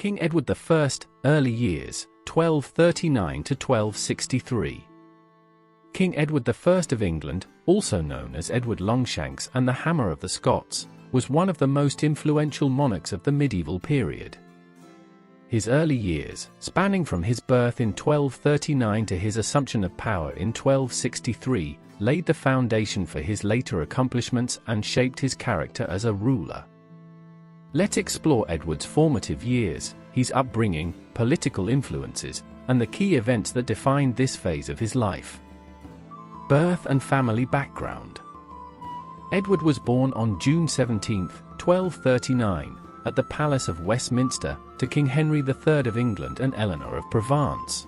King Edward I, early years, 1239 to 1263. King Edward I of England, also known as Edward Longshanks and the Hammer of the Scots, was one of the most influential monarchs of the medieval period. His early years, spanning from his birth in 1239 to his assumption of power in 1263, laid the foundation for his later accomplishments and shaped his character as a ruler. Let's explore Edward's formative years, his upbringing, political influences, and the key events that defined this phase of his life. Birth and family background. Edward was born on June 17, 1239, at the Palace of Westminster, to King Henry III of England and Eleanor of Provence.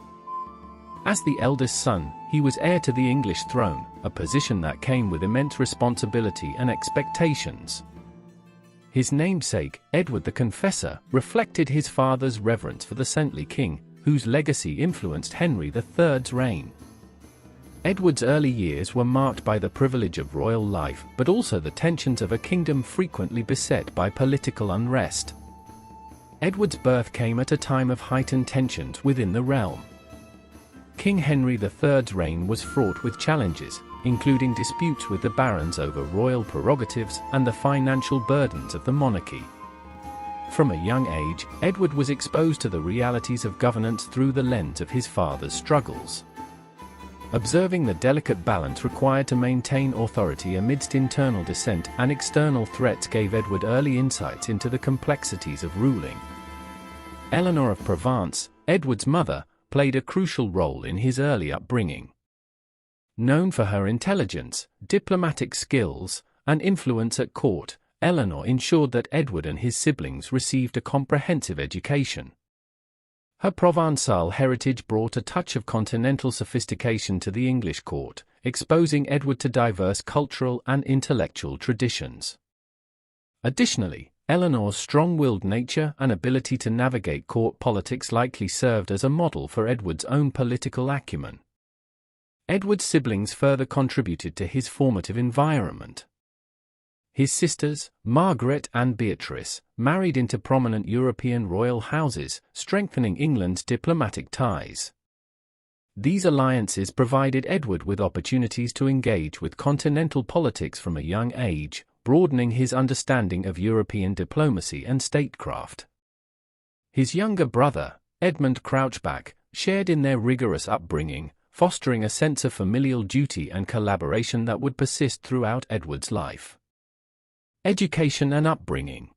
As the eldest son, he was heir to the English throne, a position that came with immense responsibility and expectations. His namesake, Edward the Confessor, reflected his father's reverence for the saintly king, whose legacy influenced Henry III's reign. Edward's early years were marked by the privilege of royal life, but also the tensions of a kingdom frequently beset by political unrest. Edward's birth came at a time of heightened tensions within the realm. King Henry III's reign was fraught with challenges, including disputes with the barons over royal prerogatives and the financial burdens of the monarchy. From a young age, Edward was exposed to the realities of governance through the lens of his father's struggles. Observing the delicate balance required to maintain authority amidst internal dissent and external threats gave Edward early insights into the complexities of ruling. Eleanor of Provence, Edward's mother, played a crucial role in his early upbringing. Known for her intelligence, diplomatic skills, and influence at court, Eleanor ensured that Edward and his siblings received a comprehensive education. Her Provençal heritage brought a touch of continental sophistication to the English court, exposing Edward to diverse cultural and intellectual traditions. Additionally, Eleanor's strong-willed nature and ability to navigate court politics likely served as a model for Edward's own political acumen. Edward's siblings further contributed to his formative environment. His sisters, Margaret and Beatrice, married into prominent European royal houses, strengthening England's diplomatic ties. These alliances provided Edward with opportunities to engage with continental politics from a young age, broadening his understanding of European diplomacy and statecraft. His younger brother, Edmund Crouchback, shared in their rigorous upbringing, fostering a sense of familial duty and collaboration that would persist throughout Edward's life. Education and upbringing.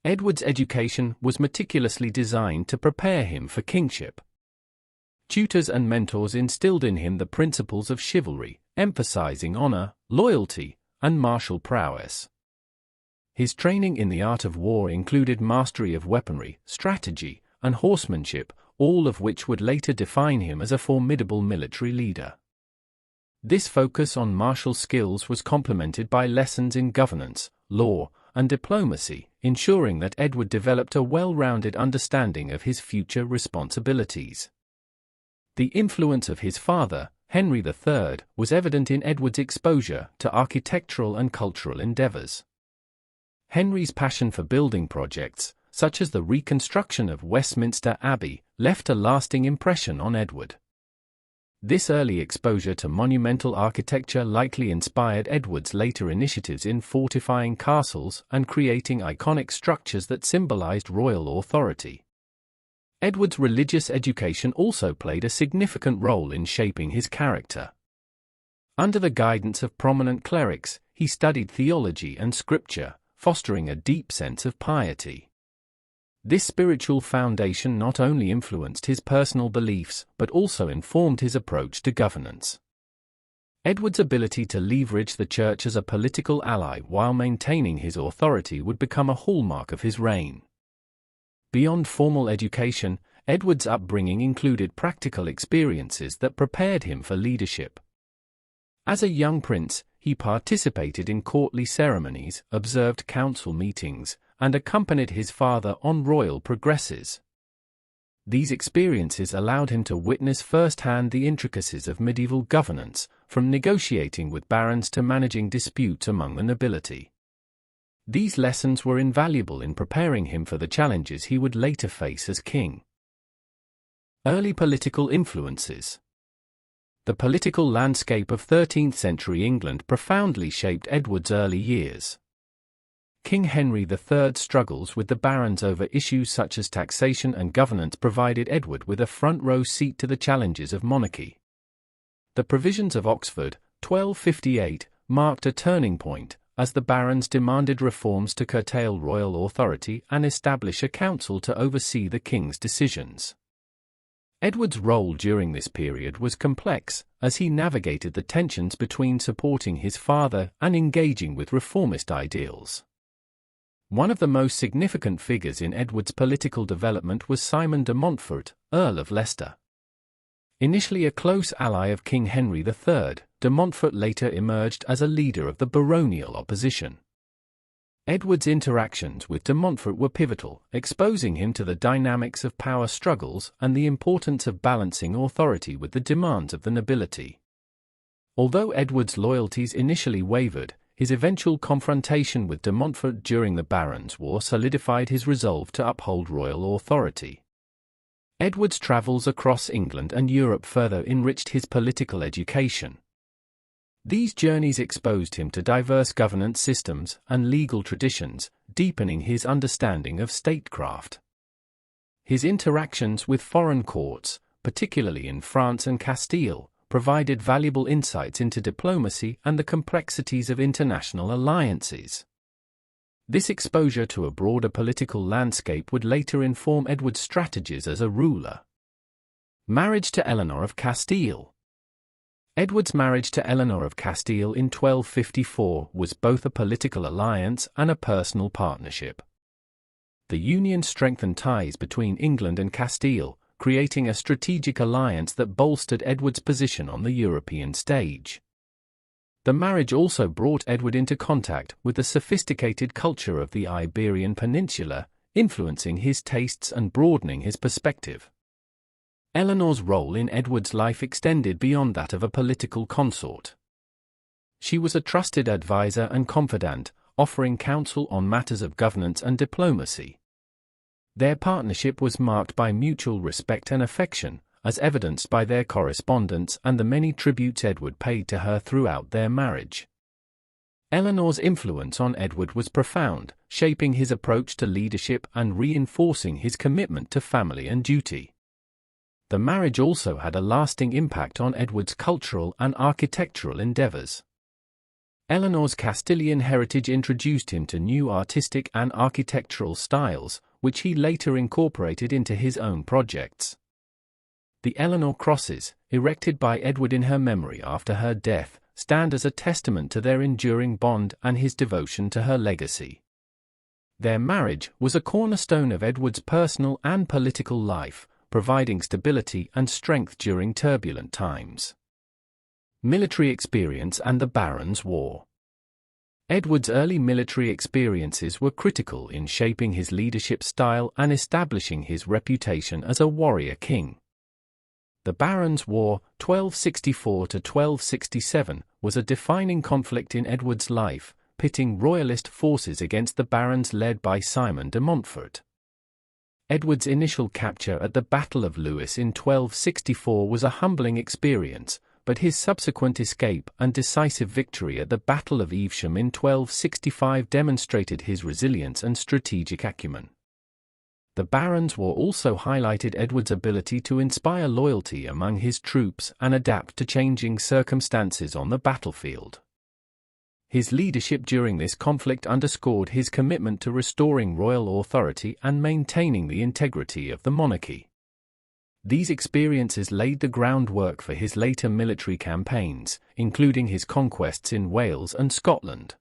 Edward's education was meticulously designed to prepare him for kingship. Tutors and mentors instilled in him the principles of chivalry, emphasizing honor, loyalty, and martial prowess. His training in the art of war included mastery of weaponry, strategy, and horsemanship, all of which would later define him as a formidable military leader. This focus on martial skills was complemented by lessons in governance, law, and diplomacy, ensuring that Edward developed a well-rounded understanding of his future responsibilities. The influence of his father, Henry III, was evident in Edward's exposure to architectural and cultural endeavors. Henry's passion for building projects, such as the reconstruction of Westminster Abbey, left a lasting impression on Edward. This early exposure to monumental architecture likely inspired Edward's later initiatives in fortifying castles and creating iconic structures that symbolized royal authority. Edward's religious education also played a significant role in shaping his character. Under the guidance of prominent clerics, he studied theology and scripture, fostering a deep sense of piety. This spiritual foundation not only influenced his personal beliefs but also informed his approach to governance. Edward's ability to leverage the church as a political ally while maintaining his authority would become a hallmark of his reign. Beyond formal education, Edward's upbringing included practical experiences that prepared him for leadership. As a young prince, he participated in courtly ceremonies, observed council meetings, and accompanied his father on royal progresses. These experiences allowed him to witness firsthand the intricacies of medieval governance, from negotiating with barons to managing disputes among the nobility. These lessons were invaluable in preparing him for the challenges he would later face as king. Early political influences. The political landscape of 13th-century England profoundly shaped Edward's early years. King Henry III's struggles with the barons over issues such as taxation and governance provided Edward with a front-row seat to the challenges of monarchy. The provisions of Oxford, 1258, marked a turning point, as the barons demanded reforms to curtail royal authority and establish a council to oversee the king's decisions. Edward's role during this period was complex, as he navigated the tensions between supporting his father and engaging with reformist ideals. One of the most significant figures in Edward's political development was Simon de Montfort, Earl of Leicester. Initially a close ally of King Henry III, de Montfort later emerged as a leader of the baronial opposition. Edward's interactions with de Montfort were pivotal, exposing him to the dynamics of power struggles and the importance of balancing authority with the demands of the nobility. Although Edward's loyalties initially wavered, his eventual confrontation with de Montfort during the Barons' War solidified his resolve to uphold royal authority. Edward's travels across England and Europe further enriched his political education. These journeys exposed him to diverse governance systems and legal traditions, deepening his understanding of statecraft. His interactions with foreign courts, particularly in France and Castile, provided valuable insights into diplomacy and the complexities of international alliances. This exposure to a broader political landscape would later inform Edward's strategies as a ruler. Marriage to Eleanor of Castile. Edward's marriage to Eleanor of Castile in 1254 was both a political alliance and a personal partnership. The union strengthened ties between England and Castile, creating a strategic alliance that bolstered Edward's position on the European stage. The marriage also brought Edward into contact with the sophisticated culture of the Iberian Peninsula, influencing his tastes and broadening his perspective. Eleanor's role in Edward's life extended beyond that of a political consort. She was a trusted advisor and confidant, offering counsel on matters of governance and diplomacy. Their partnership was marked by mutual respect and affection, as evidenced by their correspondence and the many tributes Edward paid to her throughout their marriage. Eleanor's influence on Edward was profound, shaping his approach to leadership and reinforcing his commitment to family and duty. The marriage also had a lasting impact on Edward's cultural and architectural endeavors. Eleanor's Castilian heritage introduced him to new artistic and architectural styles, which he later incorporated into his own projects. The Eleanor crosses, erected by Edward in her memory after her death, stand as a testament to their enduring bond and his devotion to her legacy. Their marriage was a cornerstone of Edward's personal and political life, providing stability and strength during turbulent times. Military experience and the Barons' War. Edward's early military experiences were critical in shaping his leadership style and establishing his reputation as a warrior king. The Barons' War, 1264 to 1267, was a defining conflict in Edward's life, pitting royalist forces against the barons led by Simon de Montfort. Edward's initial capture at the Battle of Lewes in 1264 was a humbling experience, but his subsequent escape and decisive victory at the Battle of Evesham in 1265 demonstrated his resilience and strategic acumen. The Barons' War also highlighted Edward's ability to inspire loyalty among his troops and adapt to changing circumstances on the battlefield. His leadership during this conflict underscored his commitment to restoring royal authority and maintaining the integrity of the monarchy. These experiences laid the groundwork for his later military campaigns, including his conquests in Wales and Scotland.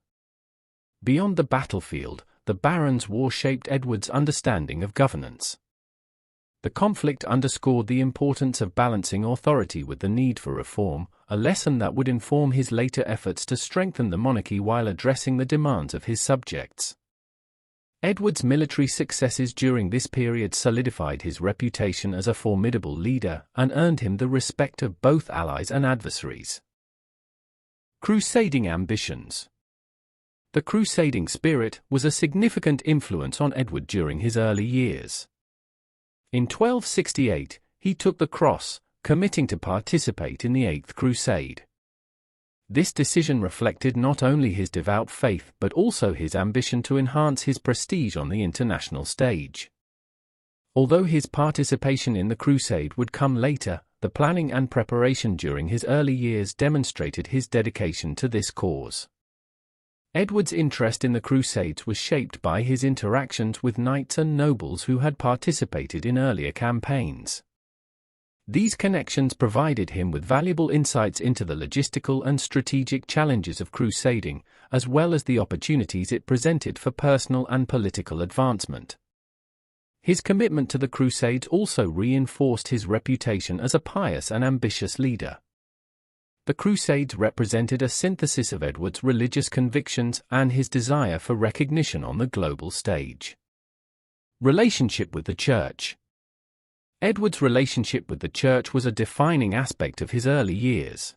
Beyond the battlefield, the Barons' War shaped Edward's understanding of governance. The conflict underscored the importance of balancing authority with the need for reform, a lesson that would inform his later efforts to strengthen the monarchy while addressing the demands of his subjects. Edward's military successes during this period solidified his reputation as a formidable leader and earned him the respect of both allies and adversaries. Crusading ambitions. The crusading spirit was a significant influence on Edward during his early years. In 1268, he took the cross, committing to participate in the Eighth Crusade. This decision reflected not only his devout faith but also his ambition to enhance his prestige on the international stage. Although his participation in the crusade would come later, the planning and preparation during his early years demonstrated his dedication to this cause. Edward's interest in the Crusades was shaped by his interactions with knights and nobles who had participated in earlier campaigns. These connections provided him with valuable insights into the logistical and strategic challenges of crusading, as well as the opportunities it presented for personal and political advancement. His commitment to the Crusades also reinforced his reputation as a pious and ambitious leader. The Crusades represented a synthesis of Edward's religious convictions and his desire for recognition on the global stage. Relationship with the Church. Edward's relationship with the Church was a defining aspect of his early years.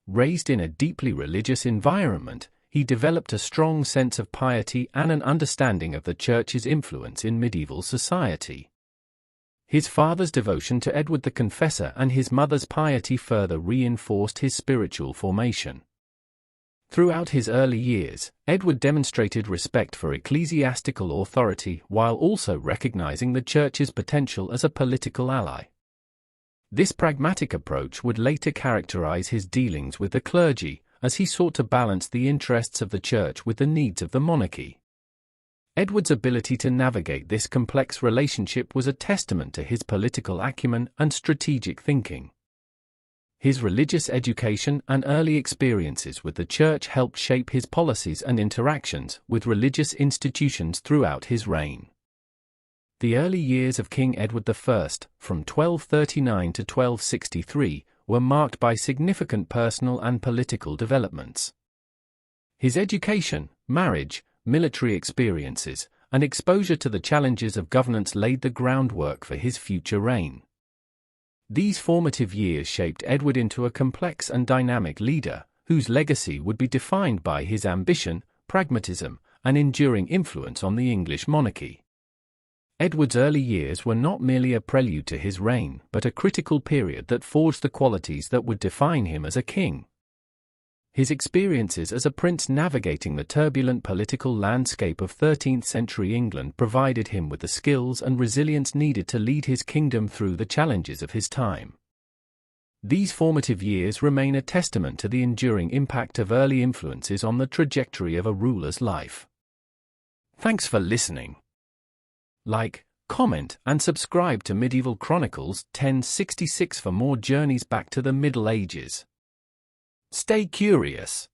Raised in a deeply religious environment, he developed a strong sense of piety and an understanding of the Church's influence in medieval society. His father's devotion to Edward the Confessor and his mother's piety further reinforced his spiritual formation. Throughout his early years, Edward demonstrated respect for ecclesiastical authority while also recognizing the Church's potential as a political ally. This pragmatic approach would later characterize his dealings with the clergy, as he sought to balance the interests of the Church with the needs of the monarchy. Edward's ability to navigate this complex relationship was a testament to his political acumen and strategic thinking. His religious education and early experiences with the Church helped shape his policies and interactions with religious institutions throughout his reign. The early years of King Edward I, from 1239 to 1263, were marked by significant personal and political developments. His education, marriage, military experiences, and exposure to the challenges of governance laid the groundwork for his future reign. These formative years shaped Edward into a complex and dynamic leader, whose legacy would be defined by his ambition, pragmatism, and enduring influence on the English monarchy. Edward's early years were not merely a prelude to his reign, but a critical period that forged the qualities that would define him as a king. His experiences as a prince navigating the turbulent political landscape of 13th-century England provided him with the skills and resilience needed to lead his kingdom through the challenges of his time. These formative years remain a testament to the enduring impact of early influences on the trajectory of a ruler's life. Thanks for listening. Like, comment, and subscribe to Medieval Chronicles 1066 for more journeys back to the Middle Ages. Stay curious.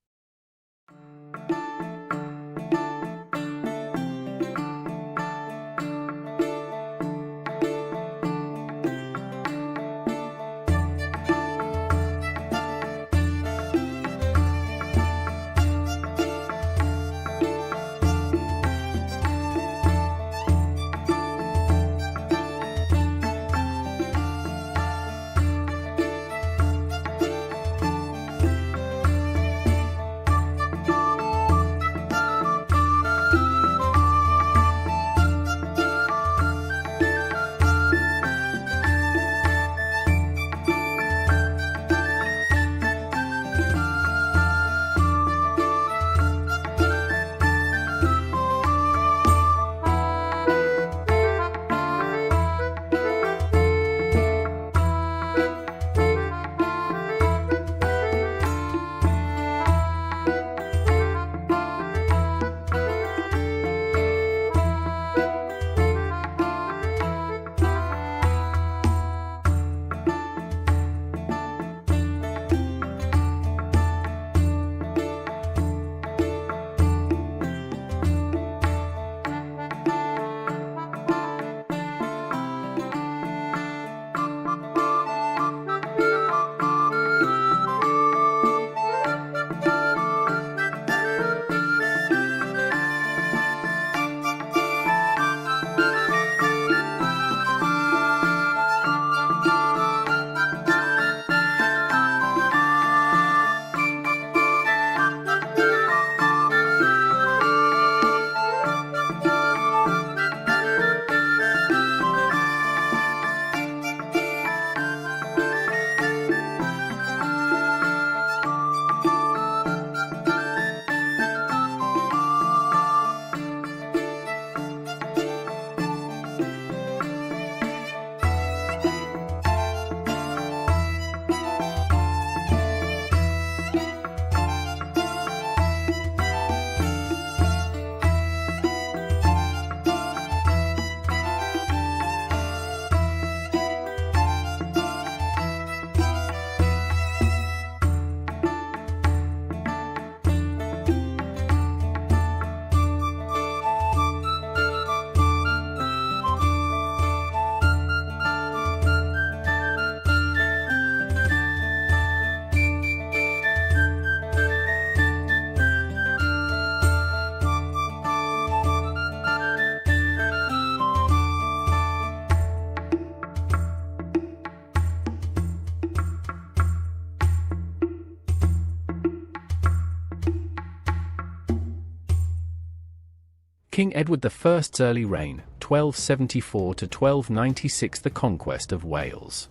King Edward I's early reign, 1274 to 1296, the Conquest of Wales.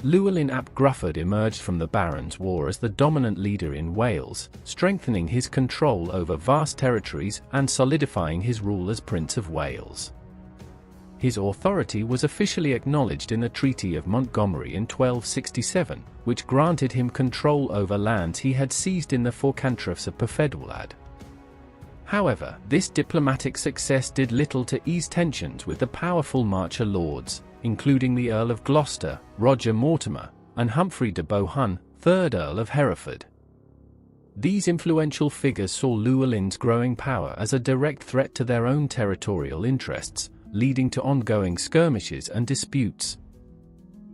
Llewellyn ap Gruffydd emerged from the Barons' War as the dominant leader in Wales, strengthening his control over vast territories and solidifying his rule as Prince of Wales. His authority was officially acknowledged in the Treaty of Montgomery in 1267, which granted him control over lands he had seized in the Forcantrefs of Perfedwlad. However, this diplomatic success did little to ease tensions with the powerful Marcher lords, including the Earl of Gloucester, Roger Mortimer, and Humphrey de Bohun, 3rd Earl of Hereford. These influential figures saw Llewellyn's growing power as a direct threat to their own territorial interests, leading to ongoing skirmishes and disputes.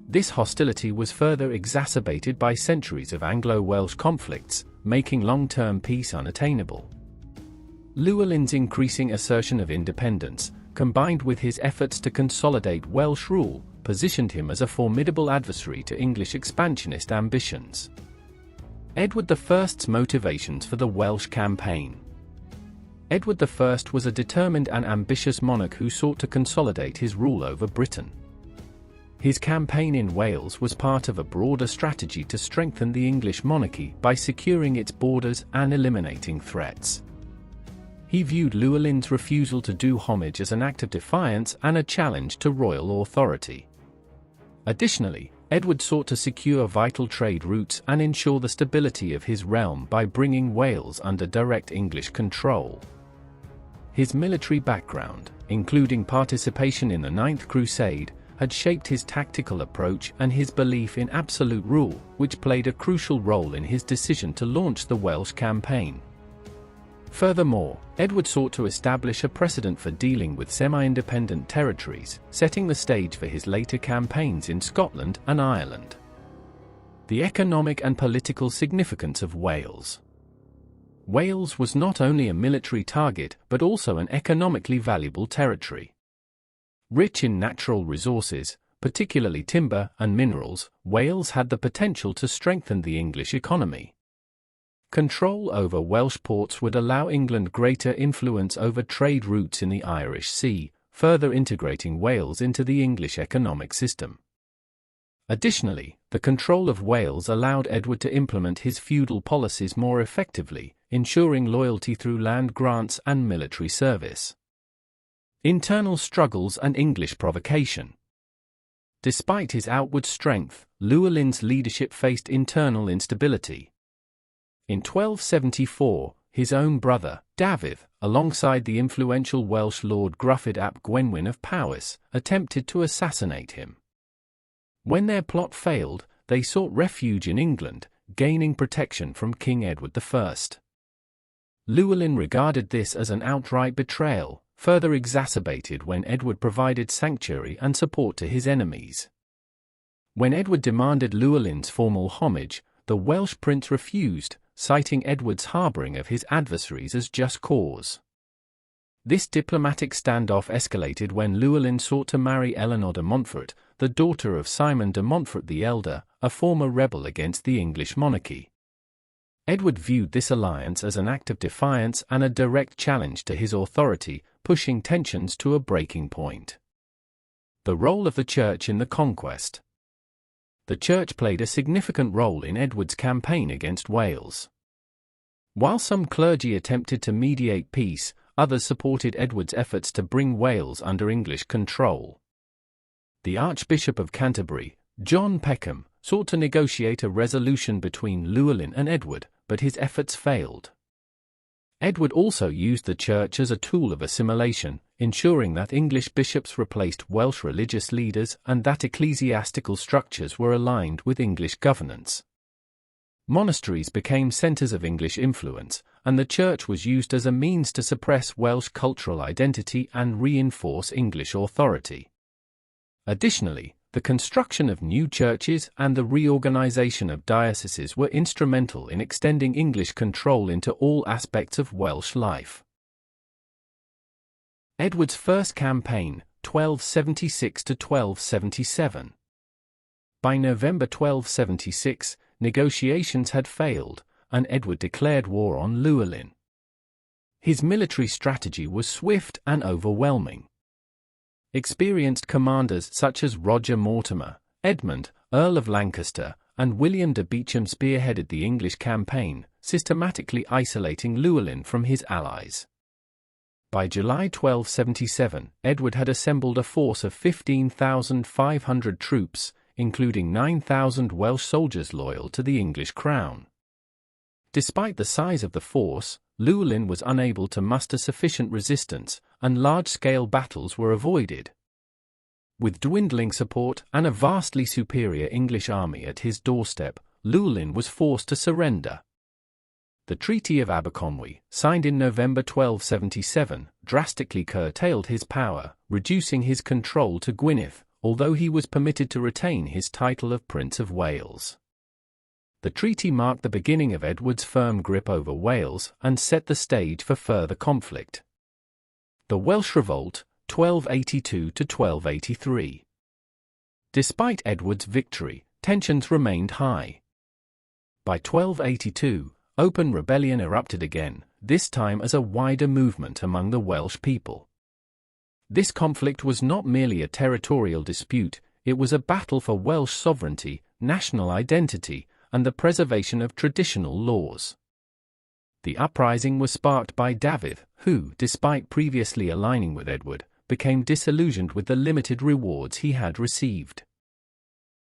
This hostility was further exacerbated by centuries of Anglo-Welsh conflicts, making long-term peace unattainable. Llewellyn's increasing assertion of independence, combined with his efforts to consolidate Welsh rule, positioned him as a formidable adversary to English expansionist ambitions. Edward I's motivations for the Welsh campaign. Edward I was a determined and ambitious monarch who sought to consolidate his rule over Britain. His campaign in Wales was part of a broader strategy to strengthen the English monarchy by securing its borders and eliminating threats. He viewed Llewellyn's refusal to do homage as an act of defiance and a challenge to royal authority. Additionally, Edward sought to secure vital trade routes and ensure the stability of his realm by bringing Wales under direct English control. His military background, including participation in the Ninth Crusade, had shaped his tactical approach and his belief in absolute rule, which played a crucial role in his decision to launch the Welsh campaign. Furthermore, Edward sought to establish a precedent for dealing with semi-independent territories, setting the stage for his later campaigns in Scotland and Ireland. The economic and political significance of Wales. Wales was not only a military target but also an economically valuable territory. Rich in natural resources, particularly timber and minerals, Wales had the potential to strengthen the English economy. Control over Welsh ports would allow England greater influence over trade routes in the Irish Sea, further integrating Wales into the English economic system. Additionally, the control of Wales allowed Edward to implement his feudal policies more effectively, ensuring loyalty through land grants and military service. Internal struggles and English provocation. Despite his outward strength, Llewellyn's leadership faced internal instability. In 1274, his own brother, Dafydd, alongside the influential Welsh Lord Gruffydd ap Gwenwyn of Powys, attempted to assassinate him. When their plot failed, they sought refuge in England, gaining protection from King Edward I. Llewellyn regarded this as an outright betrayal, further exacerbated when Edward provided sanctuary and support to his enemies. When Edward demanded Llewellyn's formal homage, the Welsh prince refused, citing Edward's harbouring of his adversaries as just cause. This diplomatic standoff escalated when Llewellyn sought to marry Eleanor de Montfort, the daughter of Simon de Montfort the Elder, a former rebel against the English monarchy. Edward viewed this alliance as an act of defiance and a direct challenge to his authority, pushing tensions to a breaking point. The role of the Church in the conquest. The Church played a significant role in Edward's campaign against Wales. While some clergy attempted to mediate peace, others supported Edward's efforts to bring Wales under English control. The Archbishop of Canterbury, John Peckham, sought to negotiate a resolution between Llewellyn and Edward, but his efforts failed. Edward also used the Church as a tool of assimilation, ensuring that English bishops replaced Welsh religious leaders and that ecclesiastical structures were aligned with English governance. Monasteries became centres of English influence, and the Church was used as a means to suppress Welsh cultural identity and reinforce English authority. Additionally, the construction of new churches and the reorganisation of dioceses were instrumental in extending English control into all aspects of Welsh life. Edward's first campaign, 1276 to 1277. By November 1276, negotiations had failed, and Edward declared war on Llewellyn. His military strategy was swift and overwhelming. Experienced commanders such as Roger Mortimer, Edmund, Earl of Lancaster, and William de Beauchamp spearheaded the English campaign, systematically isolating Llewellyn from his allies. By July 1277, Edward had assembled a force of 15,500 troops, including 9,000 Welsh soldiers loyal to the English crown. Despite the size of the force, Llewellyn was unable to muster sufficient resistance, and large-scale battles were avoided. With dwindling support and a vastly superior English army at his doorstep, Llewellyn was forced to surrender. The Treaty of Aberconwy, signed in November 1277, drastically curtailed his power, reducing his control to Gwynedd, although he was permitted to retain his title of Prince of Wales. The treaty marked the beginning of Edward's firm grip over Wales and set the stage for further conflict. The Welsh Revolt, 1282 to 1283. Despite Edward's victory, tensions remained high. By 1282, open rebellion erupted again, this time as a wider movement among the Welsh people. This conflict was not merely a territorial dispute, it was a battle for Welsh sovereignty, national identity, and the preservation of traditional laws. The uprising was sparked by Dafydd, who, despite previously aligning with Edward, became disillusioned with the limited rewards he had received.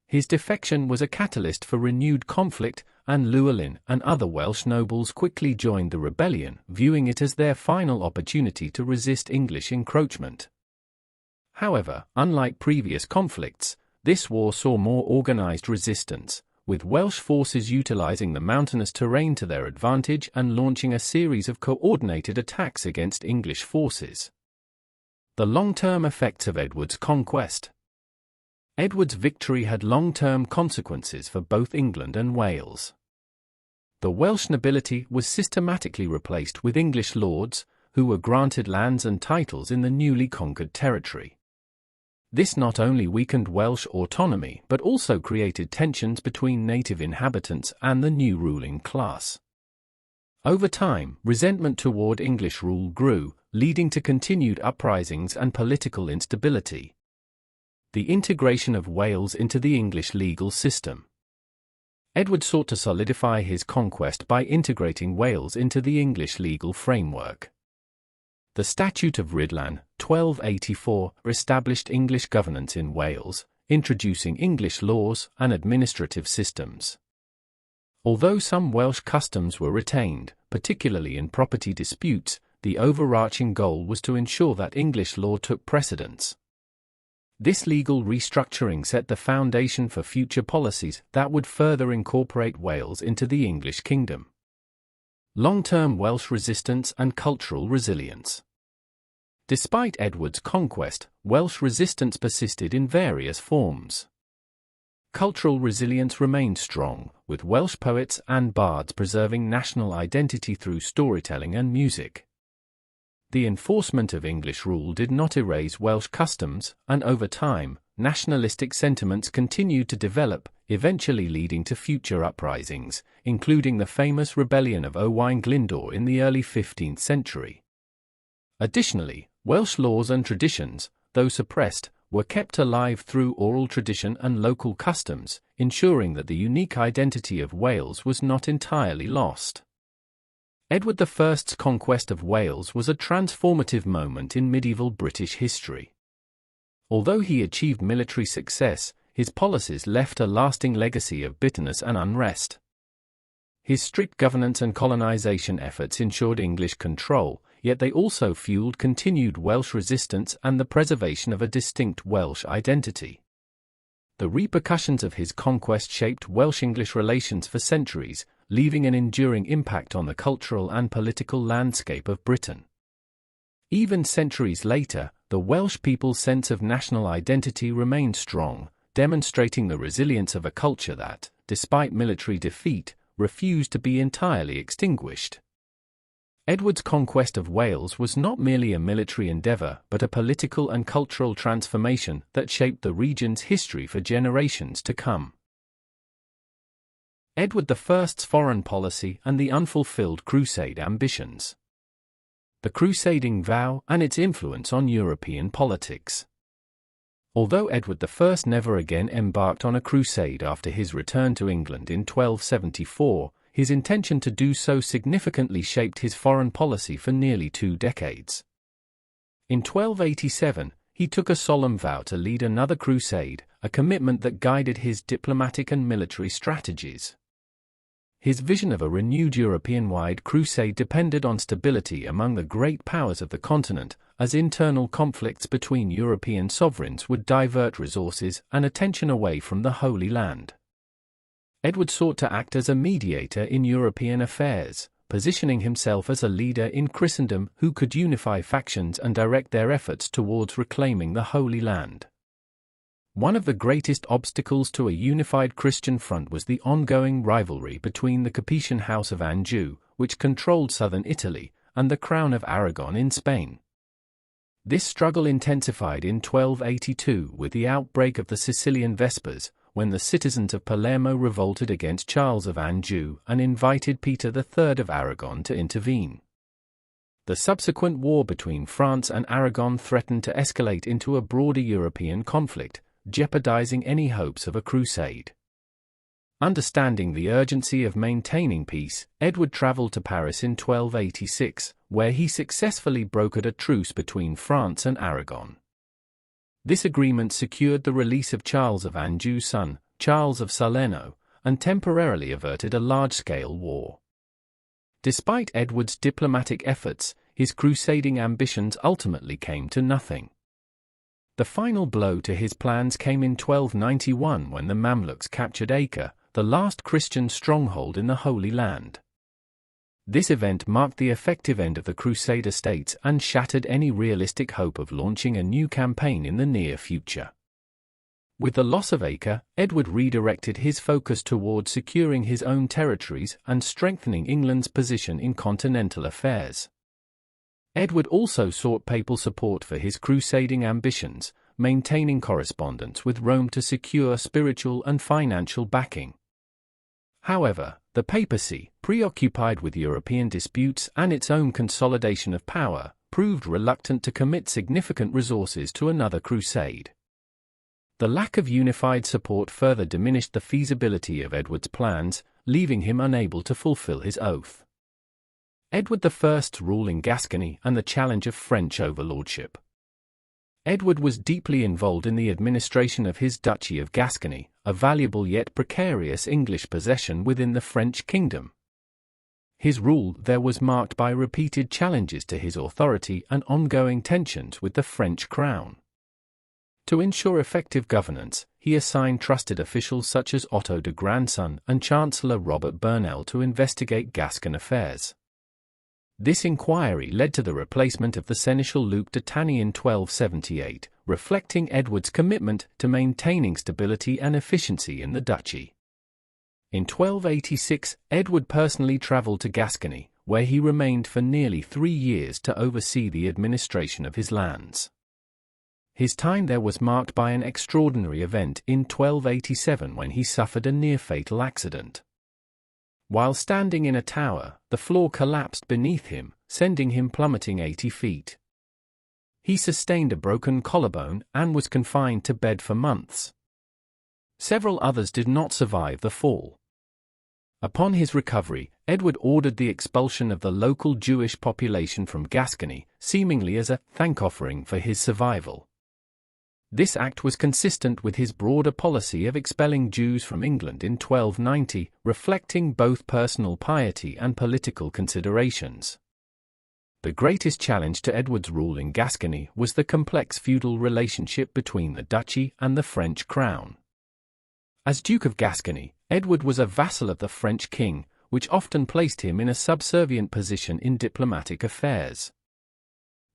His defection was a catalyst for renewed conflict, and Llewellyn and other Welsh nobles quickly joined the rebellion, viewing it as their final opportunity to resist English encroachment. However, unlike previous conflicts, this war saw more organized resistance, with Welsh forces utilizing the mountainous terrain to their advantage and launching a series of coordinated attacks against English forces. The long-term effects of Edward's conquest. Edward's victory had long-term consequences for both England and Wales. The Welsh nobility was systematically replaced with English lords, who were granted lands and titles in the newly conquered territory. This not only weakened Welsh autonomy but also created tensions between native inhabitants and the new ruling class. Over time, resentment toward English rule grew, leading to continued uprisings and political instability. The integration of Wales into the English legal system. Edward sought to solidify his conquest by integrating Wales into the English legal framework. The Statute of Rhuddlan, 1284, established English governance in Wales, introducing English laws and administrative systems. Although some Welsh customs were retained, particularly in property disputes, the overarching goal was to ensure that English law took precedence. This legal restructuring set the foundation for future policies that would further incorporate Wales into the English kingdom. Long-term Welsh resistance and cultural resilience. Despite Edward's conquest, Welsh resistance persisted in various forms. Cultural resilience remained strong, with Welsh poets and bards preserving national identity through storytelling and music. The enforcement of English rule did not erase Welsh customs, and over time, nationalistic sentiments continued to develop, eventually leading to future uprisings, including the famous rebellion of Owain Glyndwr in the early 15th century. Additionally, Welsh laws and traditions, though suppressed, were kept alive through oral tradition and local customs, ensuring that the unique identity of Wales was not entirely lost. Edward I's conquest of Wales was a transformative moment in medieval British history. Although he achieved military success, his policies left a lasting legacy of bitterness and unrest. His strict governance and colonization efforts ensured English control, yet they also fueled continued Welsh resistance and the preservation of a distinct Welsh identity. The repercussions of his conquest shaped Welsh-English relations for centuries, leaving an enduring impact on the cultural and political landscape of Britain. Even centuries later, the Welsh people's sense of national identity remained strong, demonstrating the resilience of a culture that, despite military defeat, refused to be entirely extinguished. Edward's conquest of Wales was not merely a military endeavour but a political and cultural transformation that shaped the region's history for generations to come. Edward I's foreign policy and the unfulfilled Crusade ambitions. The crusading vow and its influence on European politics. Although Edward I never again embarked on a crusade after his return to England in 1274, his intention to do so significantly shaped his foreign policy for nearly 2 decades. In 1287, he took a solemn vow to lead another crusade, a commitment that guided his diplomatic and military strategies. His vision of a renewed European-wide crusade depended on stability among the great powers of the continent, as internal conflicts between European sovereigns would divert resources and attention away from the Holy Land. Edward sought to act as a mediator in European affairs, positioning himself as a leader in Christendom who could unify factions and direct their efforts towards reclaiming the Holy Land. One of the greatest obstacles to a unified Christian front was the ongoing rivalry between the Capetian House of Anjou, which controlled southern Italy, and the Crown of Aragon in Spain. This struggle intensified in 1282 with the outbreak of the Sicilian Vespers, when the citizens of Palermo revolted against Charles of Anjou and invited Peter III of Aragon to intervene. The subsequent war between France and Aragon threatened to escalate into a broader European conflict, jeopardizing any hopes of a crusade. Understanding the urgency of maintaining peace, Edward traveled to Paris in 1286, where he successfully brokered a truce between France and Aragon. This agreement secured the release of Charles of Anjou's son, Charles of Salerno, and temporarily averted a large-scale war. Despite Edward's diplomatic efforts, his crusading ambitions ultimately came to nothing. The final blow to his plans came in 1291 when the Mamluks captured Acre, the last Christian stronghold in the Holy Land. This event marked the effective end of the Crusader states and shattered any realistic hope of launching a new campaign in the near future. With the loss of Acre, Edward redirected his focus towards securing his own territories and strengthening England's position in continental affairs. Edward also sought papal support for his crusading ambitions, maintaining correspondence with Rome to secure spiritual and financial backing. However, the papacy, preoccupied with European disputes and its own consolidation of power, proved reluctant to commit significant resources to another crusade. The lack of unified support further diminished the feasibility of Edward's plans, leaving him unable to fulfill his oath. Edward I's rule in Gascony and the challenge of French overlordship. Edward was deeply involved in the administration of his Duchy of Gascony, a valuable yet precarious English possession within the French kingdom. His rule there was marked by repeated challenges to his authority and ongoing tensions with the French crown. To ensure effective governance, he assigned trusted officials such as Otto de Grandson and Chancellor Robert Burnell to investigate Gascon affairs. This inquiry led to the replacement of the Seneschal Luc de Tanny in 1278, reflecting Edward's commitment to maintaining stability and efficiency in the duchy. In 1286, Edward personally travelled to Gascony, where he remained for nearly 3 years to oversee the administration of his lands. His time there was marked by an extraordinary event in 1287 when he suffered a near-fatal accident. While standing in a tower, the floor collapsed beneath him, sending him plummeting 80 feet. He sustained a broken collarbone and was confined to bed for months. Several others did not survive the fall. Upon his recovery, Edward ordered the expulsion of the local Jewish population from Gascony, seemingly as a thank offering for his survival. This act was consistent with his broader policy of expelling Jews from England in 1290, reflecting both personal piety and political considerations. The greatest challenge to Edward's rule in Gascony was the complex feudal relationship between the duchy and the French crown. As Duke of Gascony, Edward was a vassal of the French king, which often placed him in a subservient position in diplomatic affairs.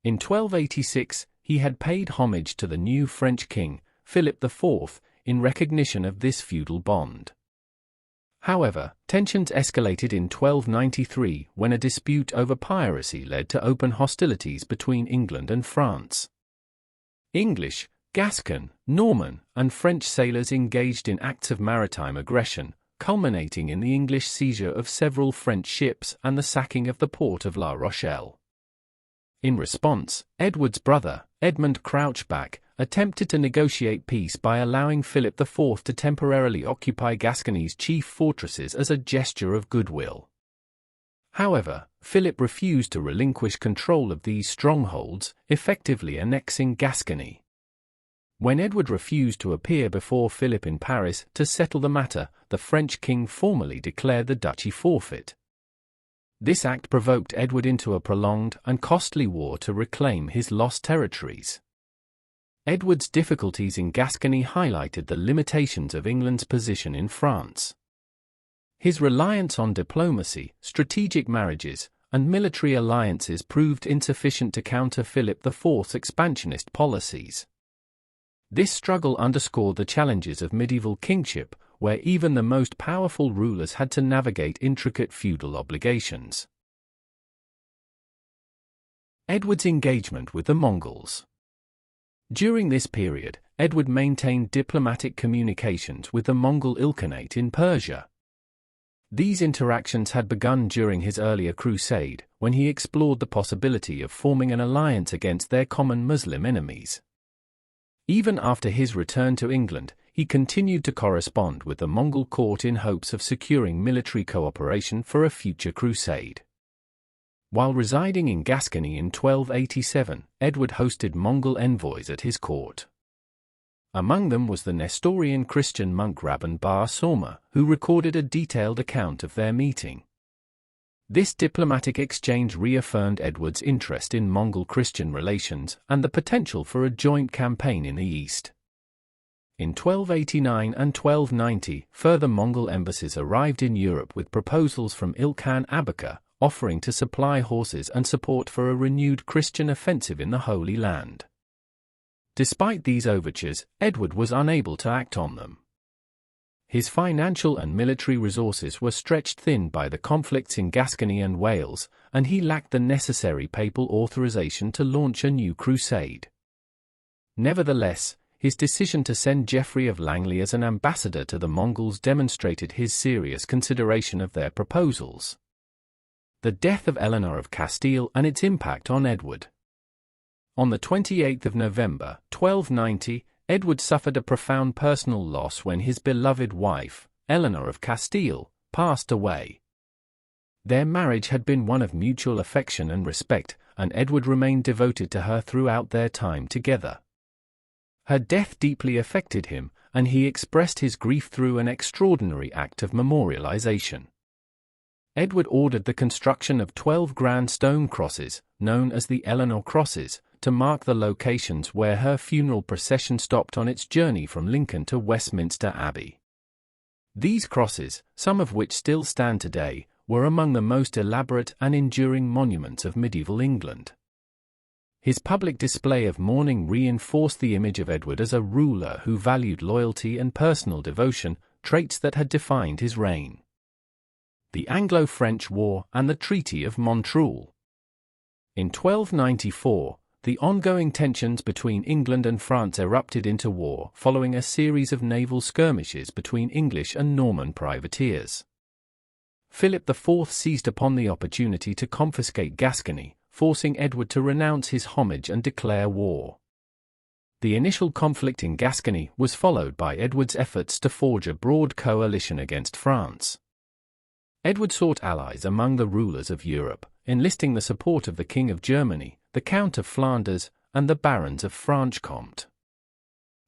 In 1286, he had paid homage to the new French king, Philip IV, in recognition of this feudal bond. However, tensions escalated in 1293 when a dispute over piracy led to open hostilities between England and France. English, Gascon, Norman, and French sailors engaged in acts of maritime aggression, culminating in the English seizure of several French ships and the sacking of the port of La Rochelle. In response, Edward's brother, Edmund Crouchback, attempted to negotiate peace by allowing Philip IV to temporarily occupy Gascony's chief fortresses as a gesture of goodwill. However, Philip refused to relinquish control of these strongholds, effectively annexing Gascony. When Edward refused to appear before Philip in Paris to settle the matter, the French king formally declared the duchy forfeit. This act provoked Edward into a prolonged and costly war to reclaim his lost territories. Edward's difficulties in Gascony highlighted the limitations of England's position in France. His reliance on diplomacy, strategic marriages, and military alliances proved insufficient to counter Philip IV's expansionist policies. This struggle underscored the challenges of medieval kingship, where even the most powerful rulers had to navigate intricate feudal obligations. Edward's engagement with the Mongols. During this period, Edward maintained diplomatic communications with the Mongol Ilkhanate in Persia. These interactions had begun during his earlier crusade, when he explored the possibility of forming an alliance against their common Muslim enemies. Even after his return to England, he continued to correspond with the Mongol court in hopes of securing military cooperation for a future crusade. While residing in Gascony in 1287, Edward hosted Mongol envoys at his court. Among them was the Nestorian Christian monk Rabban Bar Soma, who recorded a detailed account of their meeting. This diplomatic exchange reaffirmed Edward's interest in Mongol-Christian relations and the potential for a joint campaign in the East. In 1289 and 1290, further Mongol embassies arrived in Europe with proposals from Ilkhan Abaka, offering to supply horses and support for a renewed Christian offensive in the Holy Land. Despite these overtures, Edward was unable to act on them. His financial and military resources were stretched thin by the conflicts in Gascony and Wales, and he lacked the necessary papal authorization to launch a new crusade. Nevertheless, his decision to send Geoffrey of Langley as an ambassador to the Mongols demonstrated his serious consideration of their proposals. The death of Eleanor of Castile and its impact on Edward. On the 28th of November, 1290, Edward suffered a profound personal loss when his beloved wife, Eleanor of Castile, passed away. Their marriage had been one of mutual affection and respect, and Edward remained devoted to her throughout their time together. Her death deeply affected him, and he expressed his grief through an extraordinary act of memorialization. Edward ordered the construction of 12 grand stone crosses, known as the Eleanor Crosses, to mark the locations where her funeral procession stopped on its journey from Lincoln to Westminster Abbey. These crosses, some of which still stand today, were among the most elaborate and enduring monuments of medieval England. His public display of mourning reinforced the image of Edward as a ruler who valued loyalty and personal devotion, traits that had defined his reign. The Anglo-French War and the Treaty of Montreuil. In 1294, the ongoing tensions between England and France erupted into war following a series of naval skirmishes between English and Norman privateers. Philip IV seized upon the opportunity to confiscate Gascony, forcing Edward to renounce his homage and declare war. The initial conflict in Gascony was followed by Edward's efforts to forge a broad coalition against France. Edward sought allies among the rulers of Europe, enlisting the support of the King of Germany, the Count of Flanders, and the Barons of Franche-Comté.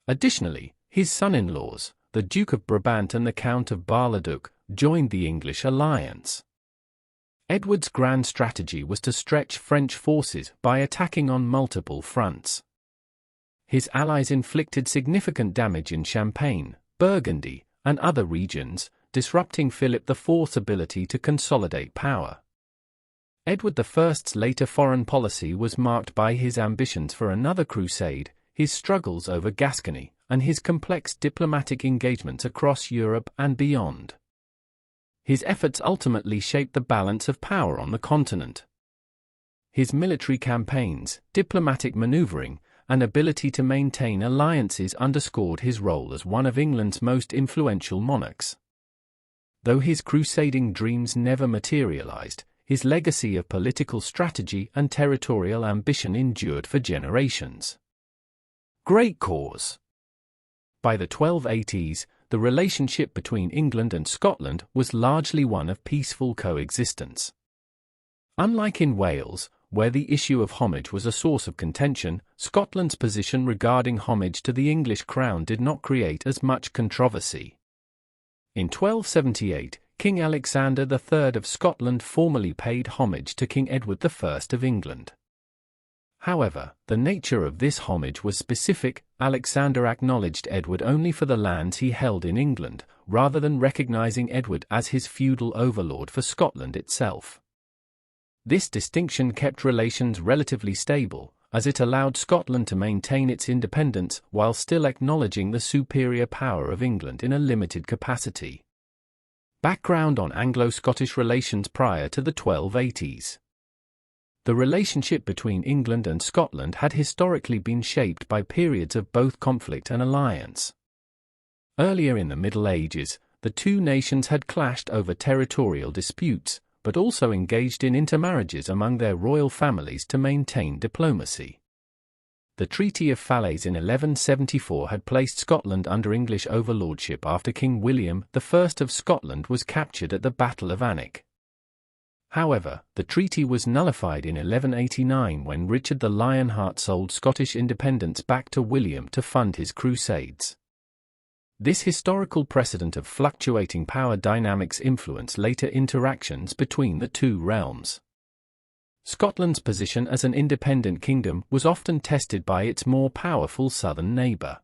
Additionally, his son-in-laws, the Duke of Brabant and the Count of Bar-le-Duc, joined the English alliance. Edward's grand strategy was to stretch French forces by attacking on multiple fronts. His allies inflicted significant damage in Champagne, Burgundy, and other regions, disrupting Philip IV's ability to consolidate power. Edward I's later foreign policy was marked by his ambitions for another crusade, his struggles over Gascony, and his complex diplomatic engagements across Europe and beyond. His efforts ultimately shaped the balance of power on the continent. His military campaigns, diplomatic maneuvering, and ability to maintain alliances underscored his role as one of England's most influential monarchs. Though his crusading dreams never materialized, his legacy of political strategy and territorial ambition endured for generations. Great cause. By the 1280s, the relationship between England and Scotland was largely one of peaceful coexistence. Unlike in Wales, where the issue of homage was a source of contention, Scotland's position regarding homage to the English crown did not create as much controversy. In 1278, King Alexander III of Scotland formally paid homage to King Edward I of England. However, the nature of this homage was specific. Alexander acknowledged Edward only for the lands he held in England, rather than recognizing Edward as his feudal overlord for Scotland itself. This distinction kept relations relatively stable, as it allowed Scotland to maintain its independence while still acknowledging the superior power of England in a limited capacity. Background on Anglo-Scottish relations prior to the 1280s. The relationship between England and Scotland had historically been shaped by periods of both conflict and alliance. Earlier in the Middle Ages, the two nations had clashed over territorial disputes, but also engaged in intermarriages among their royal families to maintain diplomacy. The Treaty of Falaise in 1174 had placed Scotland under English overlordship after King William I of Scotland was captured at the Battle of Alnwick. However, the treaty was nullified in 1189 when Richard the Lionheart sold Scottish independence back to William to fund his crusades. This historical precedent of fluctuating power dynamics influenced later interactions between the two realms. Scotland's position as an independent kingdom was often tested by its more powerful southern neighbour.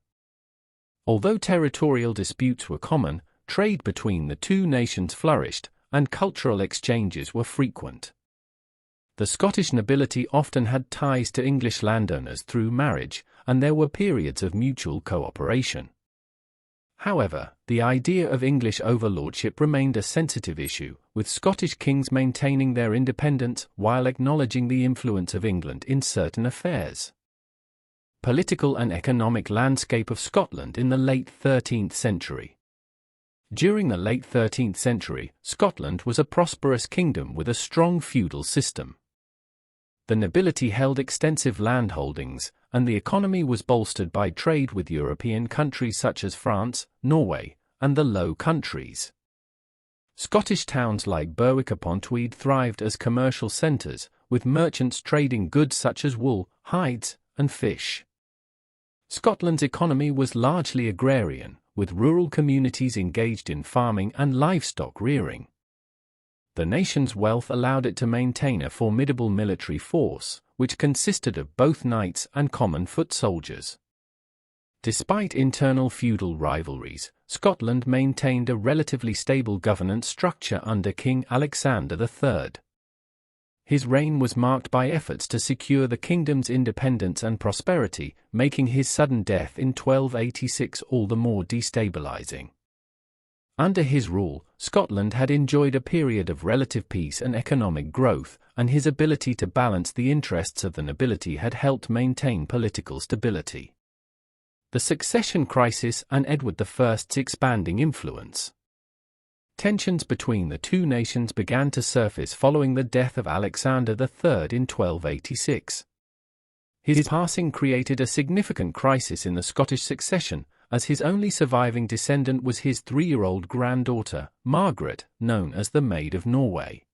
Although territorial disputes were common, trade between the two nations flourished, and cultural exchanges were frequent. The Scottish nobility often had ties to English landowners through marriage, and there were periods of mutual cooperation. However, the idea of English overlordship remained a sensitive issue, with Scottish kings maintaining their independence while acknowledging the influence of England in certain affairs. Political and economic landscape of Scotland in the late 13th century. During the late 13th century, Scotland was a prosperous kingdom with a strong feudal system. The nobility held extensive landholdings, and the economy was bolstered by trade with European countries such as France, Norway, and the Low Countries. Scottish towns like Berwick-upon-Tweed thrived as commercial centres, with merchants trading goods such as wool, hides, and fish. Scotland's economy was largely agrarian, with rural communities engaged in farming and livestock rearing. The nation's wealth allowed it to maintain a formidable military force, which consisted of both knights and common foot soldiers. Despite internal feudal rivalries, Scotland maintained a relatively stable governance structure under King Alexander III. His reign was marked by efforts to secure the kingdom's independence and prosperity, making his sudden death in 1286 all the more destabilizing. Under his rule, Scotland had enjoyed a period of relative peace and economic growth, and his ability to balance the interests of the nobility had helped maintain political stability. The succession crisis and Edward I's expanding influence. Tensions between the two nations began to surface following the death of Alexander III in 1286. His passing created a significant crisis in the Scottish succession, as his only surviving descendant was his 3-year-old granddaughter, Margaret, known as the Maid of Norway.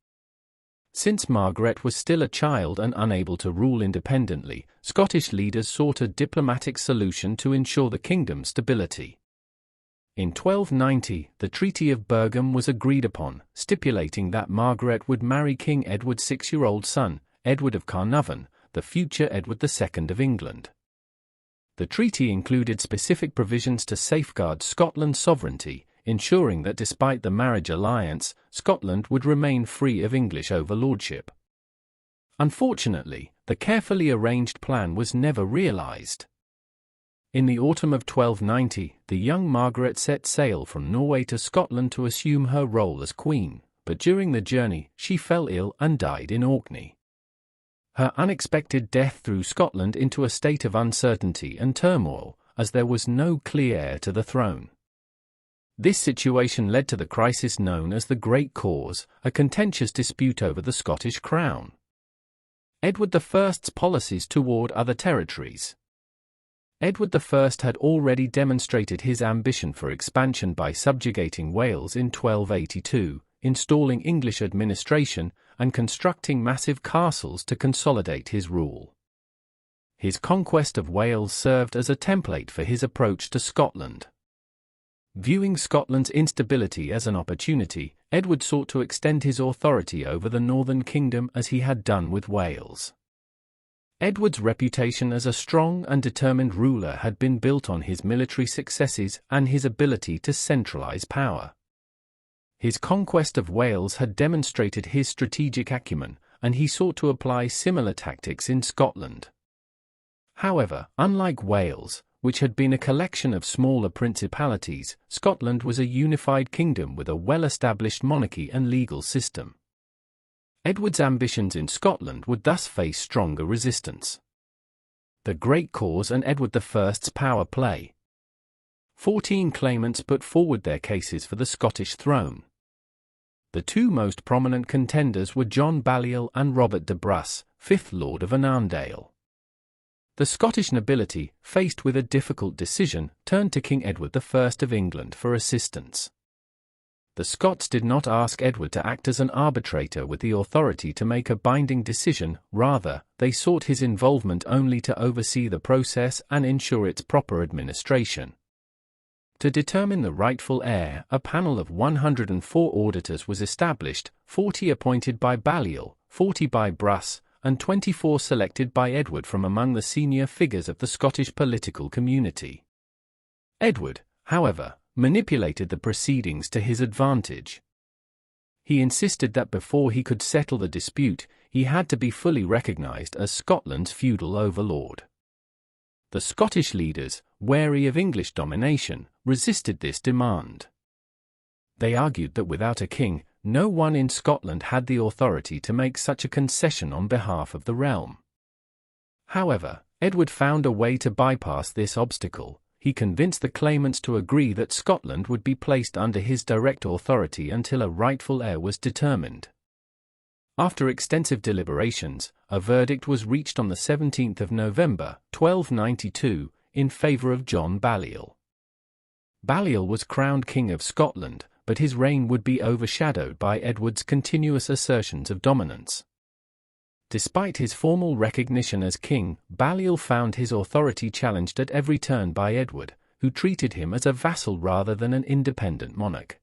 Since Margaret was still a child and unable to rule independently, Scottish leaders sought a diplomatic solution to ensure the kingdom's stability. In 1290, the Treaty of Bergen was agreed upon, stipulating that Margaret would marry King Edward's 6-year-old son, Edward of Carnarvon, the future Edward II of England. The treaty included specific provisions to safeguard Scotland's sovereignty, ensuring that despite the marriage alliance, Scotland would remain free of English overlordship. Unfortunately, the carefully arranged plan was never realized. In the autumn of 1290, the young Margaret set sail from Norway to Scotland to assume her role as queen, but during the journey, she fell ill and died in Orkney. Her unexpected death threw Scotland into a state of uncertainty and turmoil, as there was no clear heir to the throne. This situation led to the crisis known as the Great Cause, a contentious dispute over the Scottish crown. Edward I's policies toward other territories. Edward I had already demonstrated his ambition for expansion by subjugating Wales in 1282, installing English administration, and constructing massive castles to consolidate his rule. His conquest of Wales served as a template for his approach to Scotland. Viewing Scotland's instability as an opportunity, Edward sought to extend his authority over the northern kingdom as he had done with Wales. Edward's reputation as a strong and determined ruler had been built on his military successes and his ability to centralize power. His conquest of Wales had demonstrated his strategic acumen, and he sought to apply similar tactics in Scotland. However, unlike Wales, which had been a collection of smaller principalities, Scotland was a unified kingdom with a well-established monarchy and legal system. Edward's ambitions in Scotland would thus face stronger resistance. The Great Cause and Edward I's power play. 14 claimants put forward their cases for the Scottish throne. The two most prominent contenders were John Balliol and Robert de Brasse, 5th Lord of Annandale. The Scottish nobility, faced with a difficult decision, turned to King Edward I of England for assistance. The Scots did not ask Edward to act as an arbitrator with the authority to make a binding decision, rather, they sought his involvement only to oversee the process and ensure its proper administration. To determine the rightful heir, a panel of 104 auditors was established, 40 appointed by Balliol, 40 by Brasse, and 24 selected by Edward from among the senior figures of the Scottish political community. Edward, however, manipulated the proceedings to his advantage. He insisted that before he could settle the dispute, he had to be fully recognized as Scotland's feudal overlord. The Scottish leaders, wary of English domination, resisted this demand. They argued that without a king, no one in Scotland had the authority to make such a concession on behalf of the realm. However, Edward found a way to bypass this obstacle. He convinced the claimants to agree that Scotland would be placed under his direct authority until a rightful heir was determined. After extensive deliberations, a verdict was reached on the 17th of November, 1292, in favour of John Balliol. Balliol was crowned King of Scotland, but his reign would be overshadowed by Edward's continuous assertions of dominance. Despite his formal recognition as king, Balliol found his authority challenged at every turn by Edward, who treated him as a vassal rather than an independent monarch.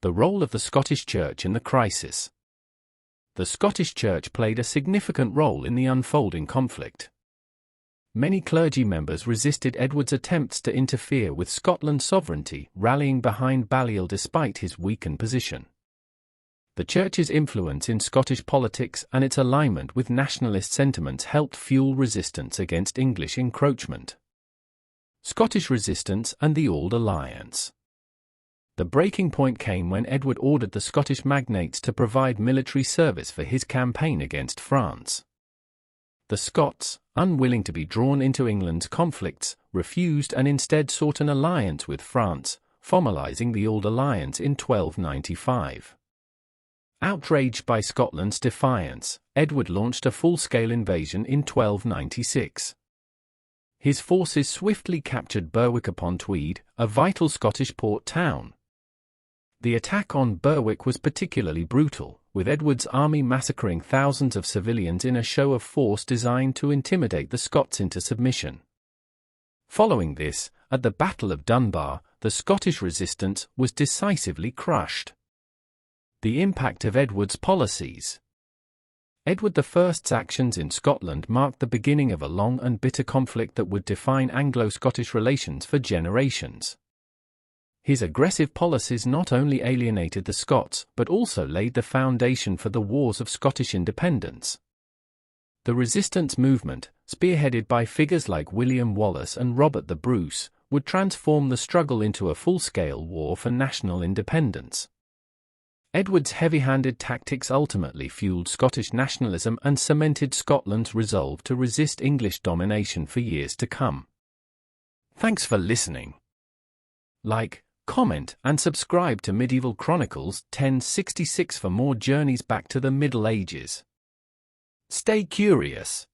The role of the Scottish Church in the crisis. The Scottish Church played a significant role in the unfolding conflict. Many clergy members resisted Edward's attempts to interfere with Scotland's sovereignty, rallying behind Balliol despite his weakened position. The Church's influence in Scottish politics and its alignment with nationalist sentiments helped fuel resistance against English encroachment. Scottish resistance and the Old Alliance. The breaking point came when Edward ordered the Scottish magnates to provide military service for his campaign against France. The Scots, unwilling to be drawn into England's conflicts, refused and instead sought an alliance with France, formalising the Old Alliance in 1295. Outraged by Scotland's defiance, Edward launched a full-scale invasion in 1296. His forces swiftly captured Berwick-upon-Tweed, a vital Scottish port town. The attack on Berwick was particularly brutal, with Edward's army massacring thousands of civilians in a show of force designed to intimidate the Scots into submission. Following this, at the Battle of Dunbar, the Scottish resistance was decisively crushed. The impact of Edward's policies. Edward I's actions in Scotland marked the beginning of a long and bitter conflict that would define Anglo-Scottish relations for generations. His aggressive policies not only alienated the Scots but also laid the foundation for the Wars of Scottish Independence. The resistance movement, spearheaded by figures like William Wallace and Robert the Bruce, would transform the struggle into a full-scale war for national independence. Edward's heavy-handed tactics ultimately fueled Scottish nationalism and cemented Scotland's resolve to resist English domination for years to come. Thanks for listening. Like, comment, and subscribe to Medieval Chronicles 1066 for more journeys back to the Middle Ages. Stay curious.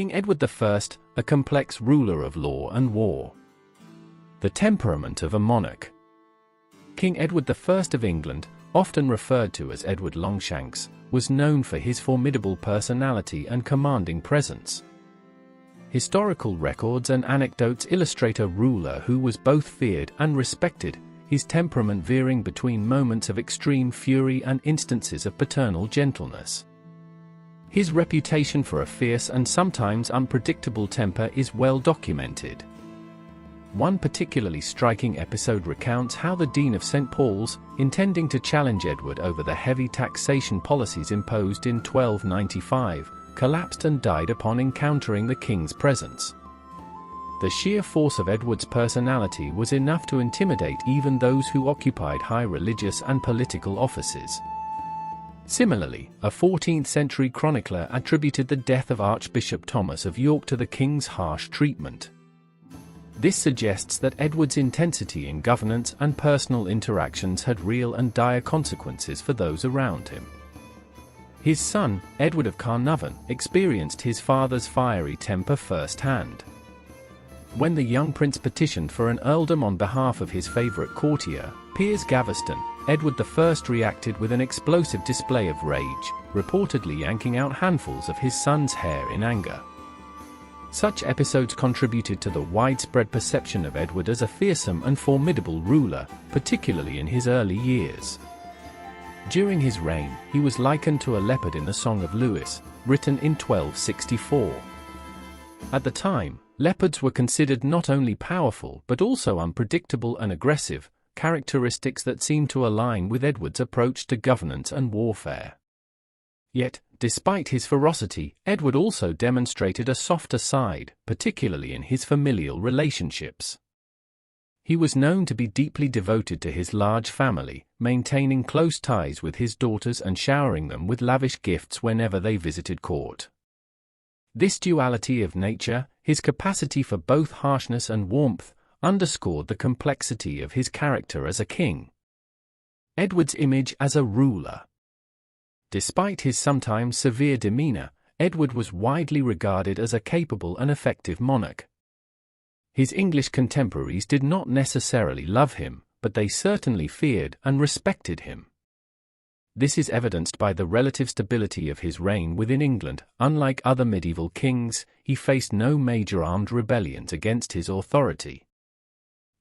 King Edward I, a complex ruler of law and war. The temperament of a monarch. King Edward I of England, often referred to as Edward Longshanks, was known for his formidable personality and commanding presence. Historical records and anecdotes illustrate a ruler who was both feared and respected, his temperament veering between moments of extreme fury and instances of paternal gentleness. His reputation for a fierce and sometimes unpredictable temper is well documented. One particularly striking episode recounts how the Dean of St. Paul's, intending to challenge Edward over the heavy taxation policies imposed in 1295, collapsed and died upon encountering the king's presence. The sheer force of Edward's personality was enough to intimidate even those who occupied high religious and political offices. Similarly, a 14th-century chronicler attributed the death of Archbishop Thomas of York to the king's harsh treatment. This suggests that Edward's intensity in governance and personal interactions had real and dire consequences for those around him. His son, Edward of Carnarvon, experienced his father's fiery temper firsthand. When the young prince petitioned for an earldom on behalf of his favourite courtier, Piers Gaveston, Edward I reacted with an explosive display of rage, reportedly yanking out handfuls of his son's hair in anger. Such episodes contributed to the widespread perception of Edward as a fearsome and formidable ruler, particularly in his early years. During his reign, he was likened to a leopard in the Song of Lewis, written in 1264. At the time, Leopards were considered not only powerful but also unpredictable and aggressive, characteristics that seemed to align with Edward's approach to governance and warfare. Yet, despite his ferocity, Edward also demonstrated a softer side, particularly in his familial relationships. He was known to be deeply devoted to his large family, maintaining close ties with his daughters and showering them with lavish gifts whenever they visited court. This duality of nature, his capacity for both harshness and warmth, underscored the complexity of his character as a king. Edward's image as a ruler. Despite his sometimes severe demeanor, Edward was widely regarded as a capable and effective monarch. His English contemporaries did not necessarily love him, but they certainly feared and respected him. This is evidenced by the relative stability of his reign within England. Unlike other medieval kings, he faced no major armed rebellions against his authority.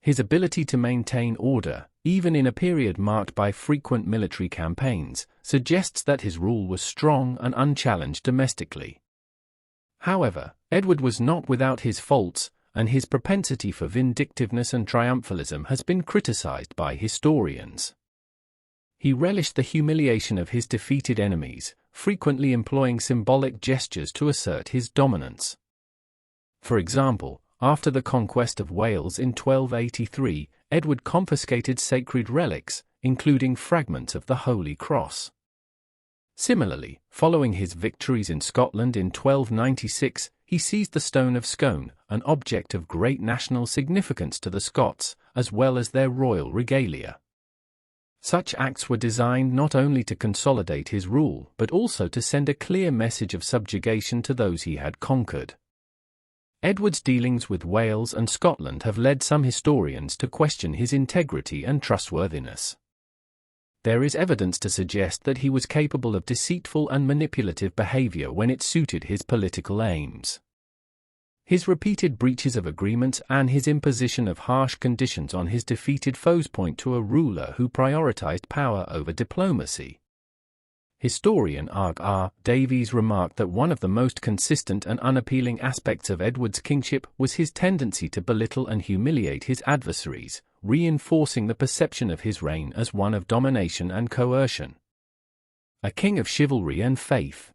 His ability to maintain order, even in a period marked by frequent military campaigns, suggests that his rule was strong and unchallenged domestically. However, Edward was not without his faults, and his propensity for vindictiveness and triumphalism has been criticized by historians. He relished the humiliation of his defeated enemies, frequently employing symbolic gestures to assert his dominance. For example, after the Conquest of Wales in 1283, Edward confiscated sacred relics, including fragments of the Holy Cross. Similarly, following his victories in Scotland in 1296, he seized the Stone of Scone, an object of great national significance to the Scots, as well as their royal regalia. Such acts were designed not only to consolidate his rule but also to send a clear message of subjugation to those he had conquered. Edward's dealings with Wales and Scotland have led some historians to question his integrity and trustworthiness. There is evidence to suggest that he was capable of deceitful and manipulative behavior when it suited his political aims. His repeated breaches of agreements and his imposition of harsh conditions on his defeated foes point to a ruler who prioritized power over diplomacy. Historian R. Davies remarked that one of the most consistent and unappealing aspects of Edward's kingship was his tendency to belittle and humiliate his adversaries, reinforcing the perception of his reign as one of domination and coercion. A king of chivalry and faith.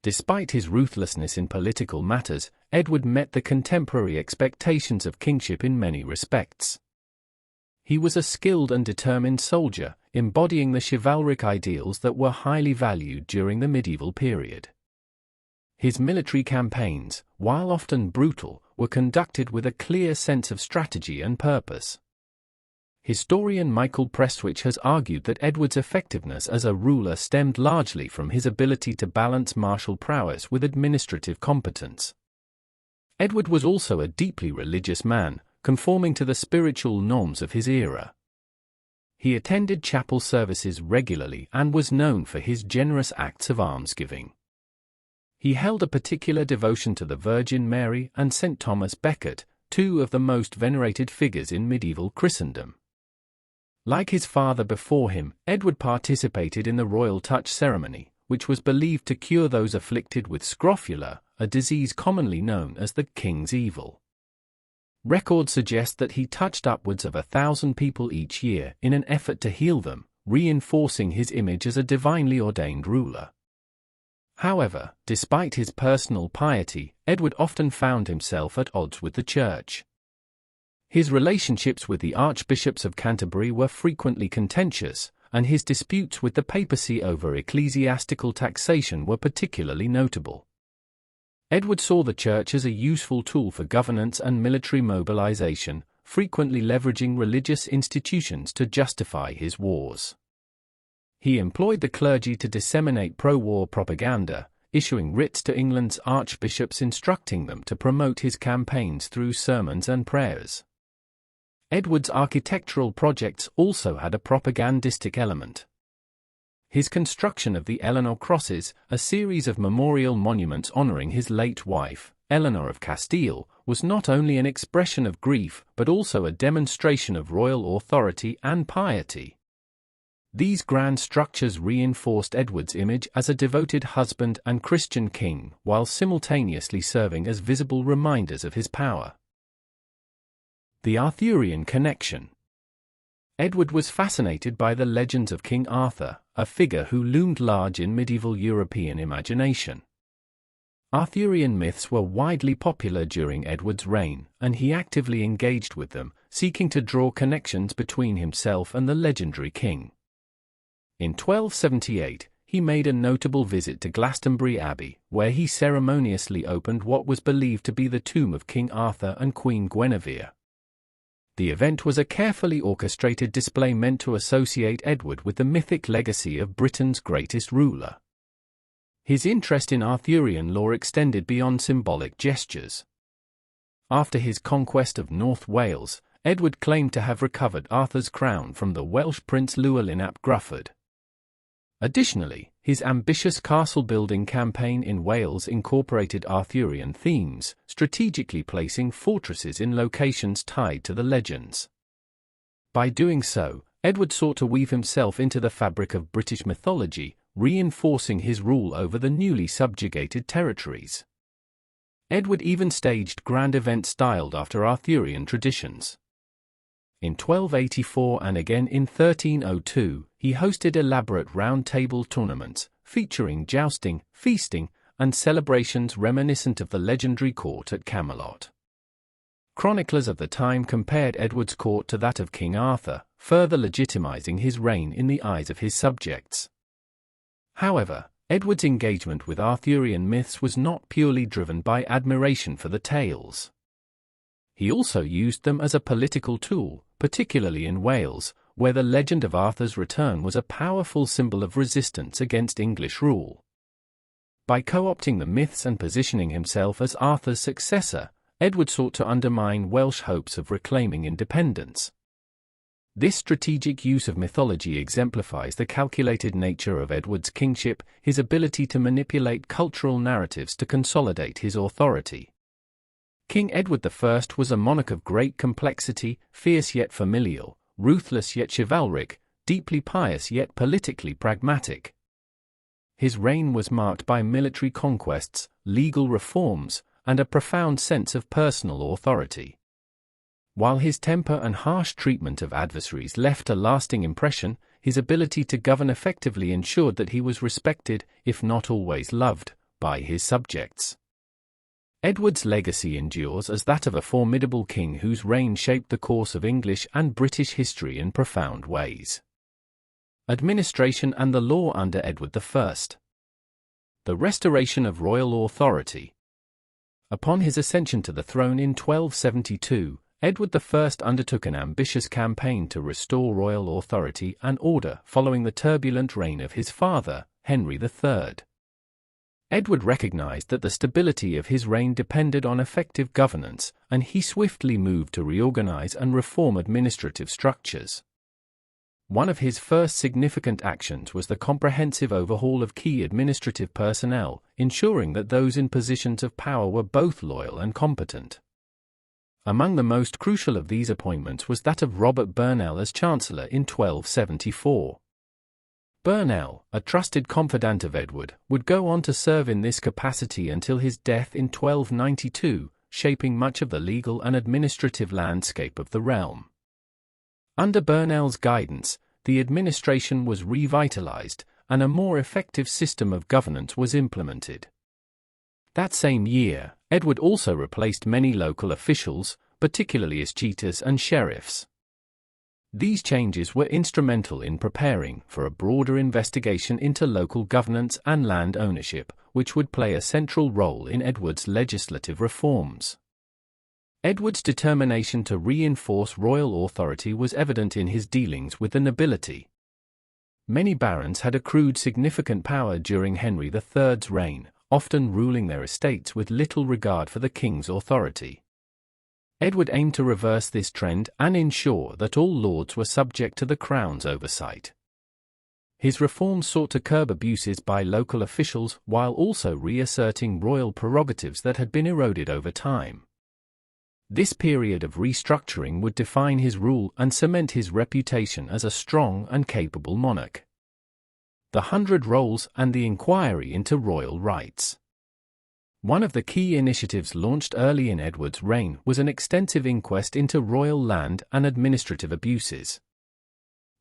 Despite his ruthlessness in political matters, Edward met the contemporary expectations of kingship in many respects. He was a skilled and determined soldier, embodying the chivalric ideals that were highly valued during the medieval period. His military campaigns, while often brutal, were conducted with a clear sense of strategy and purpose. Historian Michael Prestwich has argued that Edward's effectiveness as a ruler stemmed largely from his ability to balance martial prowess with administrative competence. Edward was also a deeply religious man, conforming to the spiritual norms of his era. He attended chapel services regularly and was known for his generous acts of almsgiving. He held a particular devotion to the Virgin Mary and St. Thomas Becket, two of the most venerated figures in medieval Christendom. Like his father before him, Edward participated in the royal touch ceremony, which was believed to cure those afflicted with scrofula, a disease commonly known as the king's evil. Records suggest that he touched upwards of 1,000 people each year in an effort to heal them, reinforcing his image as a divinely ordained ruler. However, despite his personal piety, Edward often found himself at odds with the Church. His relationships with the archbishops of Canterbury were frequently contentious, and his disputes with the papacy over ecclesiastical taxation were particularly notable. Edward saw the Church as a useful tool for governance and military mobilization, frequently leveraging religious institutions to justify his wars. He employed the clergy to disseminate pro-war propaganda, issuing writs to England's archbishops instructing them to promote his campaigns through sermons and prayers. Edward's architectural projects also had a propagandistic element. His construction of the Eleanor Crosses, a series of memorial monuments honoring his late wife, Eleanor of Castile, was not only an expression of grief but also a demonstration of royal authority and piety. These grand structures reinforced Edward's image as a devoted husband and Christian king, while simultaneously serving as visible reminders of his power. The Arthurian connection. Edward was fascinated by the legends of King Arthur, a figure who loomed large in medieval European imagination. Arthurian myths were widely popular during Edward's reign, and he actively engaged with them, seeking to draw connections between himself and the legendary king. In 1278, he made a notable visit to Glastonbury Abbey, where he ceremoniously opened what was believed to be the tomb of King Arthur and Queen Guinevere. The event was a carefully orchestrated display meant to associate Edward with the mythic legacy of Britain's greatest ruler. His interest in Arthurian lore extended beyond symbolic gestures. After his conquest of North Wales, Edward claimed to have recovered Arthur's crown from the Welsh prince Llewellyn ap Gruffydd. Additionally, his ambitious castle-building campaign in Wales incorporated Arthurian themes, strategically placing fortresses in locations tied to the legends. By doing so, Edward sought to weave himself into the fabric of British mythology, reinforcing his rule over the newly subjugated territories. Edward even staged grand events styled after Arthurian traditions. In 1284 and again in 1302, he hosted elaborate round-table tournaments, featuring jousting, feasting, and celebrations reminiscent of the legendary court at Camelot. Chroniclers of the time compared Edward's court to that of King Arthur, further legitimizing his reign in the eyes of his subjects. However, Edward's engagement with Arthurian myths was not purely driven by admiration for the tales. He also used them as a political tool, particularly in Wales, where the legend of Arthur's return was a powerful symbol of resistance against English rule. By co-opting the myths and positioning himself as Arthur's successor, Edward sought to undermine Welsh hopes of reclaiming independence. This strategic use of mythology exemplifies the calculated nature of Edward's kingship, his ability to manipulate cultural narratives to consolidate his authority. King Edward I was a monarch of great complexity, fierce yet familial, ruthless yet chivalric, deeply pious yet politically pragmatic. His reign was marked by military conquests, legal reforms, and a profound sense of personal authority. While his temper and harsh treatment of adversaries left a lasting impression, his ability to govern effectively ensured that he was respected, if not always loved, by his subjects. Edward's legacy endures as that of a formidable king whose reign shaped the course of English and British history in profound ways. Administration and the law under Edward I. The restoration of royal authority. Upon his ascension to the throne in 1272, Edward I undertook an ambitious campaign to restore royal authority and order following the turbulent reign of his father, Henry III. Edward recognized that the stability of his reign depended on effective governance, and he swiftly moved to reorganize and reform administrative structures. One of his first significant actions was the comprehensive overhaul of key administrative personnel, ensuring that those in positions of power were both loyal and competent. Among the most crucial of these appointments was that of Robert Burnell as Chancellor in 1274. Burnell, a trusted confidant of Edward, would go on to serve in this capacity until his death in 1292, shaping much of the legal and administrative landscape of the realm. Under Burnell's guidance, the administration was revitalized, and a more effective system of governance was implemented. That same year, Edward also replaced many local officials, particularly escheators and sheriffs. These changes were instrumental in preparing for a broader investigation into local governance and land ownership, which would play a central role in Edward's legislative reforms. Edward's determination to reinforce royal authority was evident in his dealings with the nobility. Many barons had accrued significant power during Henry III's reign, often ruling their estates with little regard for the king's authority. Edward aimed to reverse this trend and ensure that all lords were subject to the crown's oversight. His reforms sought to curb abuses by local officials while also reasserting royal prerogatives that had been eroded over time. This period of restructuring would define his rule and cement his reputation as a strong and capable monarch. The 100 Rolls and the inquiry into royal rights. One of the key initiatives launched early in Edward's reign was an extensive inquest into royal land and administrative abuses.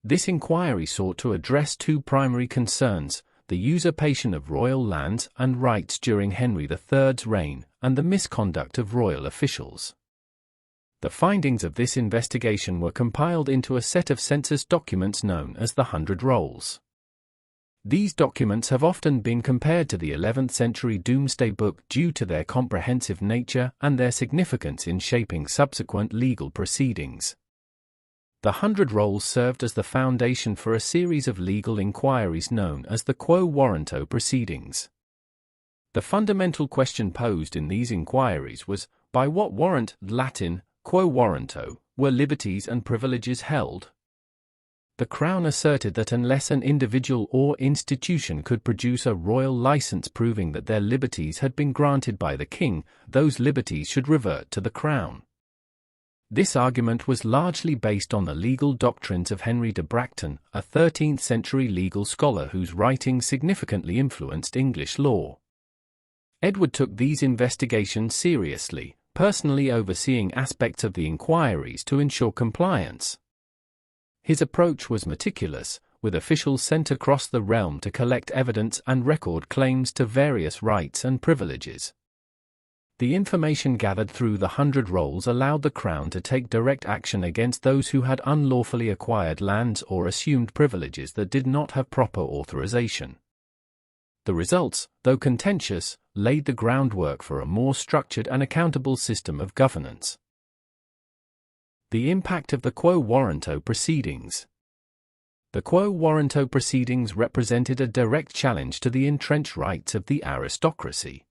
This inquiry sought to address two primary concerns: the usurpation of royal lands and rights during Henry III's reign, and the misconduct of royal officials. The findings of this investigation were compiled into a set of census documents known as the 100 Rolls. These documents have often been compared to the 11th century Domesday Book due to their comprehensive nature and their significance in shaping subsequent legal proceedings. The 100 Rolls served as the foundation for a series of legal inquiries known as the Quo Warranto proceedings. The fundamental question posed in these inquiries was, by what warrant, Latin, Quo Warranto, were liberties and privileges held? The Crown asserted that unless an individual or institution could produce a royal license proving that their liberties had been granted by the King, those liberties should revert to the Crown. This argument was largely based on the legal doctrines of Henry de Bracton, a 13th-century legal scholar whose writings significantly influenced English law. Edward took these investigations seriously, personally overseeing aspects of the inquiries to ensure compliance. His approach was meticulous, with officials sent across the realm to collect evidence and record claims to various rights and privileges. The information gathered through the 100 Rolls allowed the Crown to take direct action against those who had unlawfully acquired lands or assumed privileges that did not have proper authorization. The results, though contentious, laid the groundwork for a more structured and accountable system of governance. The impact of the Quo Warranto proceedings. The Quo Warranto proceedings represented a direct challenge to the entrenched rights of the aristocracy.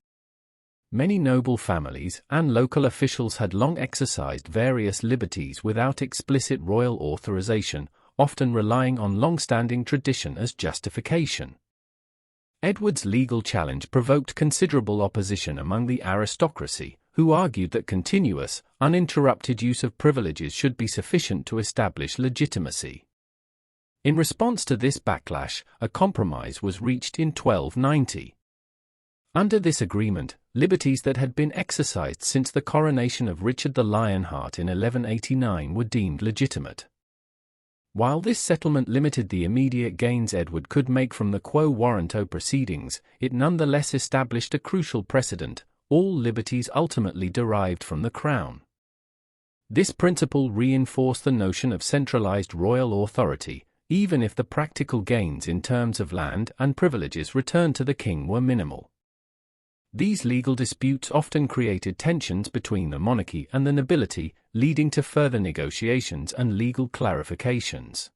Many noble families and local officials had long exercised various liberties without explicit royal authorization, often relying on long-standing tradition as justification. Edward's legal challenge provoked considerable opposition among the aristocracy, who argued that continuous, uninterrupted use of privileges should be sufficient to establish legitimacy. In response to this backlash, a compromise was reached in 1290. Under this agreement, liberties that had been exercised since the coronation of Richard the Lionheart in 1189 were deemed legitimate. While this settlement limited the immediate gains Edward could make from the Quo Warranto proceedings, it nonetheless established a crucial precedent: all liberties ultimately derived from the Crown. This principle reinforced the notion of centralized royal authority, even if the practical gains in terms of land and privileges returned to the King were minimal. These legal disputes often created tensions between the monarchy and the nobility, leading to further negotiations and legal clarifications.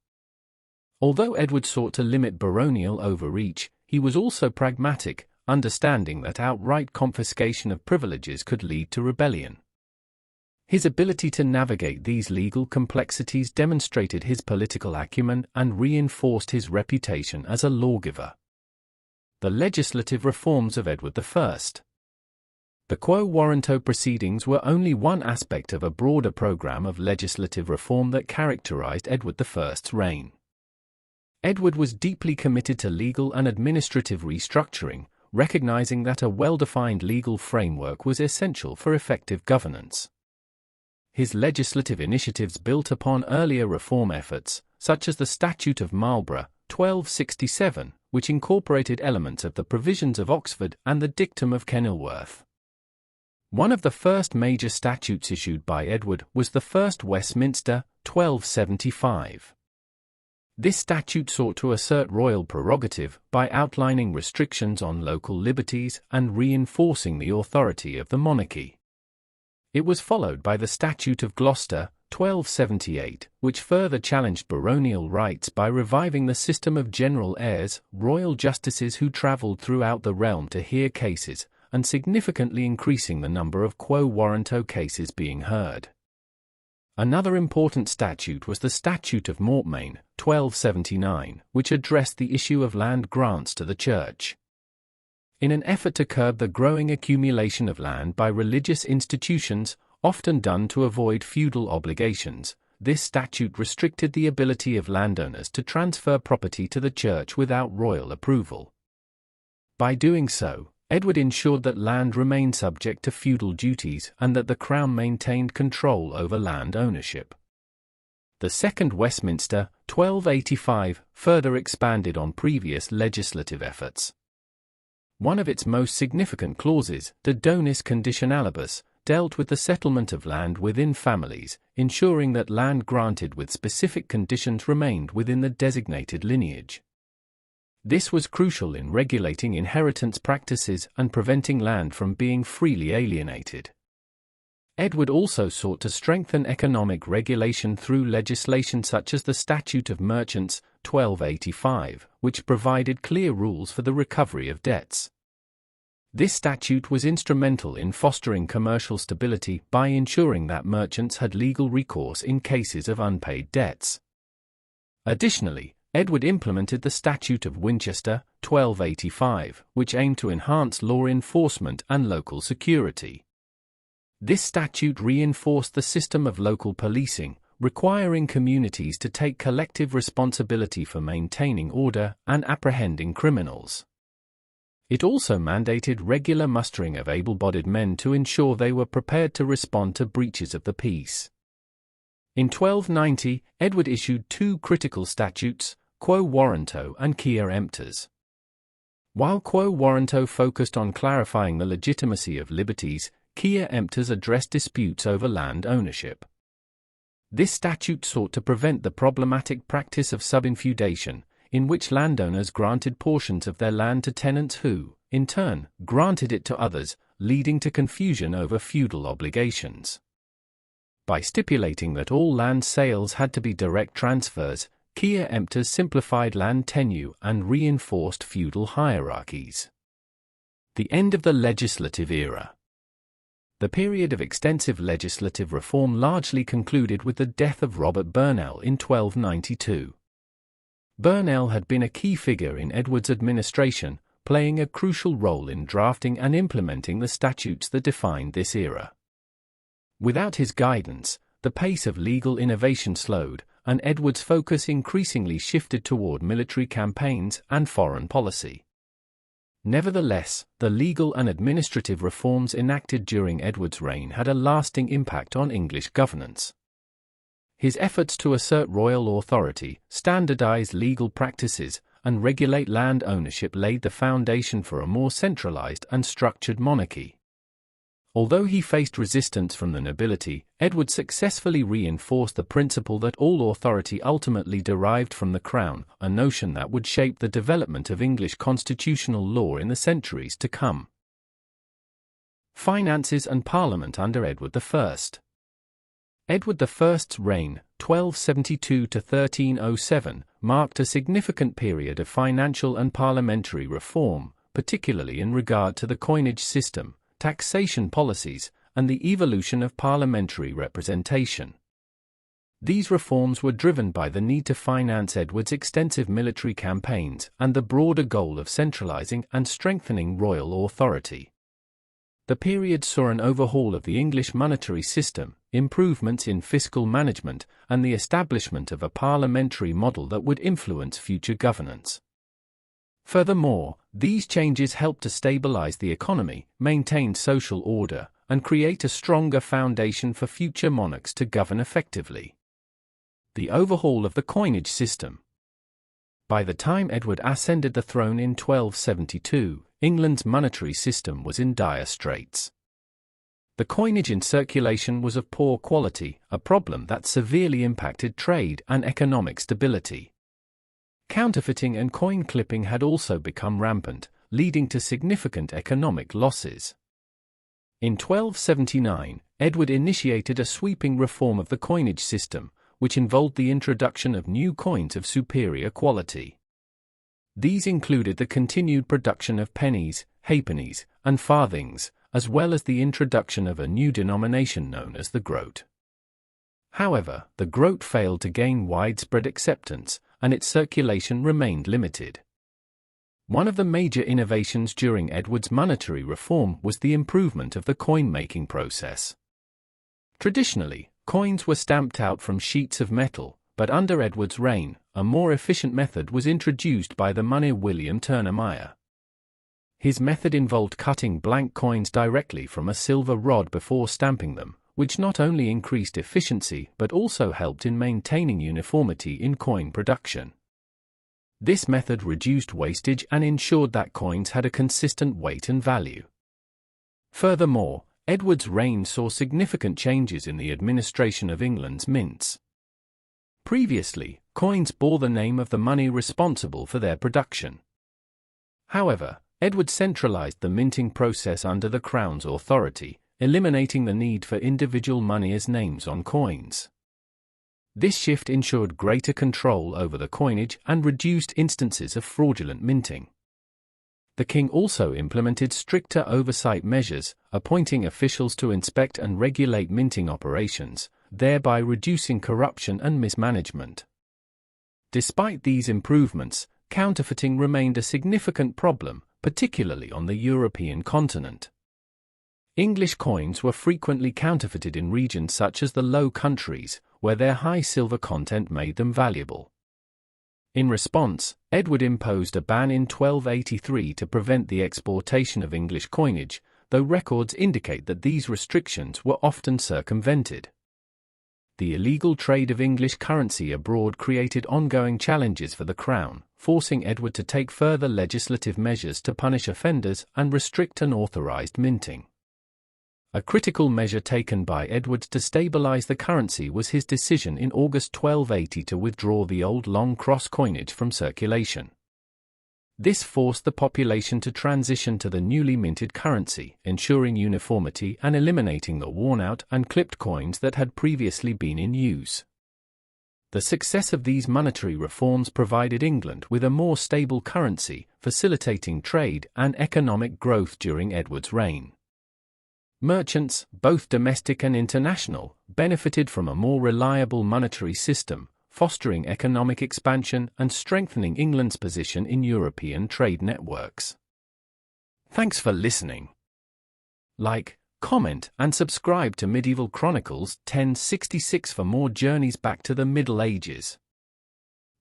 Although Edward sought to limit baronial overreach, he was also pragmatic, understanding that outright confiscation of privileges could lead to rebellion. His ability to navigate these legal complexities demonstrated his political acumen and reinforced his reputation as a lawgiver. The legislative reforms of Edward I. The Quo Warranto proceedings were only one aspect of a broader program of legislative reform that characterized Edward I's reign. Edward was deeply committed to legal and administrative restructuring, recognizing that a well-defined legal framework was essential for effective governance. His legislative initiatives built upon earlier reform efforts, such as the Statute of Marlborough, 1267, which incorporated elements of the provisions of Oxford and the dictum of Kenilworth. One of the first major statutes issued by Edward was the First Westminster, 1275. This statute sought to assert royal prerogative by outlining restrictions on local liberties and reinforcing the authority of the monarchy. It was followed by the Statute of Gloucester, 1278, which further challenged baronial rights by reviving the system of general heirs, royal justices who travelled throughout the realm to hear cases, and significantly increasing the number of Quo Warranto cases being heard. Another important statute was the Statute of Mortmain, 1279, which addressed the issue of land grants to the Church. In an effort to curb the growing accumulation of land by religious institutions, often done to avoid feudal obligations. This statute restricted the ability of landowners to transfer property to the church without royal approval. By doing so, Edward ensured that land remained subject to feudal duties and that the Crown maintained control over land ownership. The Second Westminster, 1285, further expanded on previous legislative efforts. One of its most significant clauses, de donis conditionalibus, dealt with the settlement of land within families, ensuring that land granted with specific conditions remained within the designated lineage. This was crucial in regulating inheritance practices and preventing land from being freely alienated. Edward also sought to strengthen economic regulation through legislation such as the Statute of Merchants, 1285, which provided clear rules for the recovery of debts. This statute was instrumental in fostering commercial stability by ensuring that merchants had legal recourse in cases of unpaid debts. Additionally, Edward implemented the Statute of Winchester, 1285, which aimed to enhance law enforcement and local security. This statute reinforced the system of local policing, requiring communities to take collective responsibility for maintaining order and apprehending criminals. It also mandated regular mustering of able-bodied men to ensure they were prepared to respond to breaches of the peace. In 1290, Edward issued two critical statutes, Quo Warranto and Quia Emptors. While Quo Warranto focused on clarifying the legitimacy of liberties, Quia Emptors addressed disputes over land ownership. This statute sought to prevent the problematic practice of subinfeudation, in which landowners granted portions of their land to tenants who, in turn, granted it to others, leading to confusion over feudal obligations. By stipulating that all land sales had to be direct transfers, Quia Emptors simplified land tenure and reinforced feudal hierarchies. The end of the legislative era. The period of extensive legislative reform largely concluded with the death of Robert Burnell in 1292. Burnell had been a key figure in Edward's administration, playing a crucial role in drafting and implementing the statutes that defined this era. Without his guidance, the pace of legal innovation slowed, and Edward's focus increasingly shifted toward military campaigns and foreign policy. Nevertheless, the legal and administrative reforms enacted during Edward's reign had a lasting impact on English governance. His efforts to assert royal authority, standardize legal practices, and regulate land ownership laid the foundation for a more centralized and structured monarchy. Although he faced resistance from the nobility, Edward successfully reinforced the principle that all authority ultimately derived from the crown, a notion that would shape the development of English constitutional law in the centuries to come. Finances and Parliament under Edward I. Edward I's reign, 1272 to 1307, marked a significant period of financial and parliamentary reform, particularly in regard to the coinage system, taxation policies, and the evolution of parliamentary representation. These reforms were driven by the need to finance Edward's extensive military campaigns and the broader goal of centralizing and strengthening royal authority. The period saw an overhaul of the English monetary system, improvements in fiscal management, and the establishment of a parliamentary model that would influence future governance. Furthermore, these changes helped to stabilize the economy, maintain social order, and create a stronger foundation for future monarchs to govern effectively. The overhaul of the coinage system. By the time Edward ascended the throne in 1272, England's monetary system was in dire straits. The coinage in circulation was of poor quality, a problem that severely impacted trade and economic stability. Counterfeiting and coin clipping had also become rampant, leading to significant economic losses. In 1279, Edward initiated a sweeping reform of the coinage system, which involved the introduction of new coins of superior quality. These included the continued production of pennies, halfpennies, and farthings, as well as the introduction of a new denomination known as the groat. However, the groat failed to gain widespread acceptance, and its circulation remained limited. One of the major innovations during Edward's monetary reform was the improvement of the coin-making process. Traditionally, coins were stamped out from sheets of metal, but under Edward's reign, a more efficient method was introduced by the moneyer William Turner Meyer. His method involved cutting blank coins directly from a silver rod before stamping them, which not only increased efficiency but also helped in maintaining uniformity in coin production. This method reduced wastage and ensured that coins had a consistent weight and value. Furthermore, Edward's reign saw significant changes in the administration of England's mints. Previously, coins bore the name of the money responsible for their production. However, Edward centralized the minting process under the Crown's authority, eliminating the need for individual moneyers' names on coins. This shift ensured greater control over the coinage and reduced instances of fraudulent minting. The king also implemented stricter oversight measures, appointing officials to inspect and regulate minting operations, thereby reducing corruption and mismanagement. Despite these improvements, counterfeiting remained a significant problem, particularly on the European continent. English coins were frequently counterfeited in regions such as the Low Countries, where their high silver content made them valuable. In response, Edward imposed a ban in 1283 to prevent the exportation of English coinage, though records indicate that these restrictions were often circumvented. The illegal trade of English currency abroad created ongoing challenges for the Crown, forcing Edward to take further legislative measures to punish offenders and restrict unauthorized minting. A critical measure taken by Edward to stabilize the currency was his decision in August 1280 to withdraw the old long cross coinage from circulation. This forced the population to transition to the newly minted currency, ensuring uniformity and eliminating the worn-out and clipped coins that had previously been in use. The success of these monetary reforms provided England with a more stable currency, facilitating trade and economic growth during Edward's reign. Merchants, both domestic and international, benefited from a more reliable monetary system, fostering economic expansion and strengthening England's position in European trade networks. Thanks for listening. Like, comment, and subscribe to Medieval Chronicles 1066 for more journeys back to the Middle Ages.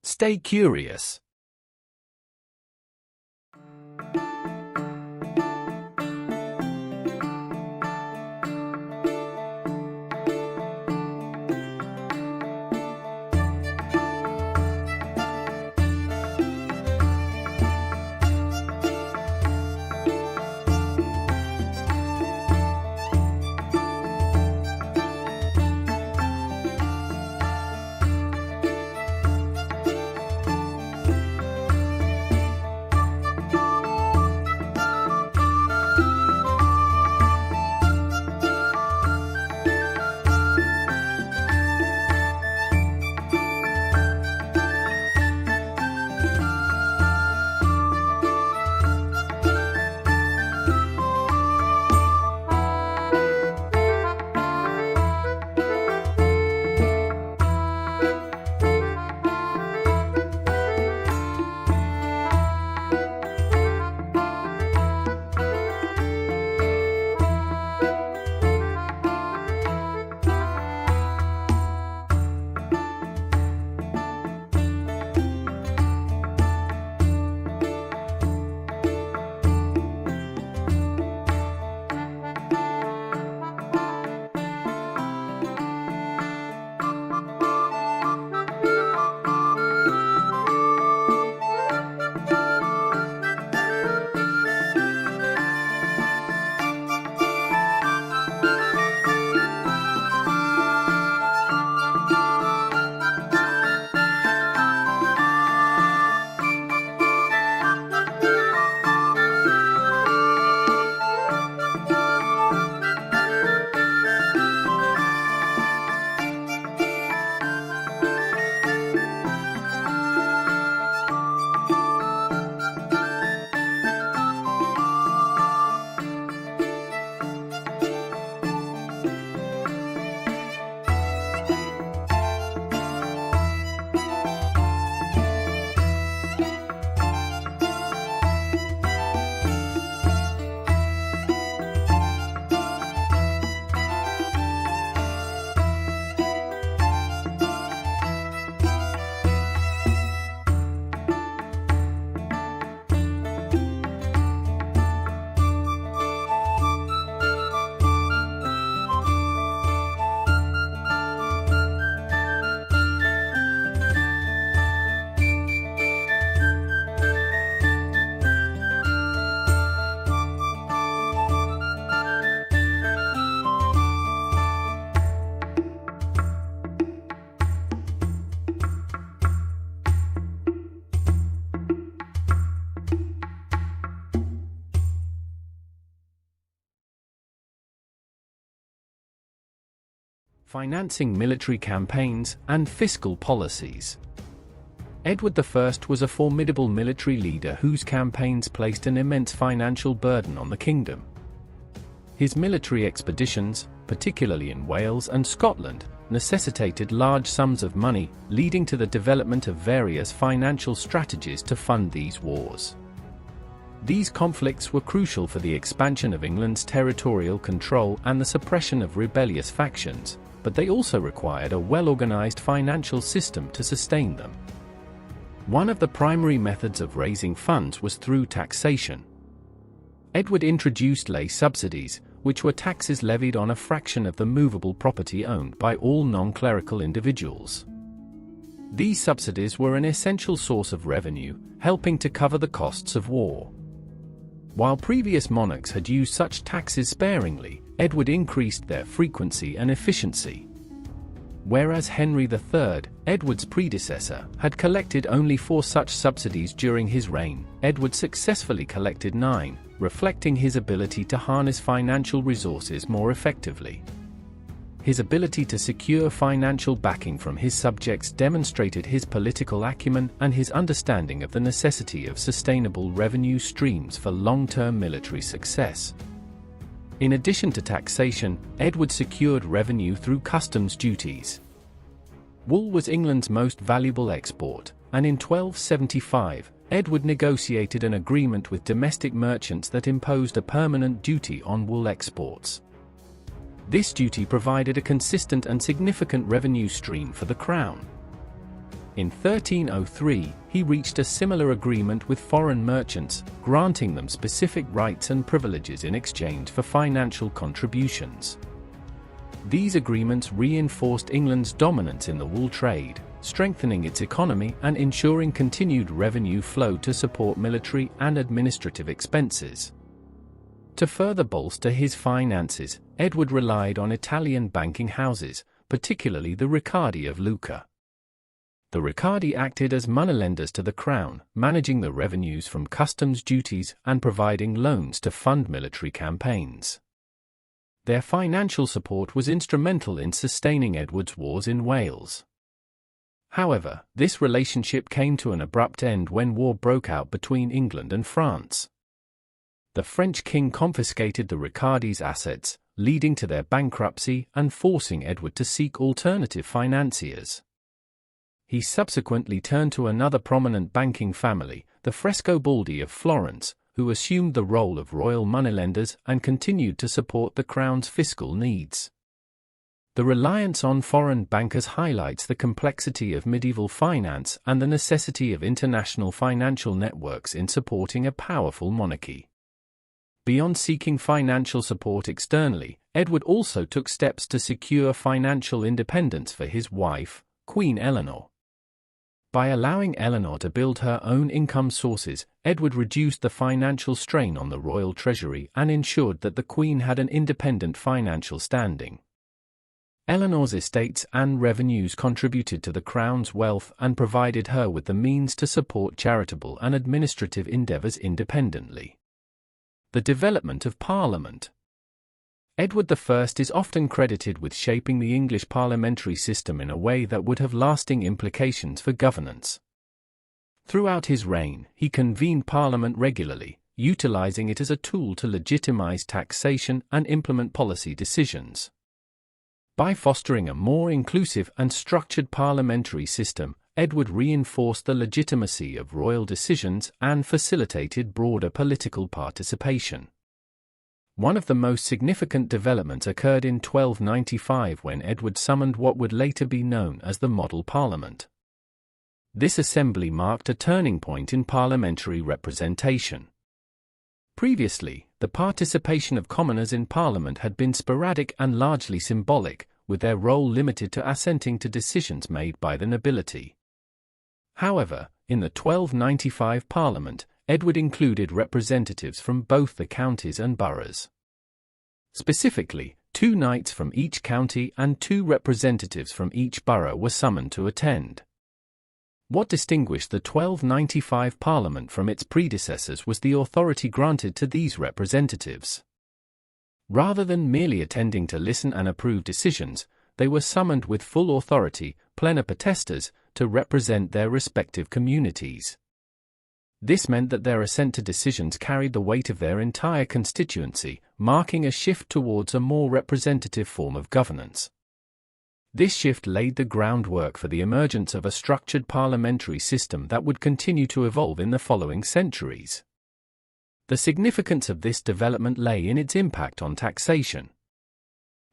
Stay curious. financing military campaigns, and fiscal policies. Edward I was a formidable military leader whose campaigns placed an immense financial burden on the kingdom. His military expeditions, particularly in Wales and Scotland, necessitated large sums of money, leading to the development of various financial strategies to fund these wars. These conflicts were crucial for the expansion of England's territorial control and the suppression of rebellious factions, but they also required a well-organized financial system to sustain them. One of the primary methods of raising funds was through taxation. Edward introduced lay subsidies, which were taxes levied on a fraction of the movable property owned by all non-clerical individuals. These subsidies were an essential source of revenue, helping to cover the costs of war. While previous monarchs had used such taxes sparingly, Edward increased their frequency and efficiency. Whereas Henry III, Edward's predecessor, had collected only 4 such subsidies during his reign, Edward successfully collected 9, reflecting his ability to harness financial resources more effectively. His ability to secure financial backing from his subjects demonstrated his political acumen and his understanding of the necessity of sustainable revenue streams for long-term military success. In addition to taxation, Edward secured revenue through customs duties. Wool was England's most valuable export, and in 1275, Edward negotiated an agreement with domestic merchants that imposed a permanent duty on wool exports. This duty provided a consistent and significant revenue stream for the crown. In 1303, he reached a similar agreement with foreign merchants, granting them specific rights and privileges in exchange for financial contributions. These agreements reinforced England's dominance in the wool trade, strengthening its economy and ensuring continued revenue flow to support military and administrative expenses. To further bolster his finances, Edward relied on Italian banking houses, particularly the Riccardi of Lucca. The Riccardi acted as moneylenders to the crown, managing the revenues from customs duties and providing loans to fund military campaigns. Their financial support was instrumental in sustaining Edward's wars in Wales. However, this relationship came to an abrupt end when war broke out between England and France. The French king confiscated the Riccardi's assets, leading to their bankruptcy and forcing Edward to seek alternative financiers. He subsequently turned to another prominent banking family, the Frescobaldi of Florence, who assumed the role of royal moneylenders and continued to support the crown's fiscal needs. The reliance on foreign bankers highlights the complexity of medieval finance and the necessity of international financial networks in supporting a powerful monarchy. Beyond seeking financial support externally, Edward also took steps to secure financial independence for his wife, Queen Eleanor. By allowing Eleanor to build her own income sources, Edward reduced the financial strain on the royal treasury and ensured that the Queen had an independent financial standing. Eleanor's estates and revenues contributed to the crown's wealth and provided her with the means to support charitable and administrative endeavours independently. The development of Parliament. Edward I is often credited with shaping the English parliamentary system in a way that would have lasting implications for governance. Throughout his reign, he convened Parliament regularly, utilizing it as a tool to legitimize taxation and implement policy decisions. By fostering a more inclusive and structured parliamentary system, Edward reinforced the legitimacy of royal decisions and facilitated broader political participation. One of the most significant developments occurred in 1295 when Edward summoned what would later be known as the Model Parliament. This assembly marked a turning point in parliamentary representation. Previously, the participation of commoners in Parliament had been sporadic and largely symbolic, with their role limited to assenting to decisions made by the nobility. However, in the 1295 Parliament, Edward included representatives from both the counties and boroughs. Specifically, 2 knights from each county and 2 representatives from each borough were summoned to attend. What distinguished the 1295 Parliament from its predecessors was the authority granted to these representatives. Rather than merely attending to listen and approve decisions, they were summoned with full authority, plena potestas, to represent their respective communities. This meant that their assent to decisions carried the weight of their entire constituency, marking a shift towards a more representative form of governance. This shift laid the groundwork for the emergence of a structured parliamentary system that would continue to evolve in the following centuries. The significance of this development lay in its impact on taxation.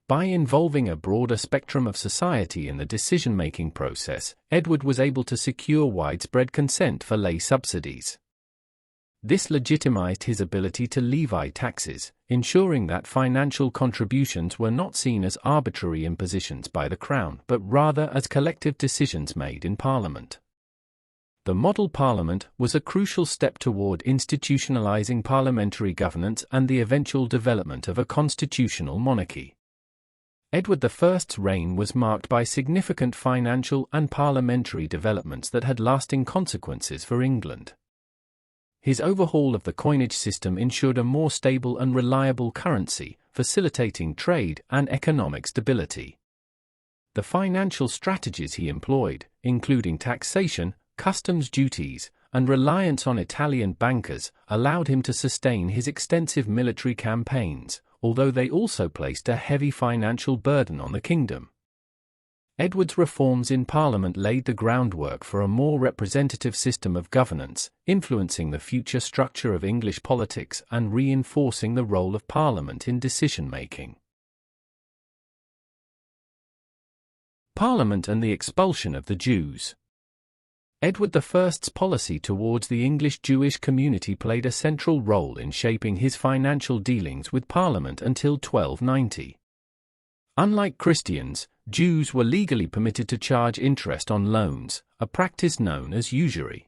By involving a broader spectrum of society in the decision-making process, Edward was able to secure widespread consent for lay subsidies. This legitimized his ability to levy taxes, ensuring that financial contributions were not seen as arbitrary impositions by the Crown but rather as collective decisions made in Parliament. The model parliament was a crucial step toward institutionalizing parliamentary governance and the eventual development of a constitutional monarchy. Edward I's reign was marked by significant financial and parliamentary developments that had lasting consequences for England. His overhaul of the coinage system ensured a more stable and reliable currency, facilitating trade and economic stability. The financial strategies he employed, including taxation, customs duties, and reliance on Italian bankers, allowed him to sustain his extensive military campaigns, although they also placed a heavy financial burden on the kingdom. Edward's reforms in Parliament laid the groundwork for a more representative system of governance, influencing the future structure of English politics and reinforcing the role of Parliament in decision-making. Parliament and the expulsion of the Jews. Edward I's policy towards the English Jewish community played a central role in shaping his financial dealings with Parliament until 1290. Unlike Christians, Jews were legally permitted to charge interest on loans, a practice known as usury.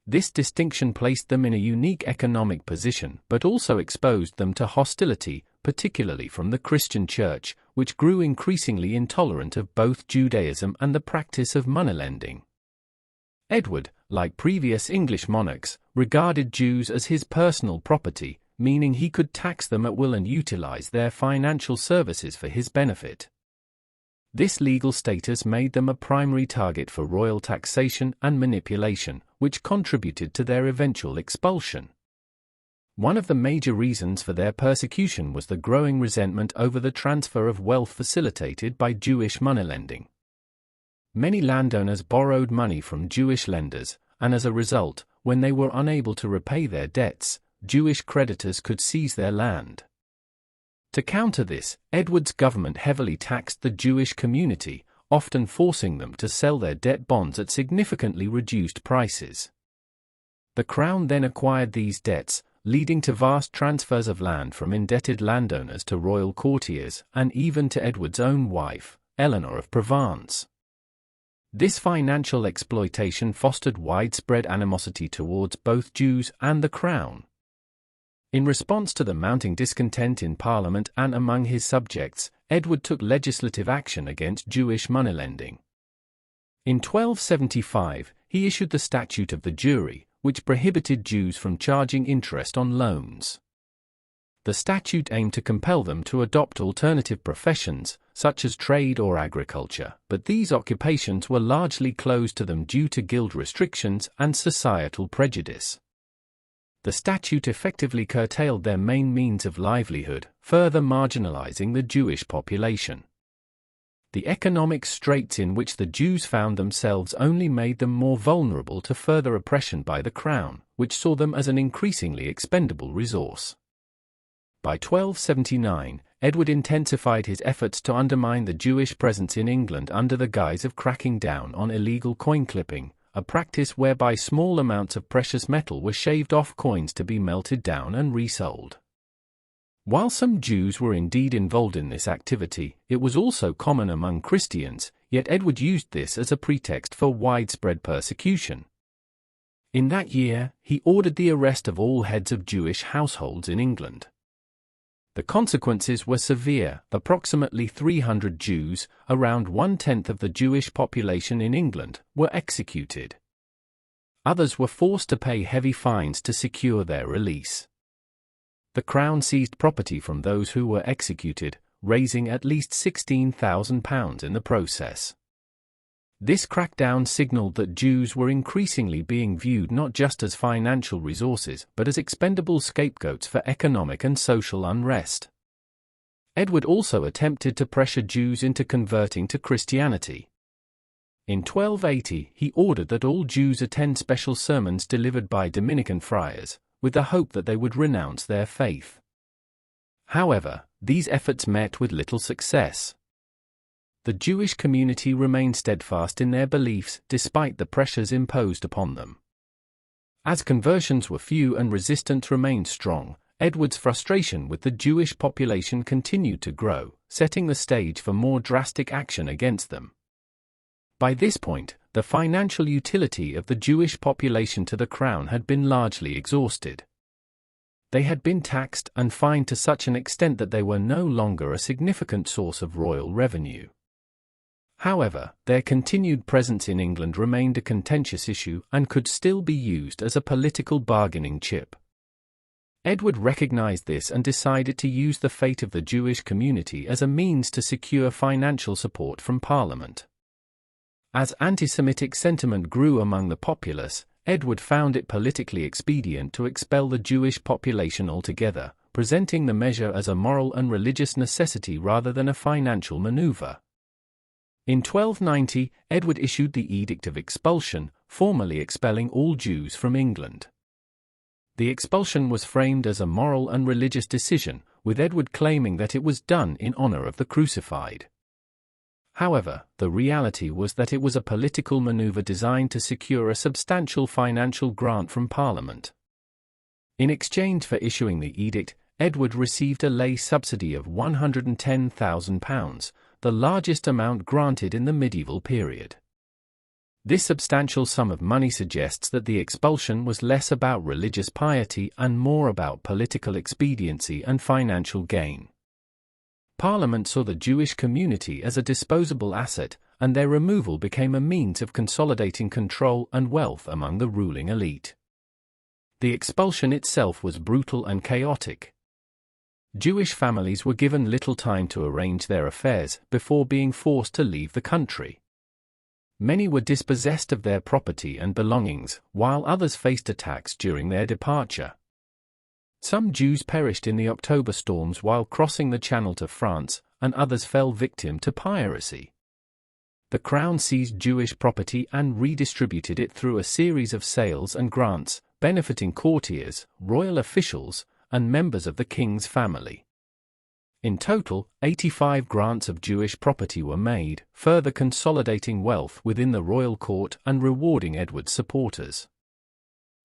This distinction placed them in a unique economic position but also exposed them to hostility, particularly from the Christian Church, which grew increasingly intolerant of both Judaism and the practice of moneylending. Edward, like previous English monarchs, regarded Jews as his personal property, meaning he could tax them at will and utilize their financial services for his benefit. This legal status made them a primary target for royal taxation and manipulation, which contributed to their eventual expulsion. One of the major reasons for their persecution was the growing resentment over the transfer of wealth facilitated by Jewish moneylending. Many landowners borrowed money from Jewish lenders, and as a result, when they were unable to repay their debts, Jewish creditors could seize their land. To counter this, Edward's government heavily taxed the Jewish community, often forcing them to sell their debt bonds at significantly reduced prices. The Crown then acquired these debts, leading to vast transfers of land from indebted landowners to royal courtiers and even to Edward's own wife, Eleanor of Provence. This financial exploitation fostered widespread animosity towards both Jews and the Crown. In response to the mounting discontent in Parliament and among his subjects, Edward took legislative action against Jewish moneylending. In 1275, he issued the Statute of the Jury, which prohibited Jews from charging interest on loans. The statute aimed to compel them to adopt alternative professions, such as trade or agriculture, but these occupations were largely closed to them due to guild restrictions and societal prejudice. The statute effectively curtailed their main means of livelihood, further marginalizing the Jewish population. The economic straits in which the Jews found themselves only made them more vulnerable to further oppression by the Crown, which saw them as an increasingly expendable resource. By 1279, Edward intensified his efforts to undermine the Jewish presence in England under the guise of cracking down on illegal coin clipping, a practice whereby small amounts of precious metal were shaved off coins to be melted down and resold. While some Jews were indeed involved in this activity, it was also common among Christians, yet Edward used this as a pretext for widespread persecution. In that year, he ordered the arrest of all heads of Jewish households in England. The consequences were severe. Approximately 300 Jews, around 1/10 of the Jewish population in England, were executed. Others were forced to pay heavy fines to secure their release. The Crown seized property from those who were executed, raising at least £16,000 in the process. This crackdown signaled that Jews were increasingly being viewed not just as financial resources but as expendable scapegoats for economic and social unrest. Edward also attempted to pressure Jews into converting to Christianity. In 1280, he ordered that all Jews attend special sermons delivered by Dominican friars, with the hope that they would renounce their faith. However, these efforts met with little success. The Jewish community remained steadfast in their beliefs despite the pressures imposed upon them. As conversions were few and resistance remained strong, Edward's frustration with the Jewish population continued to grow, setting the stage for more drastic action against them. By this point, the financial utility of the Jewish population to the crown had been largely exhausted. They had been taxed and fined to such an extent that they were no longer a significant source of royal revenue. However, their continued presence in England remained a contentious issue and could still be used as a political bargaining chip. Edward recognized this and decided to use the fate of the Jewish community as a means to secure financial support from Parliament. As anti-Semitic sentiment grew among the populace, Edward found it politically expedient to expel the Jewish population altogether, presenting the measure as a moral and religious necessity rather than a financial maneuver. In 1290, Edward issued the Edict of Expulsion, formally expelling all Jews from England. The expulsion was framed as a moral and religious decision, with Edward claiming that it was done in honor of the crucified. However, the reality was that it was a political maneuver designed to secure a substantial financial grant from Parliament. In exchange for issuing the edict, Edward received a lay subsidy of £110,000, the largest amount granted in the medieval period. This substantial sum of money suggests that the expulsion was less about religious piety and more about political expediency and financial gain. Parliament saw the Jewish community as a disposable asset, and their removal became a means of consolidating control and wealth among the ruling elite. The expulsion itself was brutal and chaotic. Jewish families were given little time to arrange their affairs before being forced to leave the country. Many were dispossessed of their property and belongings, while others faced attacks during their departure. Some Jews perished in the October storms while crossing the Channel to France, and others fell victim to piracy. The crown seized Jewish property and redistributed it through a series of sales and grants, benefiting courtiers, royal officials, and members of the king's family. In total, 85 grants of Jewish property were made, further consolidating wealth within the royal court and rewarding Edward's supporters.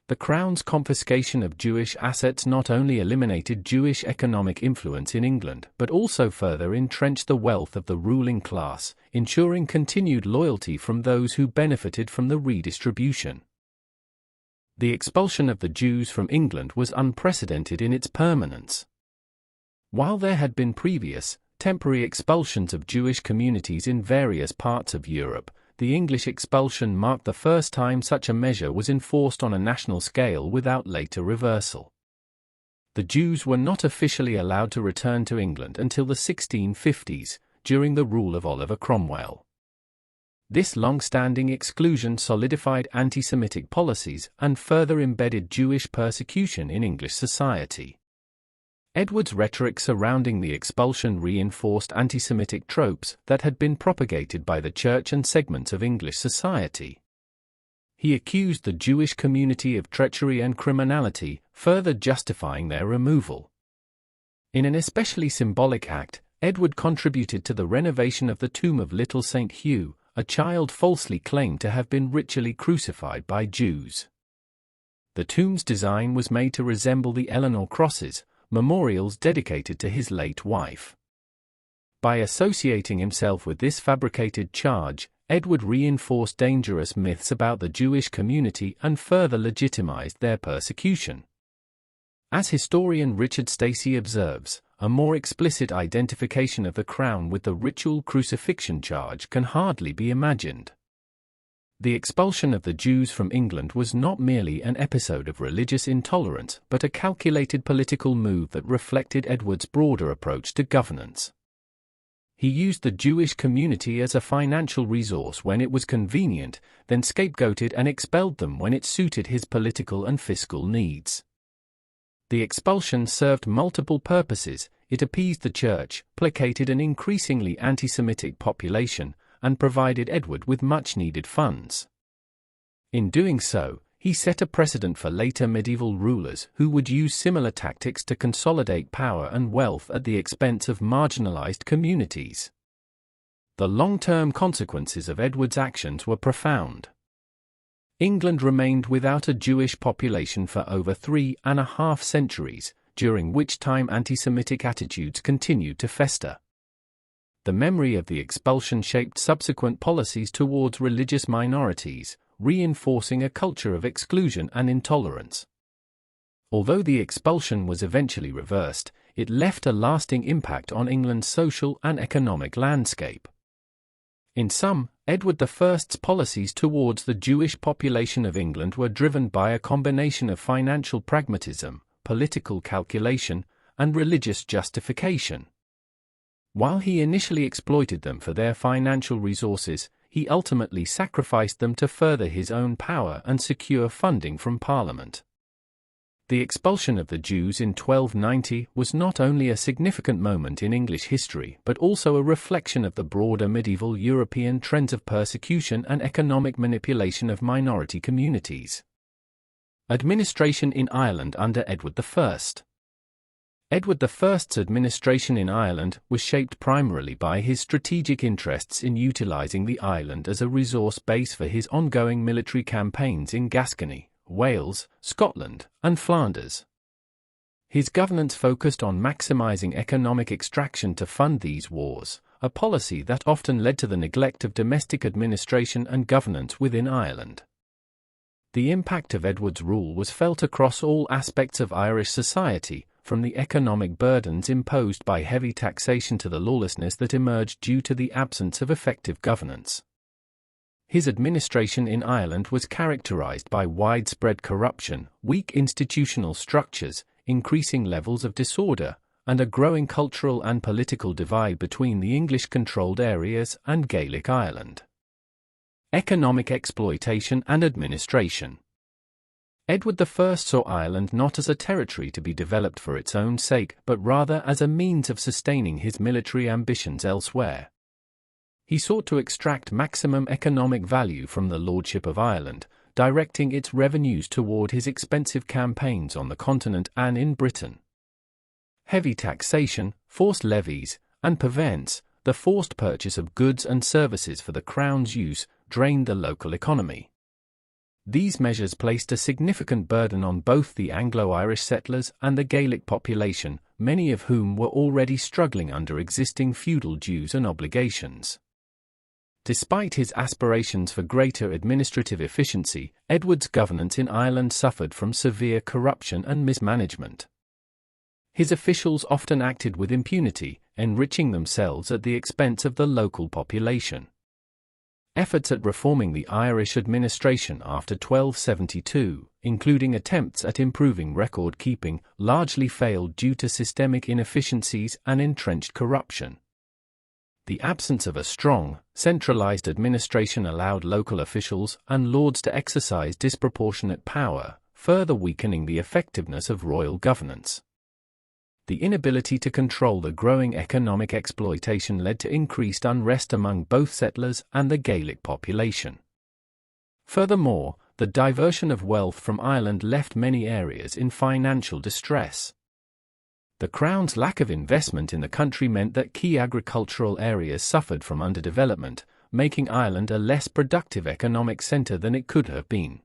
The crown's confiscation of Jewish assets not only eliminated Jewish economic influence in England but also further entrenched the wealth of the ruling class, ensuring continued loyalty from those who benefited from the redistribution. The expulsion of the Jews from England was unprecedented in its permanence. While there had been previous, temporary expulsions of Jewish communities in various parts of Europe, the English expulsion marked the first time such a measure was enforced on a national scale without later reversal. The Jews were not officially allowed to return to England until the 1650s, during the rule of Oliver Cromwell. This long-standing exclusion solidified anti-Semitic policies and further embedded Jewish persecution in English society. Edward's rhetoric surrounding the expulsion reinforced anti-Semitic tropes that had been propagated by the Church and segments of English society. He accused the Jewish community of treachery and criminality, further justifying their removal. In an especially symbolic act, Edward contributed to the renovation of the tomb of little St. Hugh, a child falsely claimed to have been ritually crucified by Jews. The tomb's design was made to resemble the Eleanor crosses, memorials dedicated to his late wife. By associating himself with this fabricated charge, Edward reinforced dangerous myths about the Jewish community and further legitimized their persecution. As historian Richard Stacey observes, a more explicit identification of the crown with the ritual crucifixion charge can hardly be imagined. The expulsion of the Jews from England was not merely an episode of religious intolerance but a calculated political move that reflected Edward's broader approach to governance. He used the Jewish community as a financial resource when it was convenient, then scapegoated and expelled them when it suited his political and fiscal needs. The expulsion served multiple purposes. It appeased the church, placated an increasingly anti-Semitic population, and provided Edward with much-needed funds. In doing so, he set a precedent for later medieval rulers who would use similar tactics to consolidate power and wealth at the expense of marginalized communities. The long-term consequences of Edward's actions were profound. England remained without a Jewish population for over 3.5 centuries, during which time anti-Semitic attitudes continued to fester. The memory of the expulsion shaped subsequent policies towards religious minorities, reinforcing a culture of exclusion and intolerance. Although the expulsion was eventually reversed, it left a lasting impact on England's social and economic landscape. In sum, Edward I's policies towards the Jewish population of England were driven by a combination of financial pragmatism, political calculation, and religious justification. While he initially exploited them for their financial resources, he ultimately sacrificed them to further his own power and secure funding from Parliament. The expulsion of the Jews in 1290 was not only a significant moment in English history but also a reflection of the broader medieval European trends of persecution and economic manipulation of minority communities. Administration in Ireland under Edward I. Edward I's administration in Ireland was shaped primarily by his strategic interests in utilizing the island as a resource base for his ongoing military campaigns in Gascony, Wales, Scotland, and Flanders. His governance focused on maximizing economic extraction to fund these wars, a policy that often led to the neglect of domestic administration and governance within Ireland. The impact of Edward's rule was felt across all aspects of Irish society, from the economic burdens imposed by heavy taxation to the lawlessness that emerged due to the absence of effective governance. His administration in Ireland was characterized by widespread corruption, weak institutional structures, increasing levels of disorder, and a growing cultural and political divide between the English-controlled areas and Gaelic Ireland. Economic exploitation and administration. Edward I saw Ireland not as a territory to be developed for its own sake, but rather as a means of sustaining his military ambitions elsewhere. He sought to extract maximum economic value from the lordship of Ireland, directing its revenues toward his expensive campaigns on the continent and in Britain. Heavy taxation, forced levies, and purveyance, the forced purchase of goods and services for the Crown's use, drained the local economy. These measures placed a significant burden on both the Anglo-Irish settlers and the Gaelic population, many of whom were already struggling under existing feudal dues and obligations. Despite his aspirations for greater administrative efficiency, Edward's governance in Ireland suffered from severe corruption and mismanagement. His officials often acted with impunity, enriching themselves at the expense of the local population. Efforts at reforming the Irish administration after 1272, including attempts at improving record-keeping, largely failed due to systemic inefficiencies and entrenched corruption. The absence of a strong, centralized administration allowed local officials and lords to exercise disproportionate power, further weakening the effectiveness of royal governance. The inability to control the growing economic exploitation led to increased unrest among both settlers and the Gaelic population. Furthermore, the diversion of wealth from Ireland left many areas in financial distress. The Crown's lack of investment in the country meant that key agricultural areas suffered from underdevelopment, making Ireland a less productive economic centre than it could have been.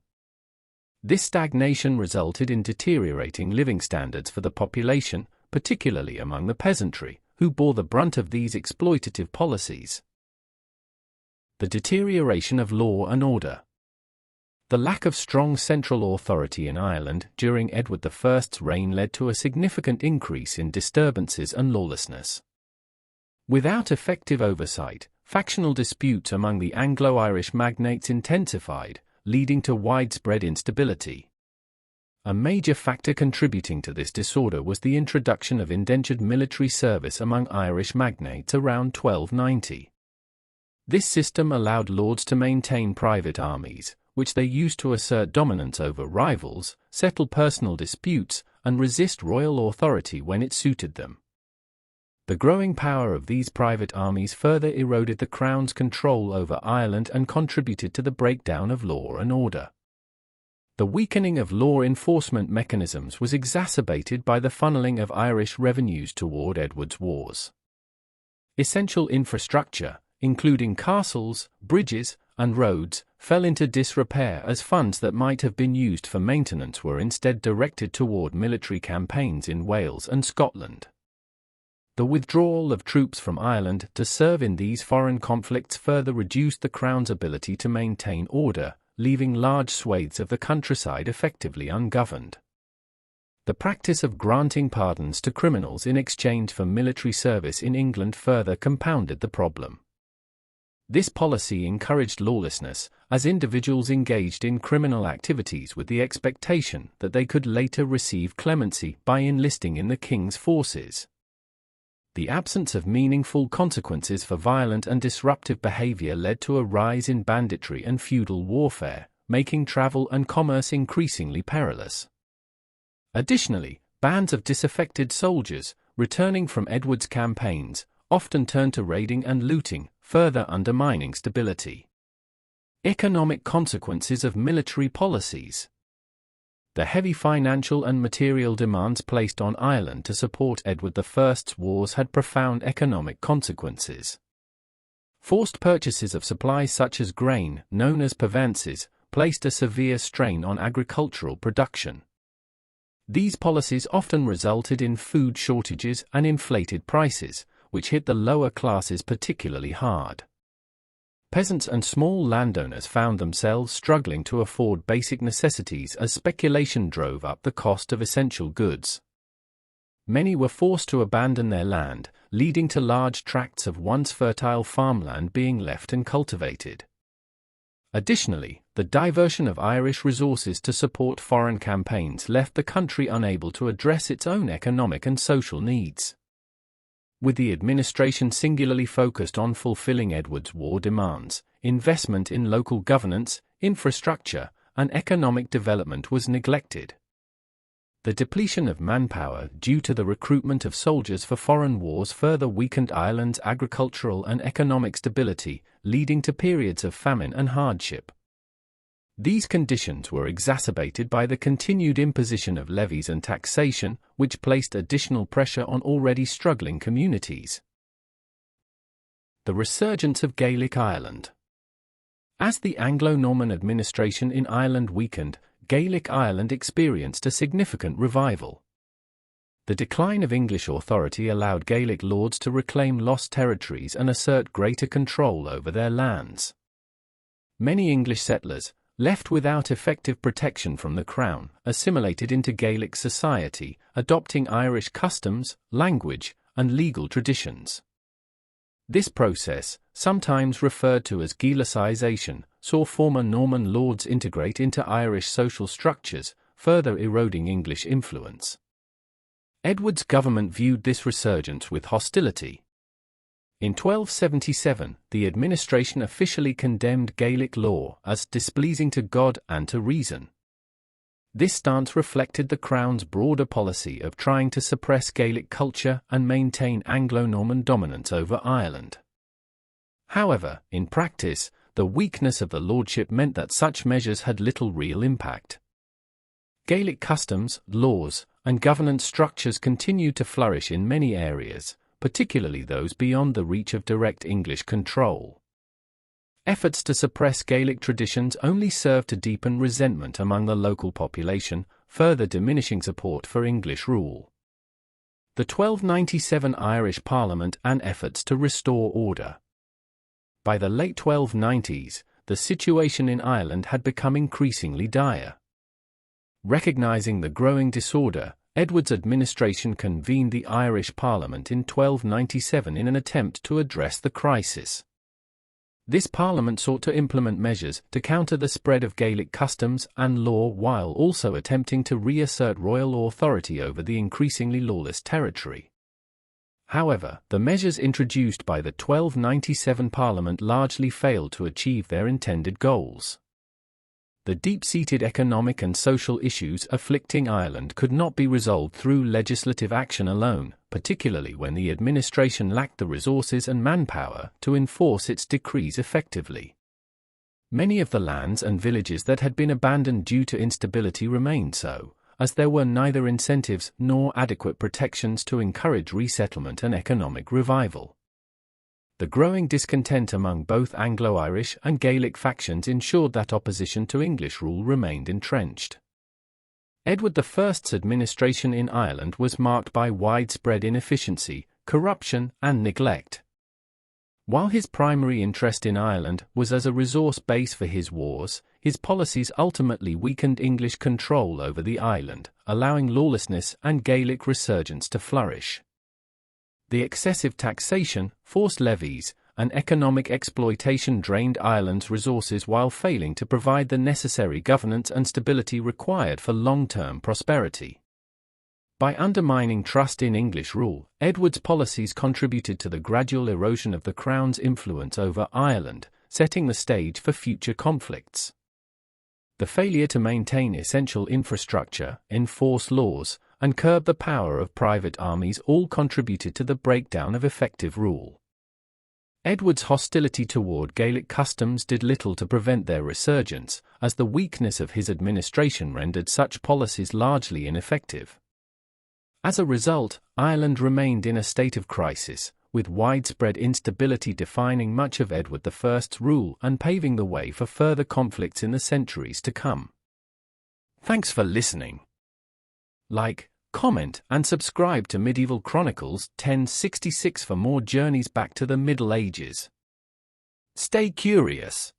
This stagnation resulted in deteriorating living standards for the population, particularly among the peasantry, who bore the brunt of these exploitative policies. The deterioration of law and order. The lack of strong central authority in Ireland during Edward I's reign led to a significant increase in disturbances and lawlessness. Without effective oversight, factional disputes among the Anglo-Irish magnates intensified, leading to widespread instability. A major factor contributing to this disorder was the introduction of indentured military service among Irish magnates around 1290. This system allowed lords to maintain private armies, which they used to assert dominance over rivals, settle personal disputes, and resist royal authority when it suited them. The growing power of these private armies further eroded the Crown's control over Ireland and contributed to the breakdown of law and order. The weakening of law enforcement mechanisms was exacerbated by the funneling of Irish revenues toward Edward's wars. Essential infrastructure, including castles, bridges, and roads, fell into disrepair as funds that might have been used for maintenance were instead directed toward military campaigns in Wales and Scotland. The withdrawal of troops from Ireland to serve in these foreign conflicts further reduced the Crown's ability to maintain order, leaving large swathes of the countryside effectively ungoverned. The practice of granting pardons to criminals in exchange for military service in England further compounded the problem. This policy encouraged lawlessness, as individuals engaged in criminal activities with the expectation that they could later receive clemency by enlisting in the king's forces. The absence of meaningful consequences for violent and disruptive behavior led to a rise in banditry and feudal warfare, making travel and commerce increasingly perilous. Additionally, bands of disaffected soldiers, returning from Edward's campaigns, often turned to raiding and looting, further undermining stability. Economic consequences of military policies. The heavy financial and material demands placed on Ireland to support Edward I's wars had profound economic consequences. Forced purchases of supplies such as grain, known as pavances, placed a severe strain on agricultural production. These policies often resulted in food shortages and inflated prices, which hit the lower classes particularly hard. Peasants and small landowners found themselves struggling to afford basic necessities as speculation drove up the cost of essential goods. Many were forced to abandon their land, leading to large tracts of once fertile farmland being left uncultivated. Additionally, the diversion of Irish resources to support foreign campaigns left the country unable to address its own economic and social needs. With the administration singularly focused on fulfilling Edward's war demands, investment in local governance, infrastructure, and economic development was neglected. The depletion of manpower due to the recruitment of soldiers for foreign wars further weakened Ireland's agricultural and economic stability, leading to periods of famine and hardship. These conditions were exacerbated by the continued imposition of levies and taxation, which placed additional pressure on already struggling communities. The resurgence of Gaelic Ireland. As the Anglo-Norman administration in Ireland weakened, Gaelic Ireland experienced a significant revival. The decline of English authority allowed Gaelic lords to reclaim lost territories and assert greater control over their lands. Many English settlers, left without effective protection from the Crown, assimilated into Gaelic society, adopting Irish customs, language, and legal traditions. This process, sometimes referred to as Gaelicization, saw former Norman lords integrate into Irish social structures, further eroding English influence. Edward's government viewed this resurgence with hostility. In 1277, the administration officially condemned Gaelic law as displeasing to God and to reason. This stance reflected the Crown's broader policy of trying to suppress Gaelic culture and maintain Anglo-Norman dominance over Ireland. However, in practice, the weakness of the lordship meant that such measures had little real impact. Gaelic customs, laws, and governance structures continued to flourish in many areas, particularly those beyond the reach of direct English control. Efforts to suppress Gaelic traditions only served to deepen resentment among the local population, further diminishing support for English rule. The 1297 Irish Parliament and efforts to restore order. By the late 1290s, the situation in Ireland had become increasingly dire. Recognizing the growing disorder, Edward's administration convened the Irish Parliament in 1297 in an attempt to address the crisis. This parliament sought to implement measures to counter the spread of Gaelic customs and law while also attempting to reassert royal authority over the increasingly lawless territory. However, the measures introduced by the 1297 Parliament largely failed to achieve their intended goals. The deep-seated economic and social issues afflicting Ireland could not be resolved through legislative action alone, particularly when the administration lacked the resources and manpower to enforce its decrees effectively. Many of the lands and villages that had been abandoned due to instability remained so, as there were neither incentives nor adequate protections to encourage resettlement and economic revival. The growing discontent among both Anglo-Irish and Gaelic factions ensured that opposition to English rule remained entrenched. Edward I's administration in Ireland was marked by widespread inefficiency, corruption, and neglect. While his primary interest in Ireland was as a resource base for his wars, his policies ultimately weakened English control over the island, allowing lawlessness and Gaelic resurgence to flourish. The excessive taxation, forced levies, and economic exploitation drained Ireland's resources while failing to provide the necessary governance and stability required for long-term prosperity. By undermining trust in English rule, Edward's policies contributed to the gradual erosion of the Crown's influence over Ireland, setting the stage for future conflicts. The failure to maintain essential infrastructure, enforce laws, and curb the power of private armies all contributed to the breakdown of effective rule. Edward's hostility toward Gaelic customs did little to prevent their resurgence, as the weakness of his administration rendered such policies largely ineffective. As a result, Ireland remained in a state of crisis, with widespread instability defining much of Edward I's rule and paving the way for further conflicts in the centuries to come. Thanks for listening. Like, comment, and subscribe to Medieval Chronicles 1066 for more journeys back to the Middle Ages. Stay curious.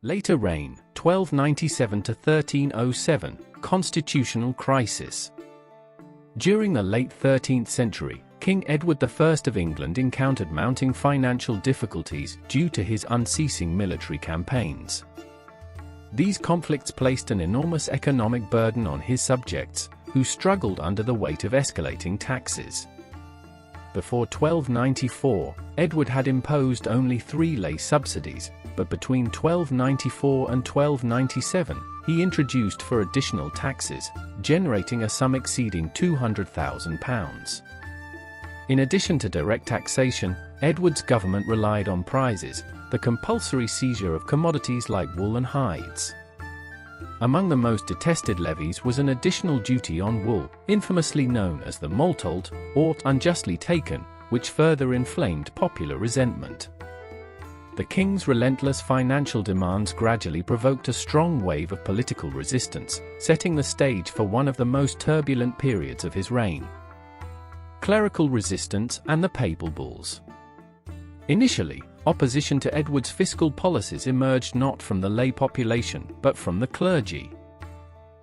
Later reign, 1297 to 1307, constitutional crisis. During the late 13th century, King Edward I of England encountered mounting financial difficulties due to his unceasing military campaigns. These conflicts placed an enormous economic burden on his subjects, who struggled under the weight of escalating taxes. Before 1294, Edward had imposed only 3 lay subsidies, but between 1294 and 1297, he introduced 4 additional taxes, generating a sum exceeding £200,000. In addition to direct taxation, Edward's government relied on prizes, the compulsory seizure of commodities like wool and hides. Among the most detested levies was an additional duty on wool, infamously known as the maltoled, or unjustly taken, which further inflamed popular resentment. The king's relentless financial demands gradually provoked a strong wave of political resistance, setting the stage for one of the most turbulent periods of his reign. Clerical resistance and the papal bulls. Initially, opposition to Edward's fiscal policies emerged not from the lay population, but from the clergy.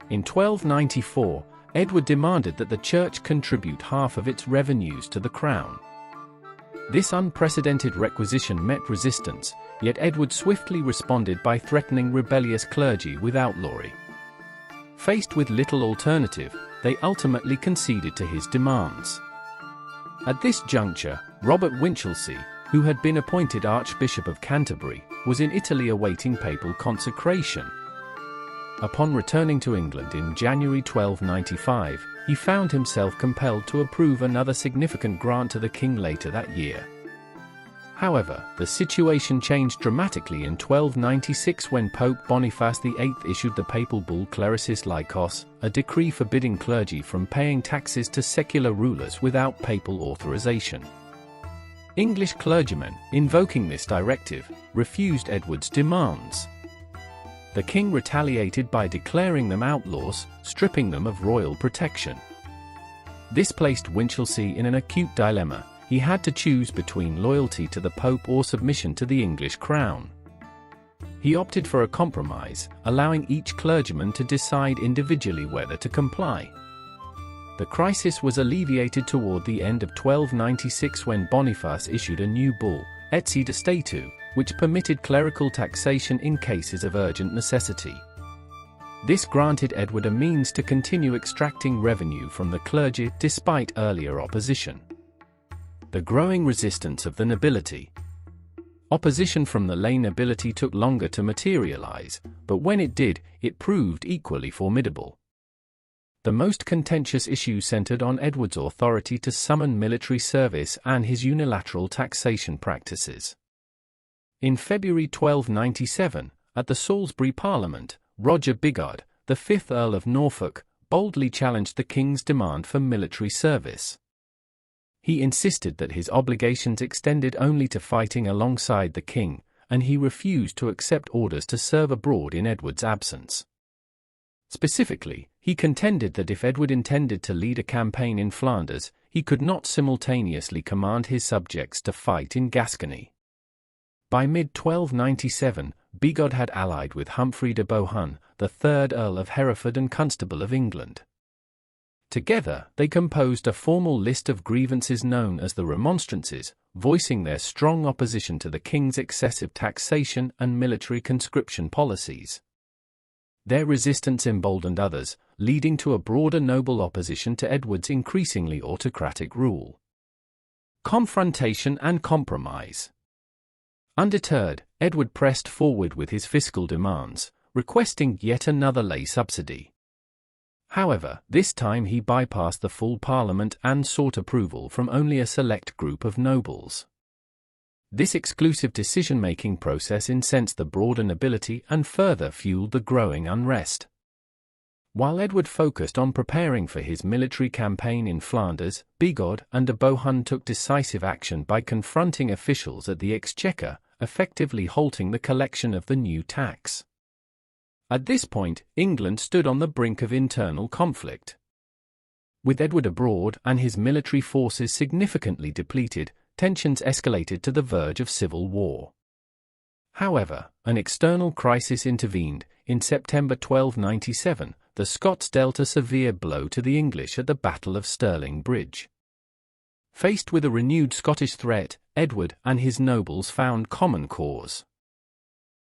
In 1294, Edward demanded that the church contribute half of its revenues to the crown. This unprecedented requisition met resistance, yet Edward swiftly responded by threatening rebellious clergy with outlawry. Faced with little alternative, they ultimately conceded to his demands. At this juncture, Robert Winchelsea, who had been appointed Archbishop of Canterbury, was in Italy awaiting papal consecration. Upon returning to England in January 1295, he found himself compelled to approve another significant grant to the king later that year. However, the situation changed dramatically in 1296 when Pope Boniface VIII issued the papal bull Clericis Laicos, a decree forbidding clergy from paying taxes to secular rulers without papal authorization. English clergymen, invoking this directive, refused Edward's demands. The king retaliated by declaring them outlaws, stripping them of royal protection. This placed Winchelsea in an acute dilemma. He had to choose between loyalty to the Pope or submission to the English crown. He opted for a compromise, allowing each clergyman to decide individually whether to comply. The crisis was alleviated toward the end of 1296 when Boniface issued a new bull, Etsi de Statu, which permitted clerical taxation in cases of urgent necessity. This granted Edward a means to continue extracting revenue from the clergy despite earlier opposition. The growing resistance of the nobility. Opposition from the lay nobility took longer to materialize, but when it did, it proved equally formidable. The most contentious issue centered on Edward's authority to summon military service and his unilateral taxation practices. In February 1297, at the Salisbury Parliament, Roger Bigod, the 5th Earl of Norfolk, boldly challenged the king's demand for military service. He insisted that his obligations extended only to fighting alongside the king, and he refused to accept orders to serve abroad in Edward's absence. Specifically, he contended that if Edward intended to lead a campaign in Flanders, he could not simultaneously command his subjects to fight in Gascony. By mid-1297, Bigod had allied with Humphrey de Bohun, the 3rd Earl of Hereford and Constable of England. Together, they composed a formal list of grievances known as the Remonstrances, voicing their strong opposition to the king's excessive taxation and military conscription policies. Their resistance emboldened others, leading to a broader noble opposition to Edward's increasingly autocratic rule. Confrontation and compromise. Undeterred, Edward pressed forward with his fiscal demands, requesting yet another lay subsidy. However, this time he bypassed the full parliament and sought approval from only a select group of nobles. This exclusive decision-making process incensed the broader nobility and further fueled the growing unrest. While Edward focused on preparing for his military campaign in Flanders, Bigod and de Bohun took decisive action by confronting officials at the Exchequer, effectively halting the collection of the new tax. At this point, England stood on the brink of internal conflict. With Edward abroad and his military forces significantly depleted, tensions escalated to the verge of civil war. However, an external crisis intervened. In September 1297, the Scots dealt a severe blow to the English at the Battle of Stirling Bridge. Faced with a renewed Scottish threat, Edward and his nobles found common cause.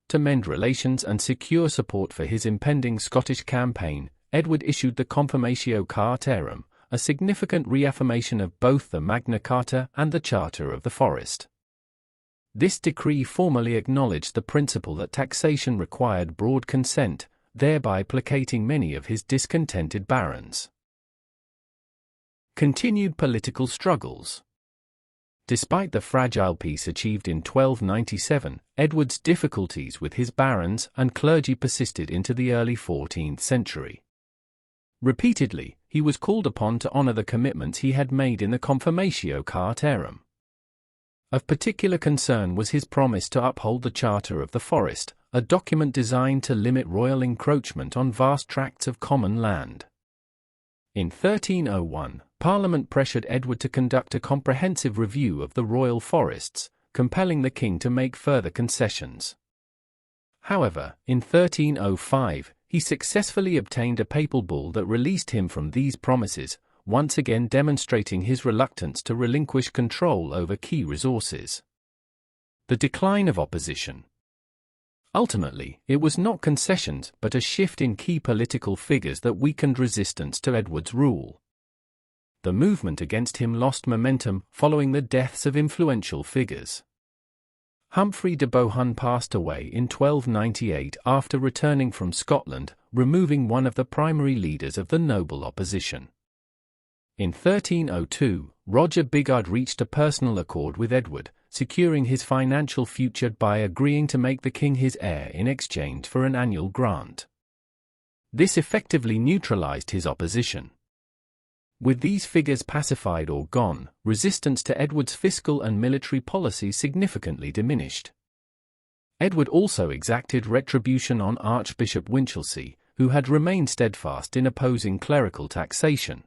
To mend relations and secure support for his impending Scottish campaign, Edward issued the Confirmatio Cartarum, a significant reaffirmation of both the Magna Carta and the Charter of the Forest. This decree formally acknowledged the principle that taxation required broad consent, thereby placating many of his discontented barons. Continued political struggles. Despite the fragile peace achieved in 1297, Edward's difficulties with his barons and clergy persisted into the early 14th century. Repeatedly, he was called upon to honor the commitments he had made in the Confirmatio Cartarum. Of particular concern was his promise to uphold the Charter of the Forest, a document designed to limit royal encroachment on vast tracts of common land. In 1301, Parliament pressured Edward to conduct a comprehensive review of the royal forests, compelling the king to make further concessions. However, in 1305, he successfully obtained a papal bull that released him from these promises, once again demonstrating his reluctance to relinquish control over key resources. The decline of opposition. Ultimately, it was not concessions but a shift in key political figures that weakened resistance to Edward's rule. The movement against him lost momentum following the deaths of influential figures. Humphrey de Bohun passed away in 1298 after returning from Scotland, removing one of the primary leaders of the noble opposition. In 1302, Roger Bigod reached a personal accord with Edward, securing his financial future by agreeing to make the king his heir in exchange for an annual grant. This effectively neutralized his opposition. With these figures pacified or gone, resistance to Edward's fiscal and military policies significantly diminished. Edward also exacted retribution on Archbishop Winchelsea, who had remained steadfast in opposing clerical taxation.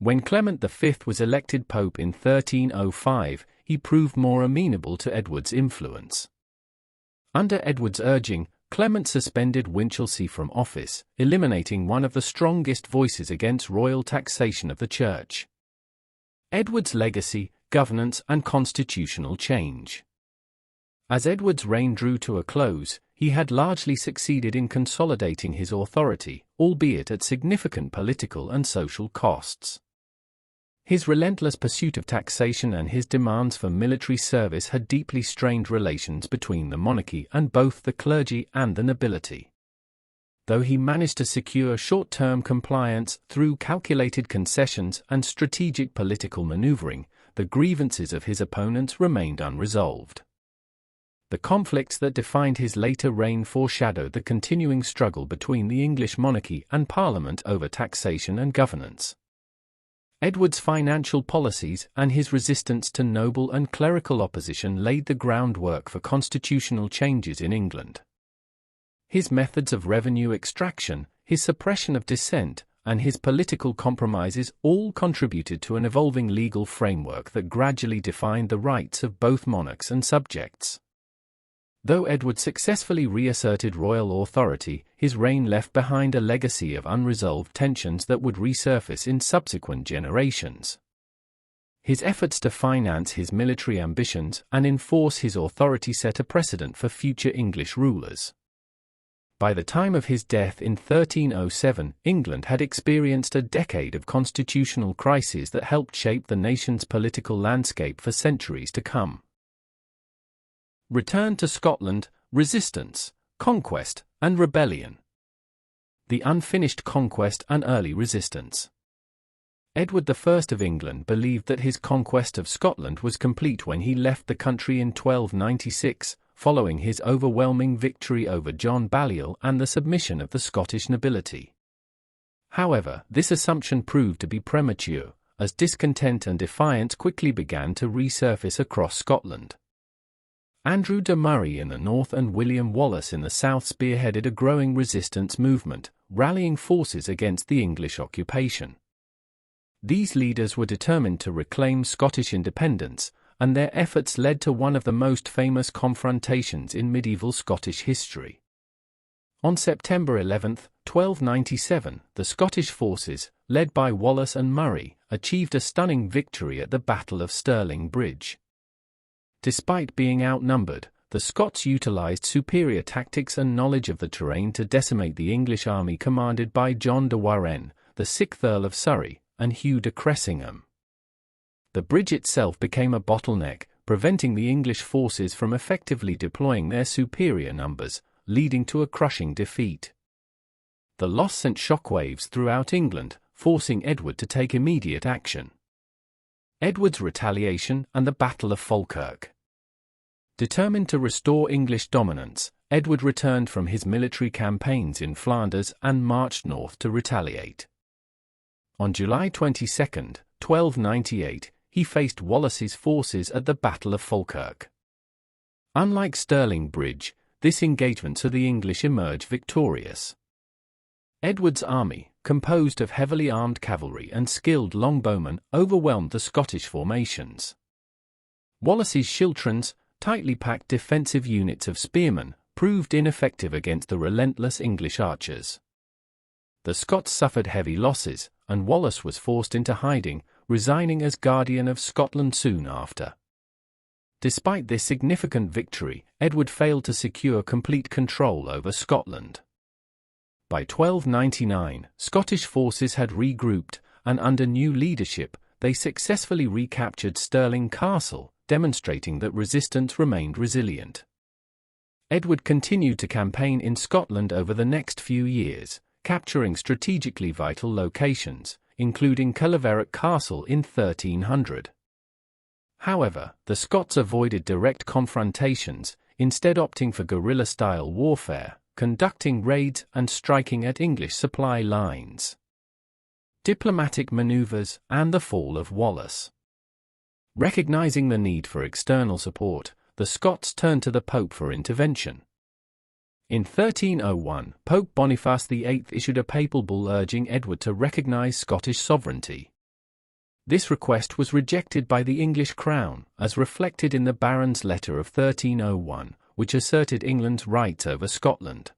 When Clement V was elected pope in 1305, he proved more amenable to Edward's influence. Under Edward's urging, Clement suspended Winchelsea from office, eliminating one of the strongest voices against royal taxation of the Church. Edward's legacy, governance, and constitutional change. As Edward's reign drew to a close, he had largely succeeded in consolidating his authority, albeit at significant political and social costs. His relentless pursuit of taxation and his demands for military service had deeply strained relations between the monarchy and both the clergy and the nobility. Though he managed to secure short-term compliance through calculated concessions and strategic political maneuvering, the grievances of his opponents remained unresolved. The conflicts that defined his later reign foreshadowed the continuing struggle between the English monarchy and Parliament over taxation and governance. Edward's financial policies and his resistance to noble and clerical opposition laid the groundwork for constitutional changes in England. His methods of revenue extraction, his suppression of dissent, and his political compromises all contributed to an evolving legal framework that gradually defined the rights of both monarchs and subjects. Though Edward successfully reasserted royal authority, his reign left behind a legacy of unresolved tensions that would resurface in subsequent generations. His efforts to finance his military ambitions and enforce his authority set a precedent for future English rulers. By the time of his death in 1307, England had experienced a decade of constitutional crises that helped shape the nation's political landscape for centuries to come. Return to Scotland, resistance, conquest, and rebellion. The unfinished conquest and early resistance. Edward I of England believed that his conquest of Scotland was complete when he left the country in 1296, following his overwhelming victory over John Balliol and the submission of the Scottish nobility. However, this assumption proved to be premature, as discontent and defiance quickly began to resurface across Scotland. Andrew de Murray in the north and William Wallace in the south spearheaded a growing resistance movement, rallying forces against the English occupation. These leaders were determined to reclaim Scottish independence, and their efforts led to one of the most famous confrontations in medieval Scottish history. On September 11, 1297, the Scottish forces, led by Wallace and Murray, achieved a stunning victory at the Battle of Stirling Bridge. Despite being outnumbered, the Scots utilized superior tactics and knowledge of the terrain to decimate the English army commanded by John de Warenne, the 6th Earl of Surrey, and Hugh de Cressingham. The bridge itself became a bottleneck, preventing the English forces from effectively deploying their superior numbers, leading to a crushing defeat. The loss sent shockwaves throughout England, forcing Edward to take immediate action. Edward's retaliation and the Battle of Falkirk. Determined to restore English dominance, Edward returned from his military campaigns in Flanders and marched north to retaliate. On July 22, 1298, he faced Wallace's forces at the Battle of Falkirk. Unlike Stirling Bridge, this engagement saw the English emerge victorious. Edward's army, composed of heavily armed cavalry and skilled longbowmen, overwhelmed the Scottish formations. Wallace's schiltrons, tightly packed defensive units of spearmen, proved ineffective against the relentless English archers. The Scots suffered heavy losses, and Wallace was forced into hiding, resigning as Guardian of Scotland soon after. Despite this significant victory, Edward failed to secure complete control over Scotland. By 1299, Scottish forces had regrouped, and under new leadership, they successfully recaptured Stirling Castle, demonstrating that resistance remained resilient. Edward continued to campaign in Scotland over the next few years, capturing strategically vital locations, including Culliverick Castle in 1300. However, the Scots avoided direct confrontations, instead opting for guerrilla-style warfare, conducting raids and striking at English supply lines. Diplomatic maneuvers and the fall of Wallace. Recognizing the need for external support, the Scots turned to the Pope for intervention. In 1301, Pope Boniface VIII issued a papal bull urging Edward to recognize Scottish sovereignty. This request was rejected by the English crown, as reflected in the Baron's Letter of 1301, which asserted England's rights over Scotland.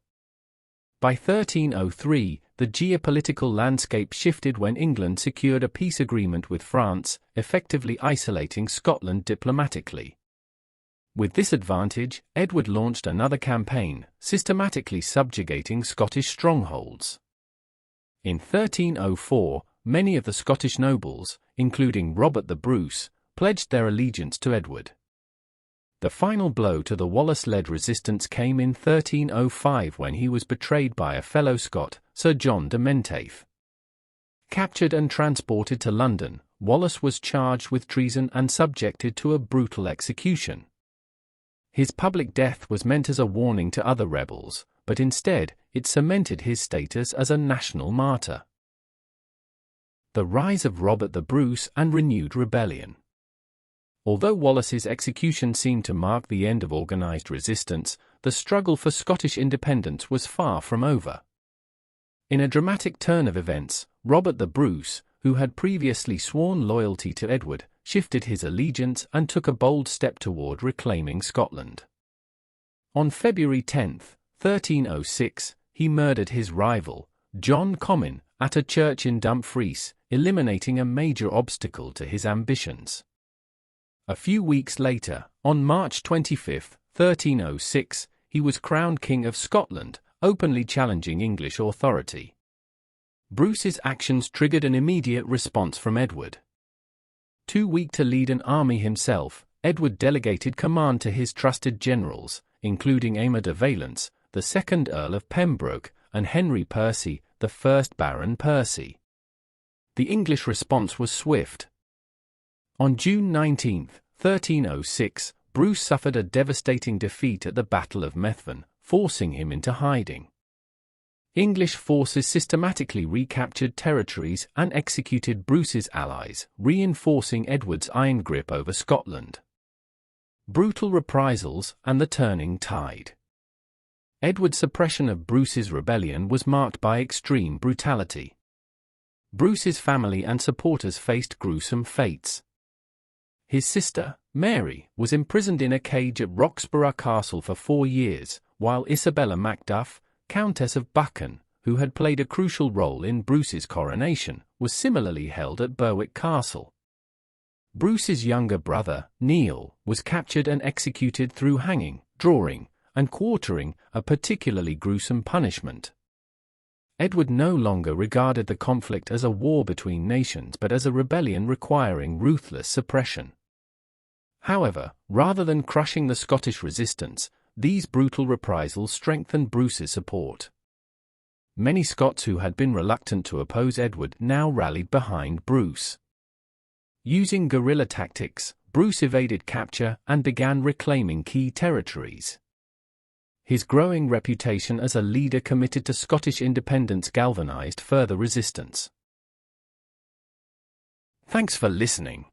By 1303, the geopolitical landscape shifted when England secured a peace agreement with France, effectively isolating Scotland diplomatically. With this advantage, Edward launched another campaign, systematically subjugating Scottish strongholds. In 1304, many of the Scottish nobles, including Robert the Bruce, pledged their allegiance to Edward. The final blow to the Wallace-led resistance came in 1305 when he was betrayed by a fellow Scot, Sir John de Menteith. Captured and transported to London, Wallace was charged with treason and subjected to a brutal execution. His public death was meant as a warning to other rebels, but instead, it cemented his status as a national martyr. The rise of Robert the Bruce and renewed rebellion. Although Wallace's execution seemed to mark the end of organized resistance, the struggle for Scottish independence was far from over. In a dramatic turn of events, Robert the Bruce, who had previously sworn loyalty to Edward, shifted his allegiance and took a bold step toward reclaiming Scotland. On February 10, 1306, he murdered his rival, John Comyn, at a church in Dumfries, eliminating a major obstacle to his ambitions. A few weeks later, on March 25, 1306, he was crowned King of Scotland, openly challenging English authority. Bruce's actions triggered an immediate response from Edward. Too weak to lead an army himself, Edward delegated command to his trusted generals, including Aymer de Valence, the 2nd Earl of Pembroke, and Henry Percy, the 1st Baron Percy. The English response was swift. On June 19, 1306, Bruce suffered a devastating defeat at the Battle of Methven, forcing him into hiding. English forces systematically recaptured territories and executed Bruce's allies, reinforcing Edward's iron grip over Scotland. Brutal reprisals and the turning tide. Edward's suppression of Bruce's rebellion was marked by extreme brutality. Bruce's family and supporters faced gruesome fates. His sister, Mary, was imprisoned in a cage at Roxburgh Castle for 4 years, while Isabella Macduff, Countess of Buchan, who had played a crucial role in Bruce's coronation, was similarly held at Berwick Castle. Bruce's younger brother, Neil, was captured and executed through hanging, drawing, and quartering, a particularly gruesome punishment. Edward no longer regarded the conflict as a war between nations but as a rebellion requiring ruthless suppression. However, rather than crushing the Scottish resistance, these brutal reprisals strengthened Bruce's support. Many Scots who had been reluctant to oppose Edward now rallied behind Bruce. Using guerrilla tactics, Bruce evaded capture and began reclaiming key territories. His growing reputation as a leader committed to Scottish independence galvanized further resistance. Thanks for listening.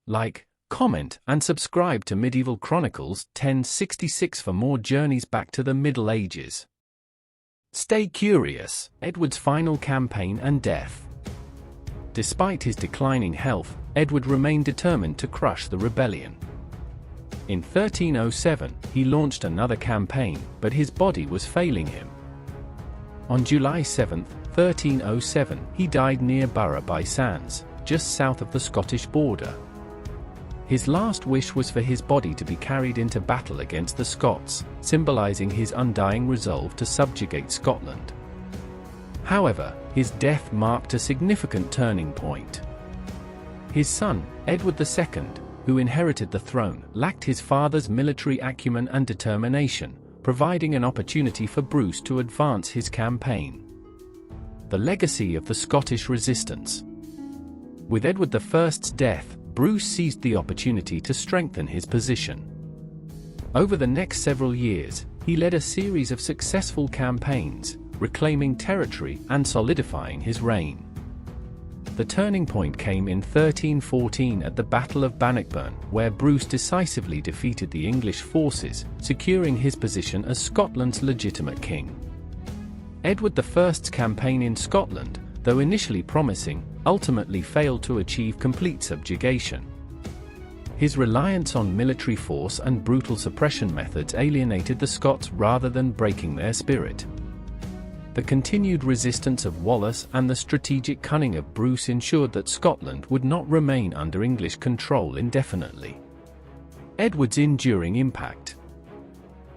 Like, comment, and subscribe to Medieval Chronicles 1066 for more journeys back to the Middle Ages. Stay curious. Edward's final campaign and death. Despite his declining health, Edward remained determined to crush the rebellion. In 1307, he launched another campaign, but his body was failing him. On July 7, 1307, he died near Borough by Sands, just south of the Scottish border. His last wish was for his body to be carried into battle against the Scots, symbolizing his undying resolve to subjugate Scotland. However, his death marked a significant turning point. His son, Edward II, who inherited the throne, lacked his father's military acumen and determination, providing an opportunity for Bruce to advance his campaign. The legacy of the Scottish resistance. With Edward I's death, Bruce seized the opportunity to strengthen his position. Over the next several years, he led a series of successful campaigns, reclaiming territory and solidifying his reign. The turning point came in 1314 at the Battle of Bannockburn, where Bruce decisively defeated the English forces, securing his position as Scotland's legitimate king. Edward I's campaign in Scotland, though initially promising, ultimately failed to achieve complete subjugation. His reliance on military force and brutal suppression methods alienated the Scots rather than breaking their spirit. The continued resistance of Wallace and the strategic cunning of Bruce ensured that Scotland would not remain under English control indefinitely. Edward's enduring impact.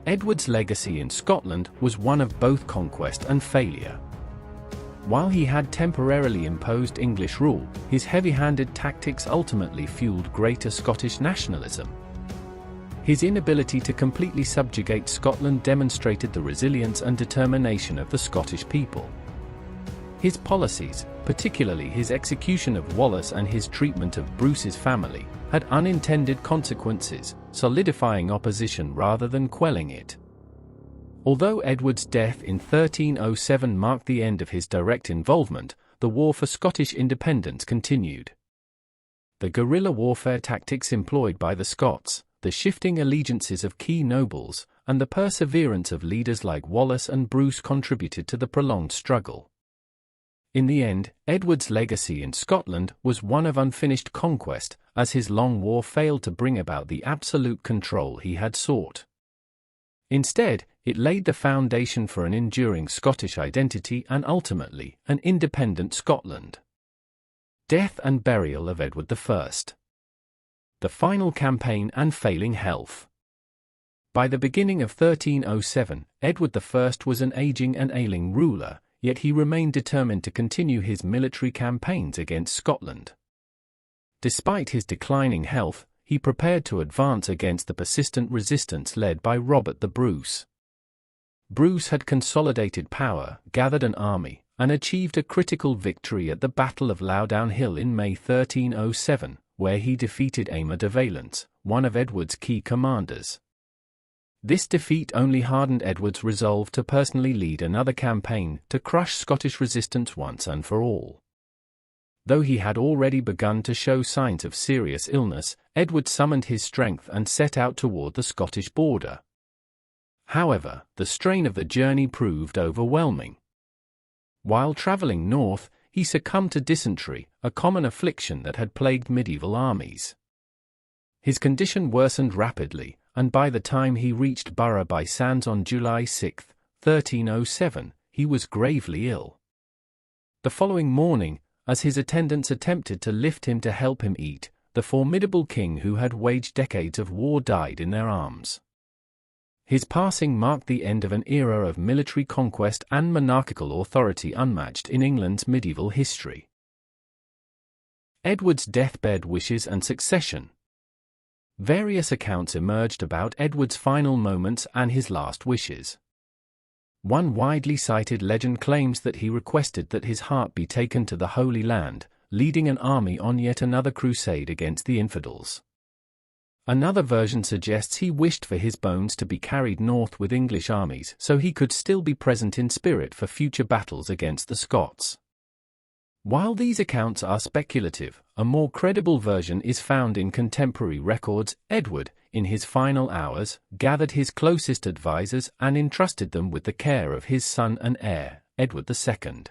Edward's legacy in Scotland was one of both conquest and failure. While he had temporarily imposed English rule, his heavy-handed tactics ultimately fueled greater Scottish nationalism. His inability to completely subjugate Scotland demonstrated the resilience and determination of the Scottish people. His policies, particularly his execution of Wallace and his treatment of Bruce's family, had unintended consequences, solidifying opposition rather than quelling it. Although Edward's death in 1307 marked the end of his direct involvement, the war for Scottish independence continued. The guerrilla warfare tactics employed by the Scots, the shifting allegiances of key nobles, and the perseverance of leaders like Wallace and Bruce contributed to the prolonged struggle. In the end, Edward's legacy in Scotland was one of unfinished conquest, as his long war failed to bring about the absolute control he had sought. Instead, it laid the foundation for an enduring Scottish identity and ultimately, an independent Scotland. Death and burial of Edward I. The final campaign and failing health. By the beginning of 1307, Edward I was an aging and ailing ruler, yet he remained determined to continue his military campaigns against Scotland. Despite his declining health, he prepared to advance against the persistent resistance led by Robert the Bruce. Bruce had consolidated power, gathered an army, and achieved a critical victory at the Battle of Loudoun Hill in May 1307, where he defeated Aymer de Valence, one of Edward's key commanders. This defeat only hardened Edward's resolve to personally lead another campaign to crush Scottish resistance once and for all. Though he had already begun to show signs of serious illness, Edward summoned his strength and set out toward the Scottish border. However, the strain of the journey proved overwhelming. While traveling north, he succumbed to dysentery, a common affliction that had plagued medieval armies. His condition worsened rapidly, and by the time he reached Borough by Sands on July 6, 1307, he was gravely ill. The following morning, as his attendants attempted to lift him to help him eat, the formidable king who had waged decades of war died in their arms. His passing marked the end of an era of military conquest and monarchical authority unmatched in England's medieval history. Edward's deathbed wishes and succession. Various accounts emerged about Edward's final moments and his last wishes. One widely cited legend claims that he requested that his heart be taken to the Holy Land, leading an army on yet another crusade against the infidels. Another version suggests he wished for his bones to be carried north with English armies so he could still be present in spirit for future battles against the Scots. While these accounts are speculative, a more credible version is found in contemporary records. Edward, in his final hours, gathered his closest advisors and entrusted them with the care of his son and heir, Edward II.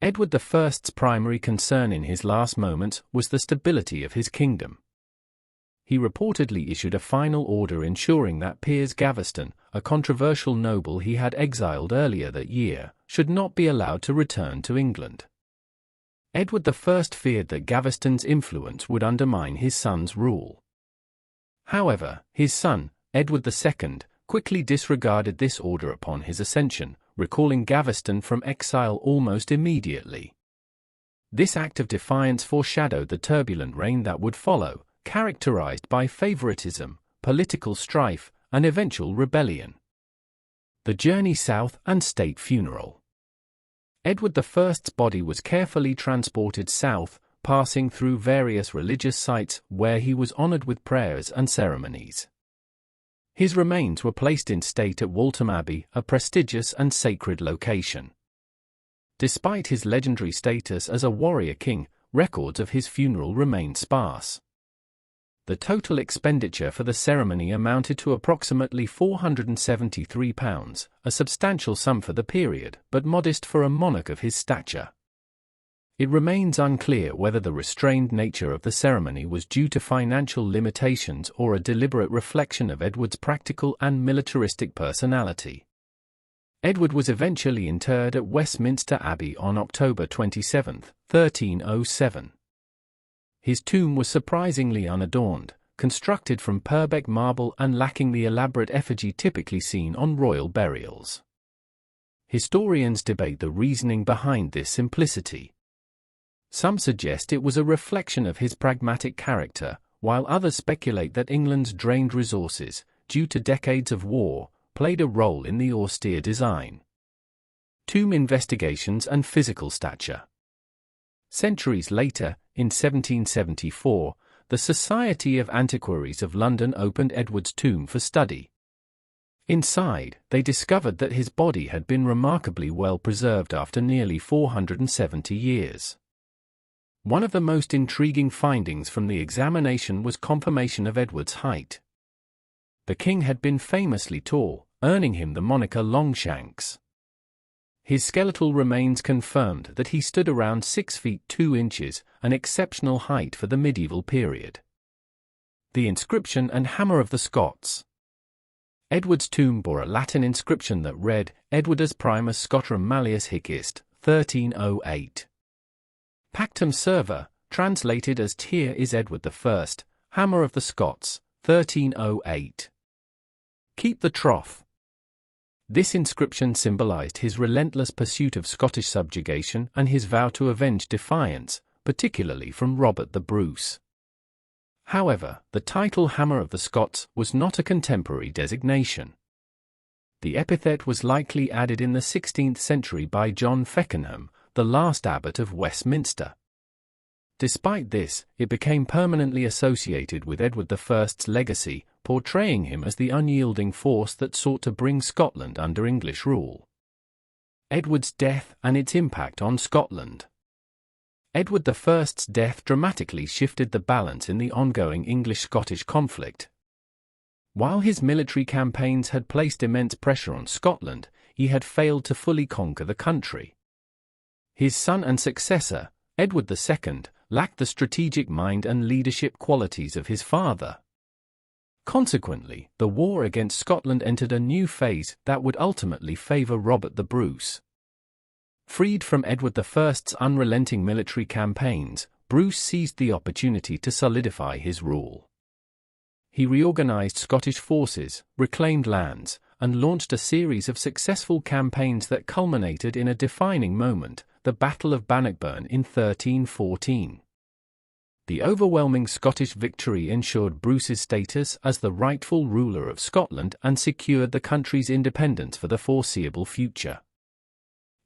Edward I's primary concern in his last moments was the stability of his kingdom. He reportedly issued a final order ensuring that Piers Gaveston, a controversial noble he had exiled earlier that year, should not be allowed to return to England. Edward I feared that Gaveston's influence would undermine his son's rule. However, his son, Edward II, quickly disregarded this order upon his ascension, recalling Gaveston from exile almost immediately. This act of defiance foreshadowed the turbulent reign that would follow, characterized by favoritism, political strife, and eventual rebellion. The journey south and state funeral. Edward I's body was carefully transported south, passing through various religious sites where he was honored with prayers and ceremonies. His remains were placed in state at Waltham Abbey, a prestigious and sacred location. Despite his legendary status as a warrior king, records of his funeral remain sparse. The total expenditure for the ceremony amounted to approximately £473, a substantial sum for the period, but modest for a monarch of his stature. It remains unclear whether the restrained nature of the ceremony was due to financial limitations or a deliberate reflection of Edward's practical and militaristic personality. Edward was eventually interred at Westminster Abbey on October 27, 1307. His tomb was surprisingly unadorned, constructed from Purbeck marble and lacking the elaborate effigy typically seen on royal burials. Historians debate the reasoning behind this simplicity. Some suggest it was a reflection of his pragmatic character, while others speculate that England's drained resources, due to decades of war, played a role in the austere design. Tomb investigations and physical stature. Centuries later, in 1774, the Society of Antiquaries of London opened Edward's tomb for study. Inside, they discovered that his body had been remarkably well preserved after nearly 470 years. One of the most intriguing findings from the examination was confirmation of Edward's height. The king had been famously tall, earning him the moniker Longshanks. His skeletal remains confirmed that he stood around 6 feet 2 inches, an exceptional height for the medieval period. The inscription and hammer of the Scots. Edward's tomb bore a Latin inscription that read, Edwardus primus Scotram malleus hic est, 1308. Pactum serva, translated as Here is Edward I, hammer of the Scots, 1308. Keep the trough. This inscription symbolized his relentless pursuit of Scottish subjugation and his vow to avenge defiance, particularly from Robert the Bruce. However, the title Hammer of the Scots was not a contemporary designation. The epithet was likely added in the 16th century by John Feckenham, the last abbot of Westminster. Despite this, it became permanently associated with Edward I's legacy, portraying him as the unyielding force that sought to bring Scotland under English rule. Edward's death and its impact on Scotland. Edward I's death dramatically shifted the balance in the ongoing English-Scottish conflict. While his military campaigns had placed immense pressure on Scotland, he had failed to fully conquer the country. His son and successor, Edward II, lacked the strategic mind and leadership qualities of his father. Consequently, the war against Scotland entered a new phase that would ultimately favour Robert the Bruce. Freed from Edward I's unrelenting military campaigns, Bruce seized the opportunity to solidify his rule. He reorganised Scottish forces, reclaimed lands, and launched a series of successful campaigns that culminated in a defining moment, the Battle of Bannockburn in 1314. The overwhelming Scottish victory ensured Bruce's status as the rightful ruler of Scotland and secured the country's independence for the foreseeable future.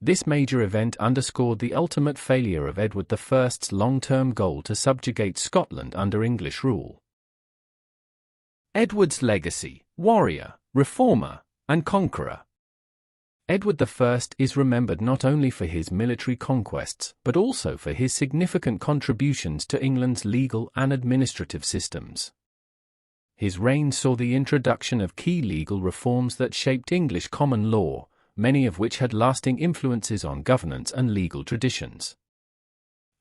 This major event underscored the ultimate failure of Edward I's long-term goal to subjugate Scotland under English rule. Edward's legacy: warrior, reformer, and conqueror. Edward I is remembered not only for his military conquests, but also for his significant contributions to England's legal and administrative systems. His reign saw the introduction of key legal reforms that shaped English common law, many of which had lasting influences on governance and legal traditions.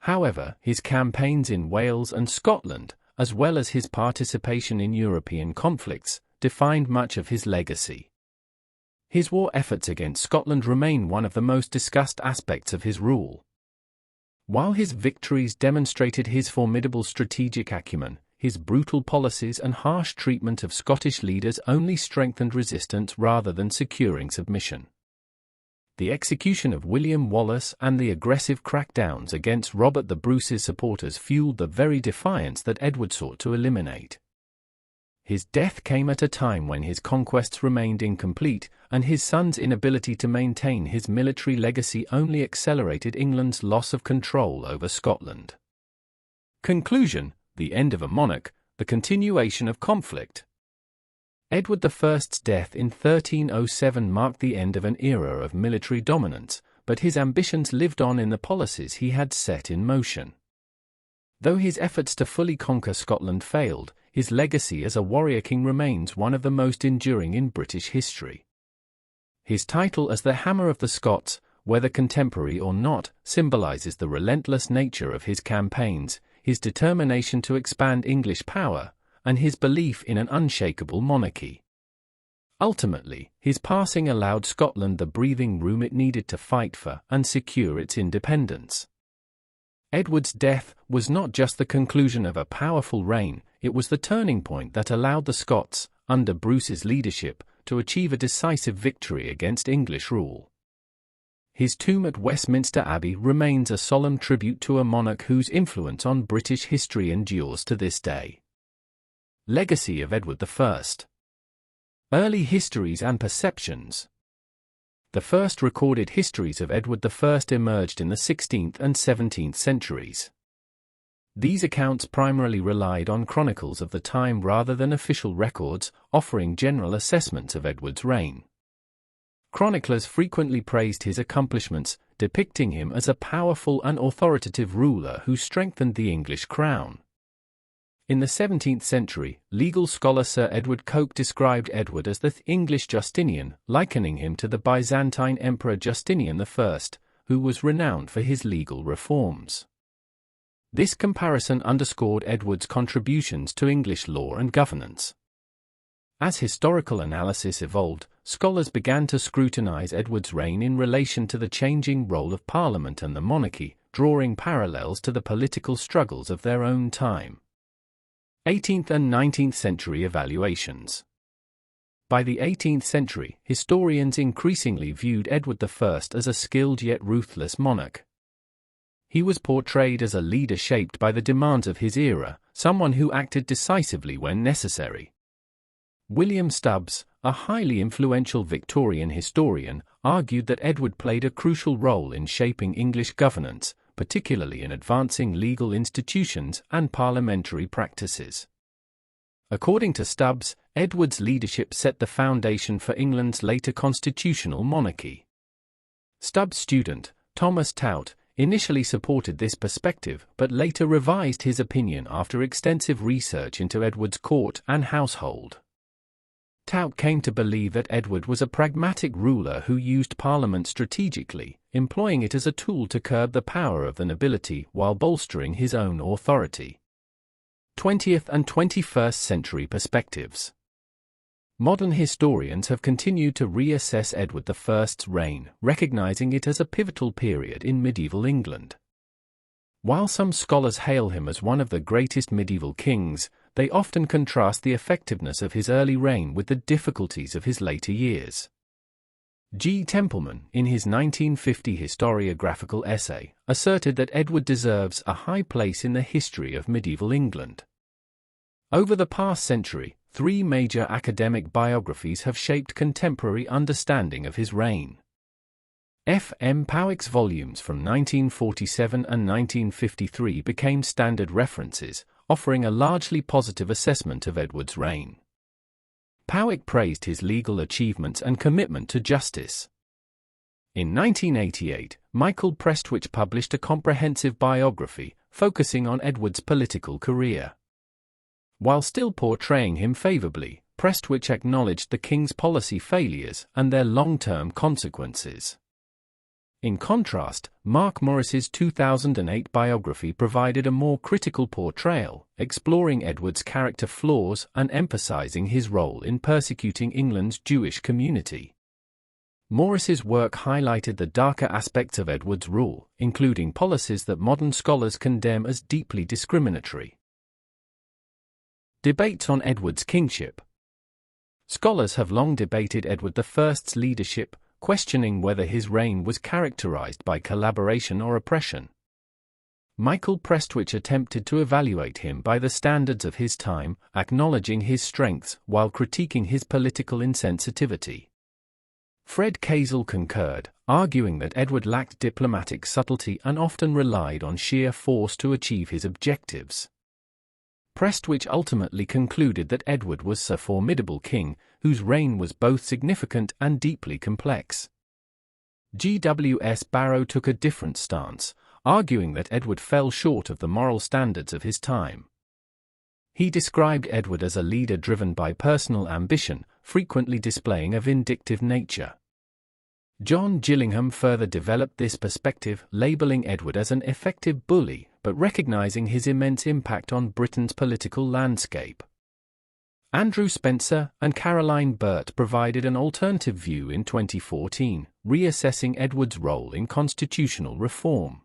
However, his campaigns in Wales and Scotland, as well as his participation in European conflicts, defined much of his legacy. His war efforts against Scotland remain one of the most discussed aspects of his rule. While his victories demonstrated his formidable strategic acumen, his brutal policies and harsh treatment of Scottish leaders only strengthened resistance rather than securing submission. The execution of William Wallace and the aggressive crackdowns against Robert the Bruce's supporters fueled the very defiance that Edward sought to eliminate. His death came at a time when his conquests remained incomplete, and his son's inability to maintain his military legacy only accelerated England's loss of control over Scotland. Conclusion: the end of a monarch, the continuation of conflict. Edward I's death in 1307 marked the end of an era of military dominance, but his ambitions lived on in the policies he had set in motion. Though his efforts to fully conquer Scotland failed, his legacy as a warrior king remains one of the most enduring in British history. His title as the Hammer of the Scots, whether contemporary or not, symbolizes the relentless nature of his campaigns, his determination to expand English power, and his belief in an unshakable monarchy. Ultimately, his passing allowed Scotland the breathing room it needed to fight for and secure its independence. Edward's death was not just the conclusion of a powerful reign, it was the turning point that allowed the Scots, under Bruce's leadership, to achieve a decisive victory against English rule. His tomb at Westminster Abbey remains a solemn tribute to a monarch whose influence on British history endures to this day. Legacy of Edward I. Early histories and perceptions. The first recorded histories of Edward I emerged in the 16th and 17th centuries. These accounts primarily relied on chronicles of the time rather than official records, offering general assessments of Edward's reign. Chroniclers frequently praised his accomplishments, depicting him as a powerful and authoritative ruler who strengthened the English crown. In the 17th century, legal scholar Sir Edward Coke described Edward as the English Justinian, likening him to the Byzantine Emperor Justinian I, who was renowned for his legal reforms. This comparison underscored Edward's contributions to English law and governance. As historical analysis evolved, scholars began to scrutinize Edward's reign in relation to the changing role of Parliament and the monarchy, drawing parallels to the political struggles of their own time. 18th and 19th century evaluations. By the 18th century, historians increasingly viewed Edward I as a skilled yet ruthless monarch. He was portrayed as a leader shaped by the demands of his era, someone who acted decisively when necessary. William Stubbs, a highly influential Victorian historian, argued that Edward played a crucial role in shaping English governance, particularly in advancing legal institutions and parliamentary practices. According to Stubbs, Edward's leadership set the foundation for England's later constitutional monarchy. Stubbs' student, Thomas Tout, initially supported this perspective but later revised his opinion after extensive research into Edward's court and household. Tout came to believe that Edward was a pragmatic ruler who used Parliament strategically, employing it as a tool to curb the power of the nobility while bolstering his own authority. 20th and 21st century perspectives. Modern historians have continued to reassess Edward I's reign, recognizing it as a pivotal period in medieval England. While some scholars hail him as one of the greatest medieval kings, they often contrast the effectiveness of his early reign with the difficulties of his later years. G. Templeman, in his 1950 historiographical essay, asserted that Edward deserves a high place in the history of medieval England. Over the past century, 3 major academic biographies have shaped contemporary understanding of his reign. F. M. Powick's volumes from 1947 and 1953 became standard references, offering a largely positive assessment of Edward's reign. Powick praised his legal achievements and commitment to justice. In 1988, Michael Prestwich published a comprehensive biography, focusing on Edward's political career. While still portraying him favorably, Prestwich acknowledged the king's policy failures and their long-term consequences. In contrast, Mark Morris's 2008 biography provided a more critical portrayal, exploring Edward's character flaws and emphasizing his role in persecuting England's Jewish community. Morris's work highlighted the darker aspects of Edward's rule, including policies that modern scholars condemn as deeply discriminatory. Debates on Edward's kingship. Scholars have long debated Edward I's leadership, questioning whether his reign was characterized by collaboration or oppression. Michael Prestwich attempted to evaluate him by the standards of his time, acknowledging his strengths while critiquing his political insensitivity. Fred Kazel concurred, arguing that Edward lacked diplomatic subtlety and often relied on sheer force to achieve his objectives. Prestwich ultimately concluded that Edward was a formidable king, whose reign was both significant and deeply complex. G.W.S. Barrow took a different stance, arguing that Edward fell short of the moral standards of his time. He described Edward as a leader driven by personal ambition, frequently displaying a vindictive nature. John Gillingham further developed this perspective, labeling Edward as an effective bully, but recognizing his immense impact on Britain's political landscape. Andrew Spencer and Caroline Burt provided an alternative view in 2014, reassessing Edward's role in constitutional reform.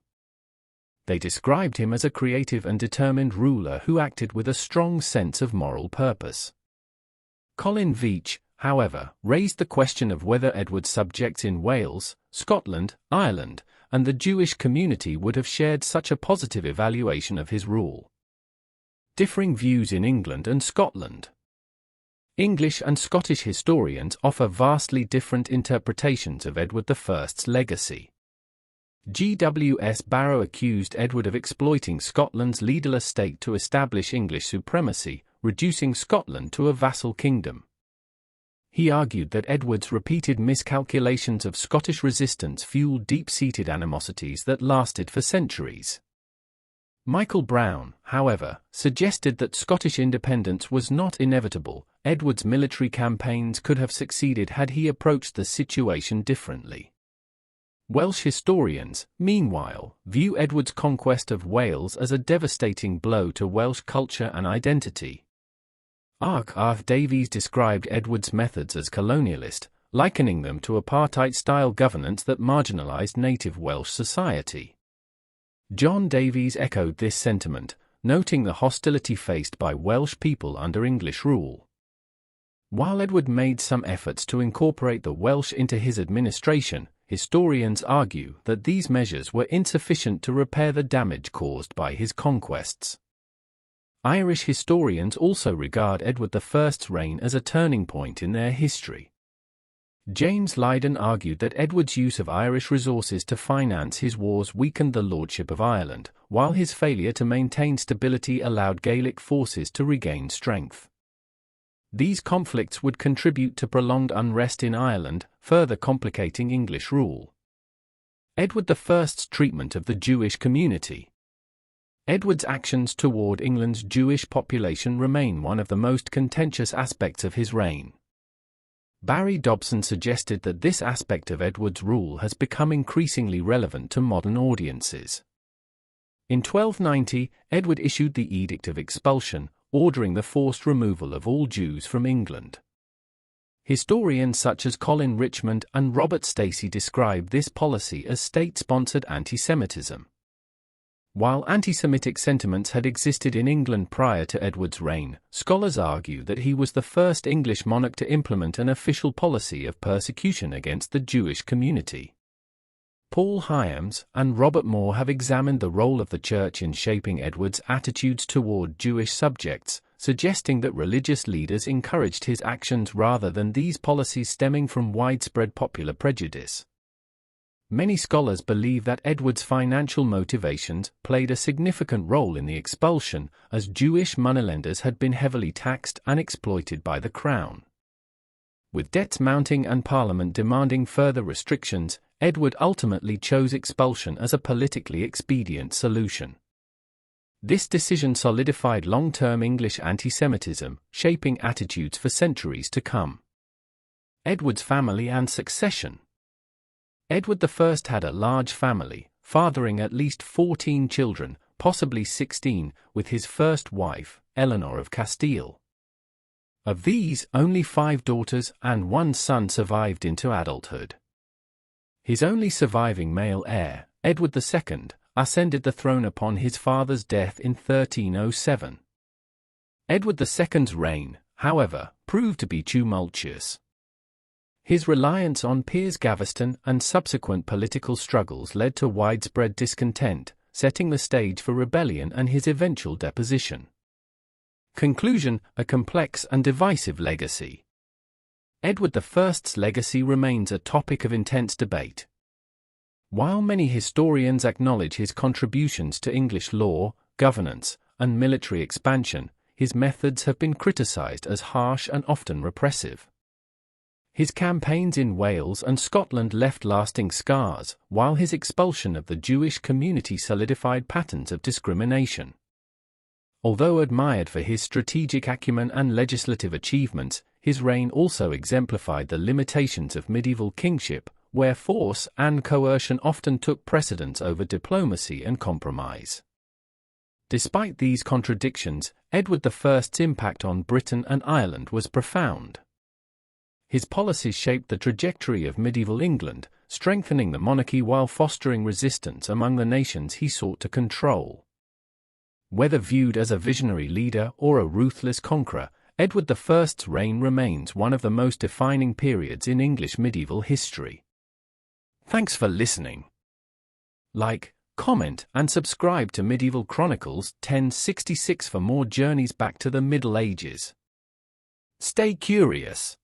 They described him as a creative and determined ruler who acted with a strong sense of moral purpose. Colin Veitch, however, raised the question of whether Edward's subjects in Wales, Scotland, Ireland, and the Jewish community would have shared such a positive evaluation of his rule. Differing views in England and Scotland. English and Scottish historians offer vastly different interpretations of Edward I's legacy. G.W.S. Barrow accused Edward of exploiting Scotland's leaderless state to establish English supremacy, reducing Scotland to a vassal kingdom. He argued that Edward's repeated miscalculations of Scottish resistance fueled deep-seated animosities that lasted for centuries. Michael Brown, however, suggested that Scottish independence was not inevitable. Edward's military campaigns could have succeeded had he approached the situation differently. Welsh historians, meanwhile, view Edward's conquest of Wales as a devastating blow to Welsh culture and identity. Arthur Davies described Edward's methods as colonialist, likening them to apartheid-style governance that marginalized native Welsh society. John Davies echoed this sentiment, noting the hostility faced by Welsh people under English rule. While Edward made some efforts to incorporate the Welsh into his administration, historians argue that these measures were insufficient to repair the damage caused by his conquests. Irish historians also regard Edward I's reign as a turning point in their history. James Lydon argued that Edward's use of Irish resources to finance his wars weakened the lordship of Ireland, while his failure to maintain stability allowed Gaelic forces to regain strength. These conflicts would contribute to prolonged unrest in Ireland, further complicating English rule. Edward I's treatment of the Jewish community. Edward's actions toward England's Jewish population remain one of the most contentious aspects of his reign. Barry Dobson suggested that this aspect of Edward's rule has become increasingly relevant to modern audiences. In 1290, Edward issued the Edict of Expulsion, ordering the forced removal of all Jews from England. Historians such as Colin Richmond and Robert Stacey describe this policy as state-sponsored anti-Semitism. While anti-Semitic sentiments had existed in England prior to Edward's reign, scholars argue that he was the first English monarch to implement an official policy of persecution against the Jewish community. Paul Hyams and Robert Moore have examined the role of the Church in shaping Edward's attitudes toward Jewish subjects, suggesting that religious leaders encouraged his actions rather than these policies stemming from widespread popular prejudice. Many scholars believe that Edward's financial motivations played a significant role in the expulsion, as Jewish moneylenders had been heavily taxed and exploited by the crown. With debts mounting and Parliament demanding further restrictions, Edward ultimately chose expulsion as a politically expedient solution. This decision solidified long-term English anti-Semitism, shaping attitudes for centuries to come. Edward's family and succession. Edward I had a large family, fathering at least 14 children, possibly 16, with his first wife, Eleanor of Castile. Of these, only 5 daughters and 1 son survived into adulthood. His only surviving male heir, Edward II, ascended the throne upon his father's death in 1307. Edward II's reign, however, proved to be tumultuous. His reliance on Piers Gaveston and subsequent political struggles led to widespread discontent, setting the stage for rebellion and his eventual deposition. Conclusion: a complex and divisive legacy. Edward I's legacy remains a topic of intense debate. While many historians acknowledge his contributions to English law, governance, and military expansion, his methods have been criticized as harsh and often repressive. His campaigns in Wales and Scotland left lasting scars, while his expulsion of the Jewish community solidified patterns of discrimination. Although admired for his strategic acumen and legislative achievements, his reign also exemplified the limitations of medieval kingship, where force and coercion often took precedence over diplomacy and compromise. Despite these contradictions, Edward I's impact on Britain and Ireland was profound. His policies shaped the trajectory of medieval England, strengthening the monarchy while fostering resistance among the nations he sought to control. Whether viewed as a visionary leader or a ruthless conqueror, Edward I's reign remains one of the most defining periods in English medieval history. Thanks for listening. Like, comment, and subscribe to Medieval Chronicles 1066 for more journeys back to the Middle Ages. Stay curious.